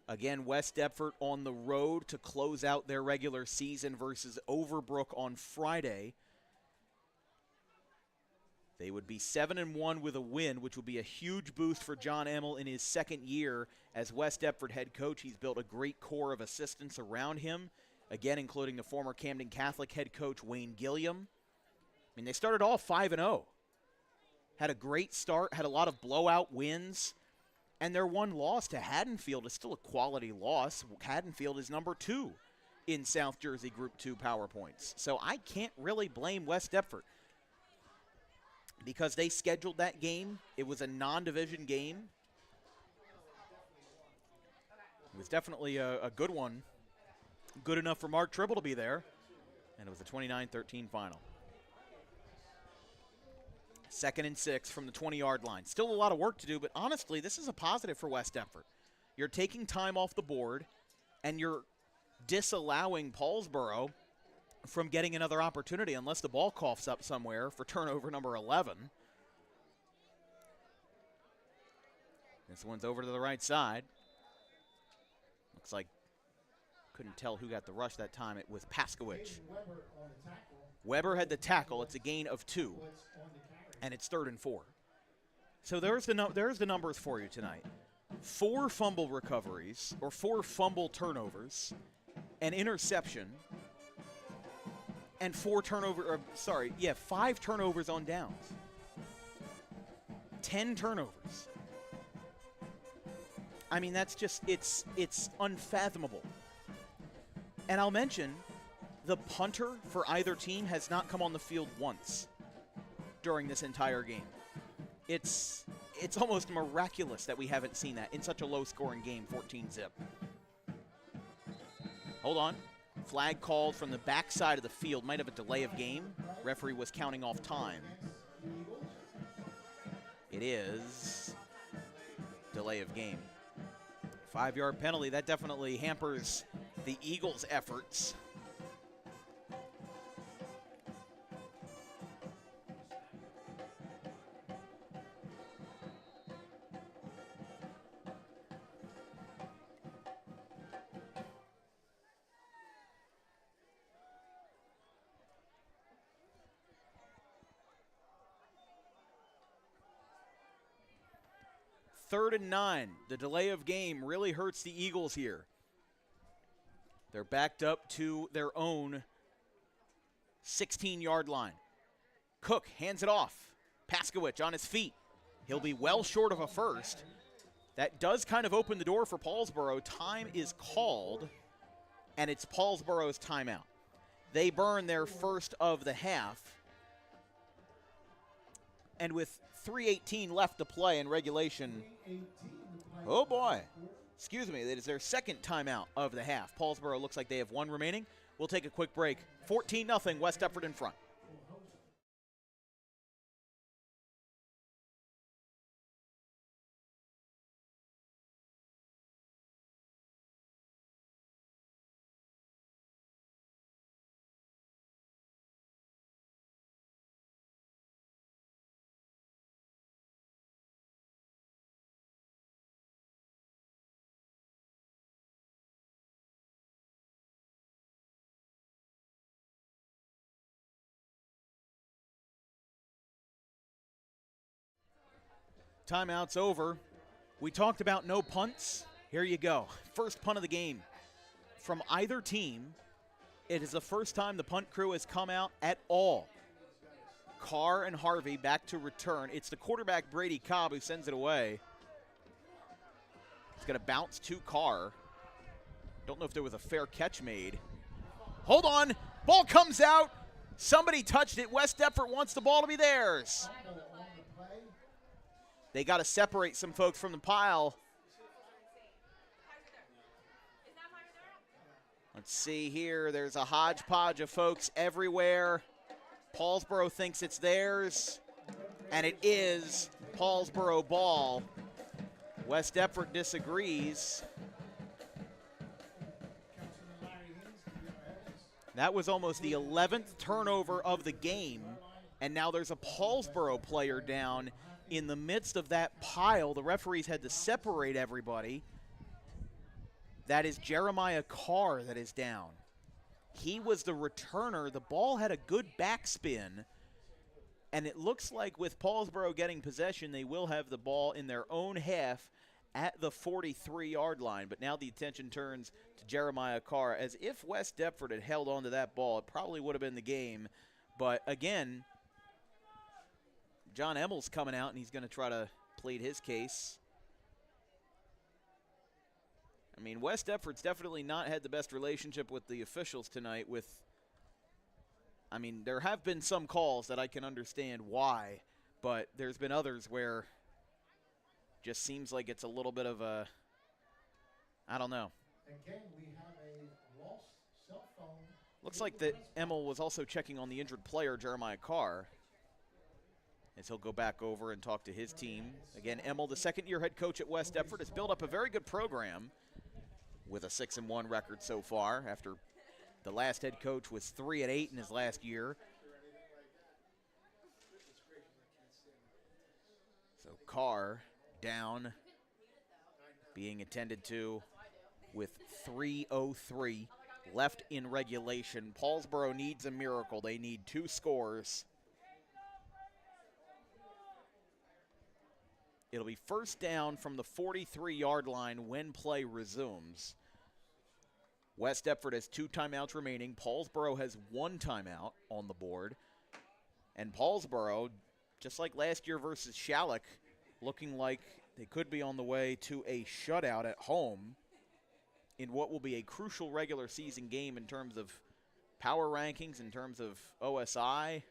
[SPEAKER 4] Again, West Deptford on the road to close out their regular season versus Overbrook on Friday. They would be 7-1 with a win, which would be a huge boost for John Emmel in his second year as West Deptford head coach. He's built a great core of assistants around him, again, including the former Camden Catholic head coach Wayne Gilliam. I mean, they started off 5-0. Had a great start, had a lot of blowout wins, and their one loss to Haddonfield is still a quality loss. Haddonfield is number 2 in South Jersey Group 2 power points. So I can't really blame West Deptford, because they scheduled that game. It was a non-division game. It was definitely a good one. Good enough for Mark Tribble to be there. And it was a 29-13 final. 2nd and 6 from the 20-yard line. Still a lot of work to do, but honestly, this is a positive for West Deptford. You're taking time off the board, and you're disallowing Paulsboro from getting another opportunity unless the ball coughs up somewhere for turnover number 11. This one's over to the right side. Looks like, couldn't tell who got the rush that time. It was Paskowicz. Weber had the tackle. It's a gain of 2, and it's 3rd and 4. So there's the numbers for you tonight. 4 fumble recoveries, or 4 fumble turnovers, an interception, and 5 turnovers on downs. 10 turnovers. I mean, that's just, it's unfathomable. And I'll mention, the punter for either team has not come on the field once during this entire game. It's almost miraculous that we haven't seen that in such a low-scoring game, 14-zip. Hold on. Flag called from the backside of the field. Might have a delay of game. Referee was counting off time. It is delay of game. 5-yard penalty. That definitely hampers the Eagles' efforts. Third and 9. The delay of game really hurts the Eagles here. They're backed up to their own 16-yard line. Cook hands it off. Paskowicz on his feet. He'll be well short of a first. That does kind of open the door for Paulsboro. Time is called, and it's Paulsboro's timeout. They burn their first of the half. And with 3:18 left to play in regulation, oh boy, excuse me, that is their second timeout of the half. Paulsboro looks like they have 1 remaining. We'll take a quick break. 14-0, West Deptford in front. Timeout's over. We talked about no punts. Here you go. First punt of the game from either team. It is the first time the punt crew has come out at all. Carr and Harvey back to return. It's the quarterback, Brady Cobb, who sends it away. It's going to bounce to Carr. Don't know if there was a fair catch made. Hold on. Ball comes out. Somebody touched it. West Deptford wants the ball to be theirs. They got to separate some folks from the pile. Let's see here. There's a hodgepodge of folks everywhere. Paulsboro thinks it's theirs. And it is Paulsboro ball. West Deptford disagrees. That was almost the 11th turnover of the game, and now there's a Paulsboro player down in the midst of that pile. The referees had to separate everybody. That is Jeremiah Carr that is down. He was the returner. The ball had a good backspin, and it looks like with Paulsboro getting possession, they will have the ball in their own half at the 43-yard line. But now the attention turns to Jeremiah Carr. As if West Deptford had held on to that ball, it probably would have been the game. But again, John Emmel's coming out, and he's going to try to plead his case. I mean, West Deptford's definitely not had the best relationship with the officials tonight. I mean, there have been some calls that I can understand why, but there's been others where just seems like it's a little bit of a, I don't know.
[SPEAKER 2] Again, we have a lost cell phone.
[SPEAKER 4] Looks like that Emmel was also checking on the injured player, Jeremiah Carr, as he'll go back over and talk to his team. Again, Emmel, the second-year head coach at West Deptford, has built up a very good program with a 6-1 record so far after the last head coach was 3-8 in his last year. So Carr down, being attended to with 3:03 left in regulation. Paulsboro needs a miracle. They need 2 scores. It'll be first down from the 43-yard line when play resumes. West Deptford has 2 timeouts remaining. Paulsboro has 1 timeout on the board. And Paulsboro, just like last year versus Shalleck, looking like they could be on the way to a shutout at home in what will be a crucial regular season game in terms of power rankings, in terms of OSI.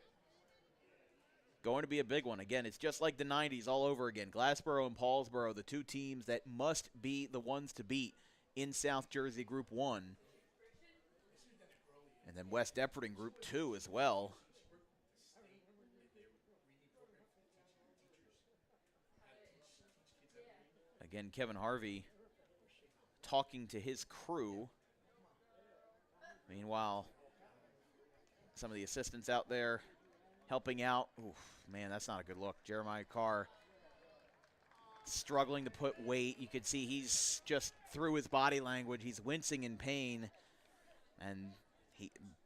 [SPEAKER 4] Going to be a big one. Again, it's just like the 90s all over again. Glassboro and Paulsboro, the 2 teams that must be the ones to beat in South Jersey Group 1. And then West Deptford in Group 2 as well. Again, Kevin Harvey talking to his crew. Meanwhile, some of the assistants out there helping out. Oof, man, that's not a good look. Jeremiah Carr struggling to put weight. You could see he's just through his body language. He's wincing in pain. And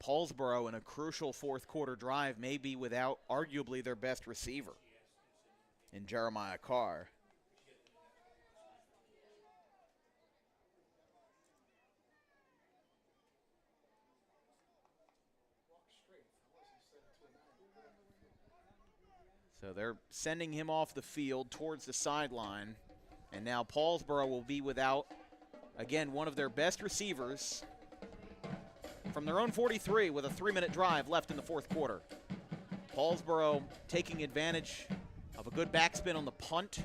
[SPEAKER 4] Paulsboro in a crucial fourth quarter drive may be without arguably their best receiver in Jeremiah Carr. So they're sending him off the field towards the sideline. And now Paulsboro will be without, again, one of their best receivers from their own 43 with a 3-minute drive left in the fourth quarter. Paulsboro taking advantage of a good backspin on the punt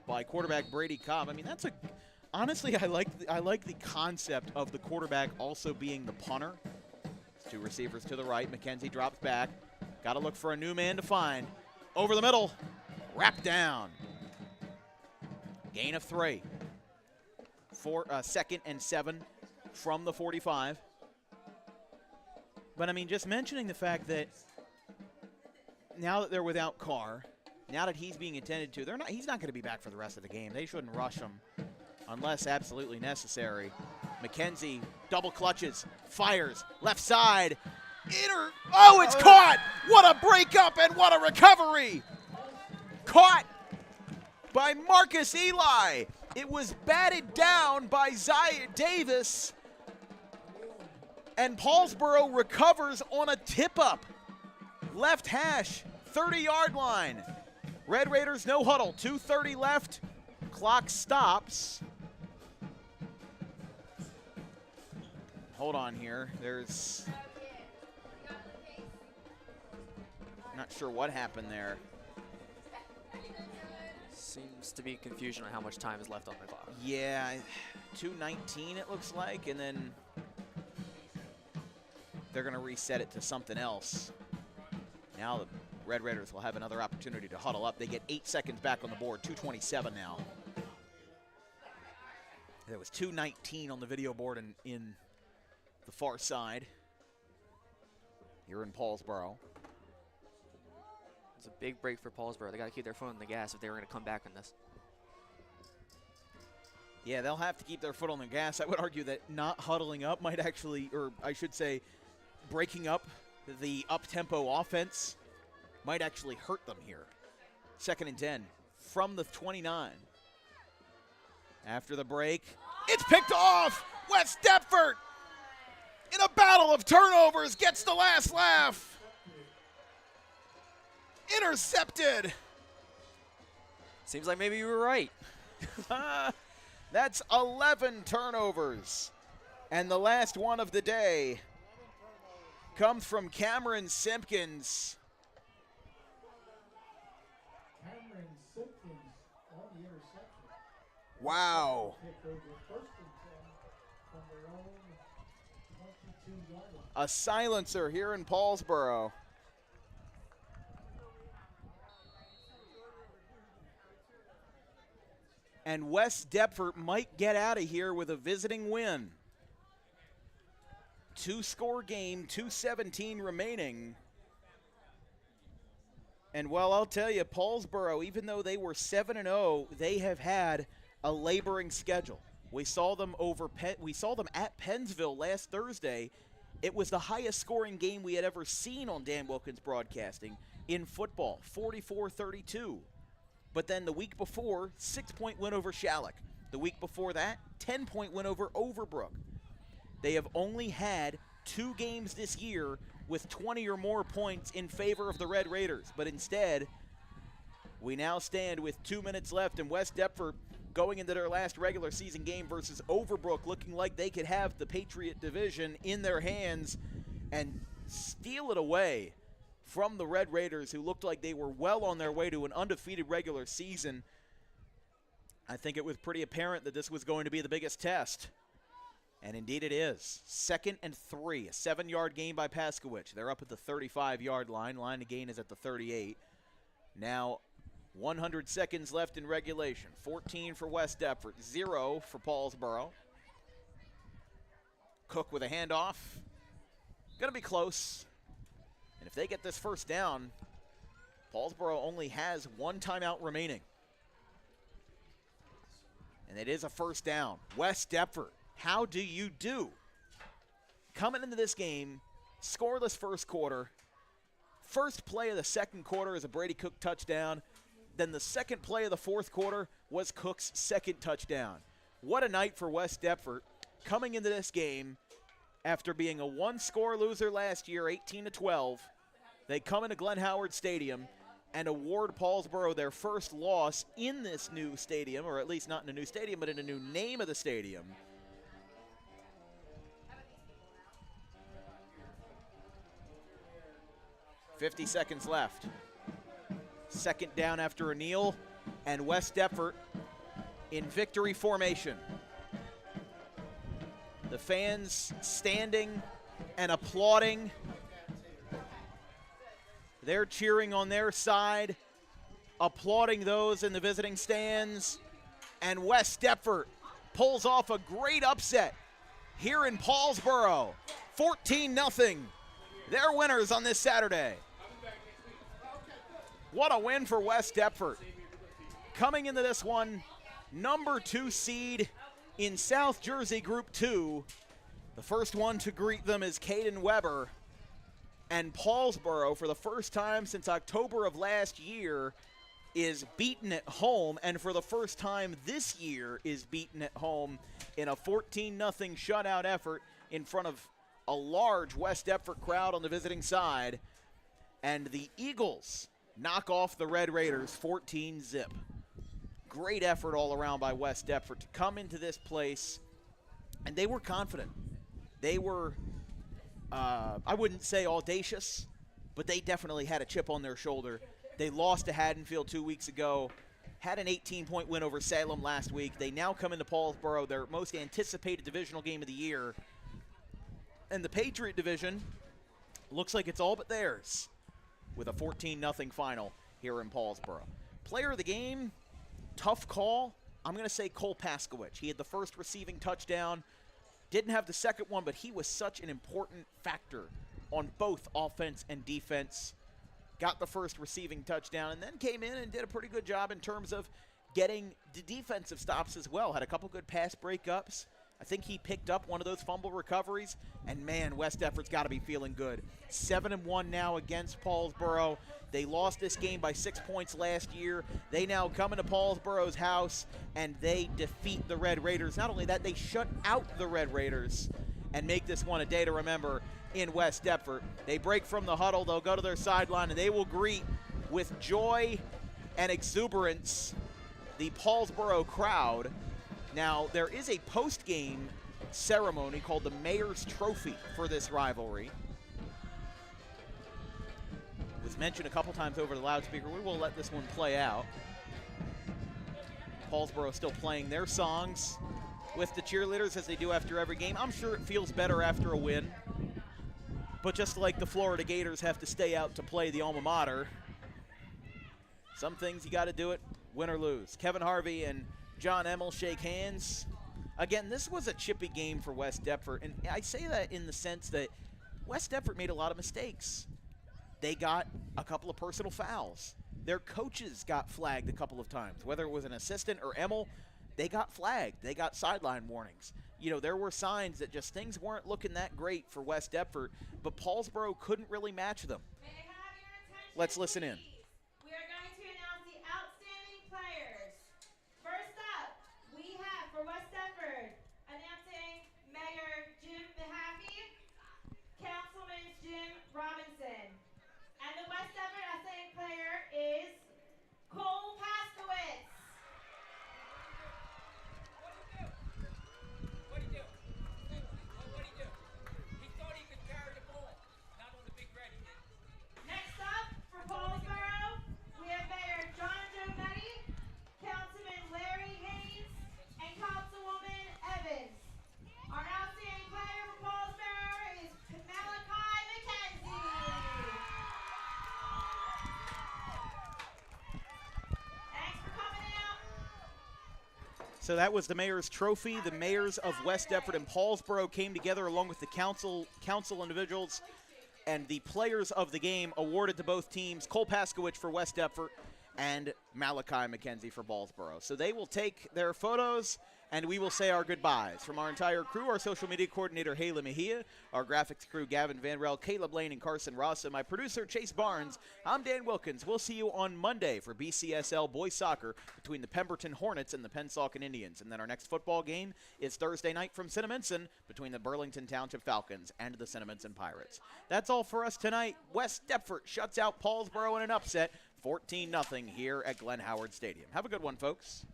[SPEAKER 4] by quarterback Brady Cobb. I mean, honestly, I like the concept of the quarterback also being the punter. 2 receivers to the right. McKenzie drops back. Got to look for a new man to find. Over the middle, wrap down. Gain of 3. 2nd and 7 from the 45. But I mean, just mentioning the fact that now that they're without Carr, now that he's being attended to, he's not going to be back for the rest of the game. They shouldn't rush him unless absolutely necessary. McKenzie double clutches, fires, left side. Oh, it's caught! What a breakup and what a recovery! Caught by Marcus Eli. It was batted down by Zaire Davis. And Paulsboro recovers on a tip-up. Left hash, 30-yard line. Red Raiders no huddle, 2:30 left. Clock stops. Hold on here. Not sure what happened there.
[SPEAKER 6] Seems to be confusion on how much time is left on the clock.
[SPEAKER 4] Yeah, 2:19 it looks like, and then they're going to reset it to something else. Now the Red Raiders will have another opportunity to huddle up. They get 8 seconds back on the board, 2:27 now. There was 2:19 on the video board in the far side here in Paulsboro.
[SPEAKER 6] It's a big break for Paulsboro. They got to keep their foot on the gas if they were going to come back in this.
[SPEAKER 4] Yeah, they'll have to keep their foot on the gas. I would argue that not huddling up might actually, or I should say, breaking up the up-tempo offense might actually hurt them here. 2nd and 10 from the 29. After the break, it's picked off! West Deptford, in a battle of turnovers, gets the last laugh. Intercepted.
[SPEAKER 6] Seems like maybe you were right.
[SPEAKER 4] That's 11 turnovers. And the last one of the day comes from Cameron Simpkins.
[SPEAKER 2] Cameron Simpkins on the interception.
[SPEAKER 4] Wow.
[SPEAKER 2] Picked over 1st and 10 from their own 22-yard line.
[SPEAKER 4] A silencer here in Paulsboro. And West Deptford might get out of here with a visiting win. 2-score game, 2:17 remaining. And well, I'll tell you, Paulsboro, even though they were 7-0, they have had a laboring schedule. We saw them at Pennsville last Thursday. It was the highest scoring game we had ever seen on Dan Wilkins Broadcasting in football, 44-32. But then the week before, 6-point win over Shalleck. The week before that, 10-point win over Overbrook. They have only had 2 games this year with 20 or more points in favor of the Red Raiders. But instead, we now stand with 2 minutes left, and West Deptford going into their last regular season game versus Overbrook, looking like they could have the Patriot division in their hands and steal it away from the Red Raiders, who looked like they were well on their way to an undefeated regular season. I think it was pretty apparent that this was going to be the biggest test. And indeed it is. 2nd and 3, a 7-yard gain by Paskowich. They're up at the 35-yard line. Line to gain is at the 38. Now 100 seconds left in regulation. 14 for West Deptford, 0 for Paulsboro. Cook with a handoff. Gonna be close. And if they get this first down, Paulsboro only has 1 timeout remaining. And it is a first down. West Deptford, how do you do? Coming into this game, scoreless first quarter. First play of the second quarter is a Brady Cook touchdown. Then the second play of the fourth quarter was Cook's second touchdown. What a night for West Deptford. Coming into this game, after being a 1-score loser last year, 18-12, they come into Glenn Howard Stadium and award Paulsboro their first loss in this new stadium, or at least not in a new stadium, but in a new name of the stadium. .50 seconds left. Second down after a kneel, and West Deptford in victory formation. The fans standing and applauding. They're cheering on their side, applauding those in the visiting stands. And West Deptford pulls off a great upset here in Paulsboro. 14-0. They're winners on this Saturday. What a win for West Deptford. Coming into this one, number 2 seed in South Jersey Group 2. The first one to greet them is Caden Weber. And Paulsboro, for the first time since October of last year, is beaten at home, and for the first time this year is beaten at home in a 14-0 shutout effort in front of a large West Deptford crowd on the visiting side. And the Eagles knock off the Red Raiders 14-0. Great effort all around by West Deptford to come into this place, and they were confident. They were, I wouldn't say audacious, but they definitely had a chip on their shoulder. They lost to Haddonfield 2 weeks ago, had an 18-point win over Salem last week. They now come into Paulsboro, their most anticipated divisional game of the year. And the Patriot division looks like it's all but theirs. with a 14-0 final here in Paulsboro. Player of the game, tough call. I'm going to say Cole Paskowicz. He had the first receiving touchdown, didn't have the second one, but he was such an important factor on both offense and defense. Got the first receiving touchdown and then came in and did a pretty good job in terms of getting the defensive stops as well. Had a couple good pass breakups. I think he picked up one of those fumble recoveries. And, man, West Deptford's got to be feeling good. 7-1 now against Paulsboro. They lost this game by 6 points last year. They now come into Paulsboro's house, and they defeat the Red Raiders. Not only that, they shut out the Red Raiders and make this one a day to remember in West Deptford. They break from the huddle. They'll go to their sideline, and they will greet with joy and exuberance the Paulsboro crowd. Now, there is a post-game ceremony called the Mayor's Trophy for this rivalry. It was mentioned a couple times over the loudspeaker. We will let this one play out. Paulsboro still playing their songs with the cheerleaders as they do after every game. I'm sure it feels better after a win. But just like the Florida Gators have to stay out to play the alma mater, some things you got to do it, win or lose. Kevin Harvey and John Emmel shake hands. Again, this was a chippy game for West Deptford, and I say that in the sense that West Deptford made a lot of mistakes. They got a couple of personal fouls. Their coaches got flagged a couple of times. Whether it was an assistant or Emmel, they got flagged. They got sideline warnings. You know, there were signs that just things weren't looking that great for West Deptford, but Paulsboro couldn't really match them. Let's listen in.
[SPEAKER 14] We are going to announce the outstanding players. First up, we have for West Deptford, announcing Mayor Jim Mahaffey, Councilman Jim Robinson. And the West Deptford outstanding player is Cole Paskowicz. Next up, for Paulsboro, we have Mayor John Jonetti, Councilman Larry Haynes, and Councilwoman Evans. Our outstanding player for Paulsboro is Malachi McKenzie. Thanks for coming out.
[SPEAKER 4] So that was the Mayor's Trophy. The mayors of West Deptford and Paulsboro came together along with the council individuals and the players of the game awarded to both teams, Cole Paskowicz for West Deptford and Malachi McKenzie for Paulsboro. So they will take their photos, and we will say our goodbyes. From our entire crew, our social media coordinator, Hayla Mejia, our graphics crew, Gavin Van Rel, Caleb Lane, and Carson Ross, and my producer, Chase Barnes, I'm Dan Wilkins. We'll see you on Monday for BCSL Boys Soccer between the Pemberton Hornets and the Pennsauken Indians. And then our next football game is Thursday night from Cinnaminson between the Burlington Township Falcons and the Cinnaminson Pirates. That's all for us tonight. West Deptford shuts out Paulsboro in an upset, 14-0 here at Glenn Howard Stadium. Have a good one, folks.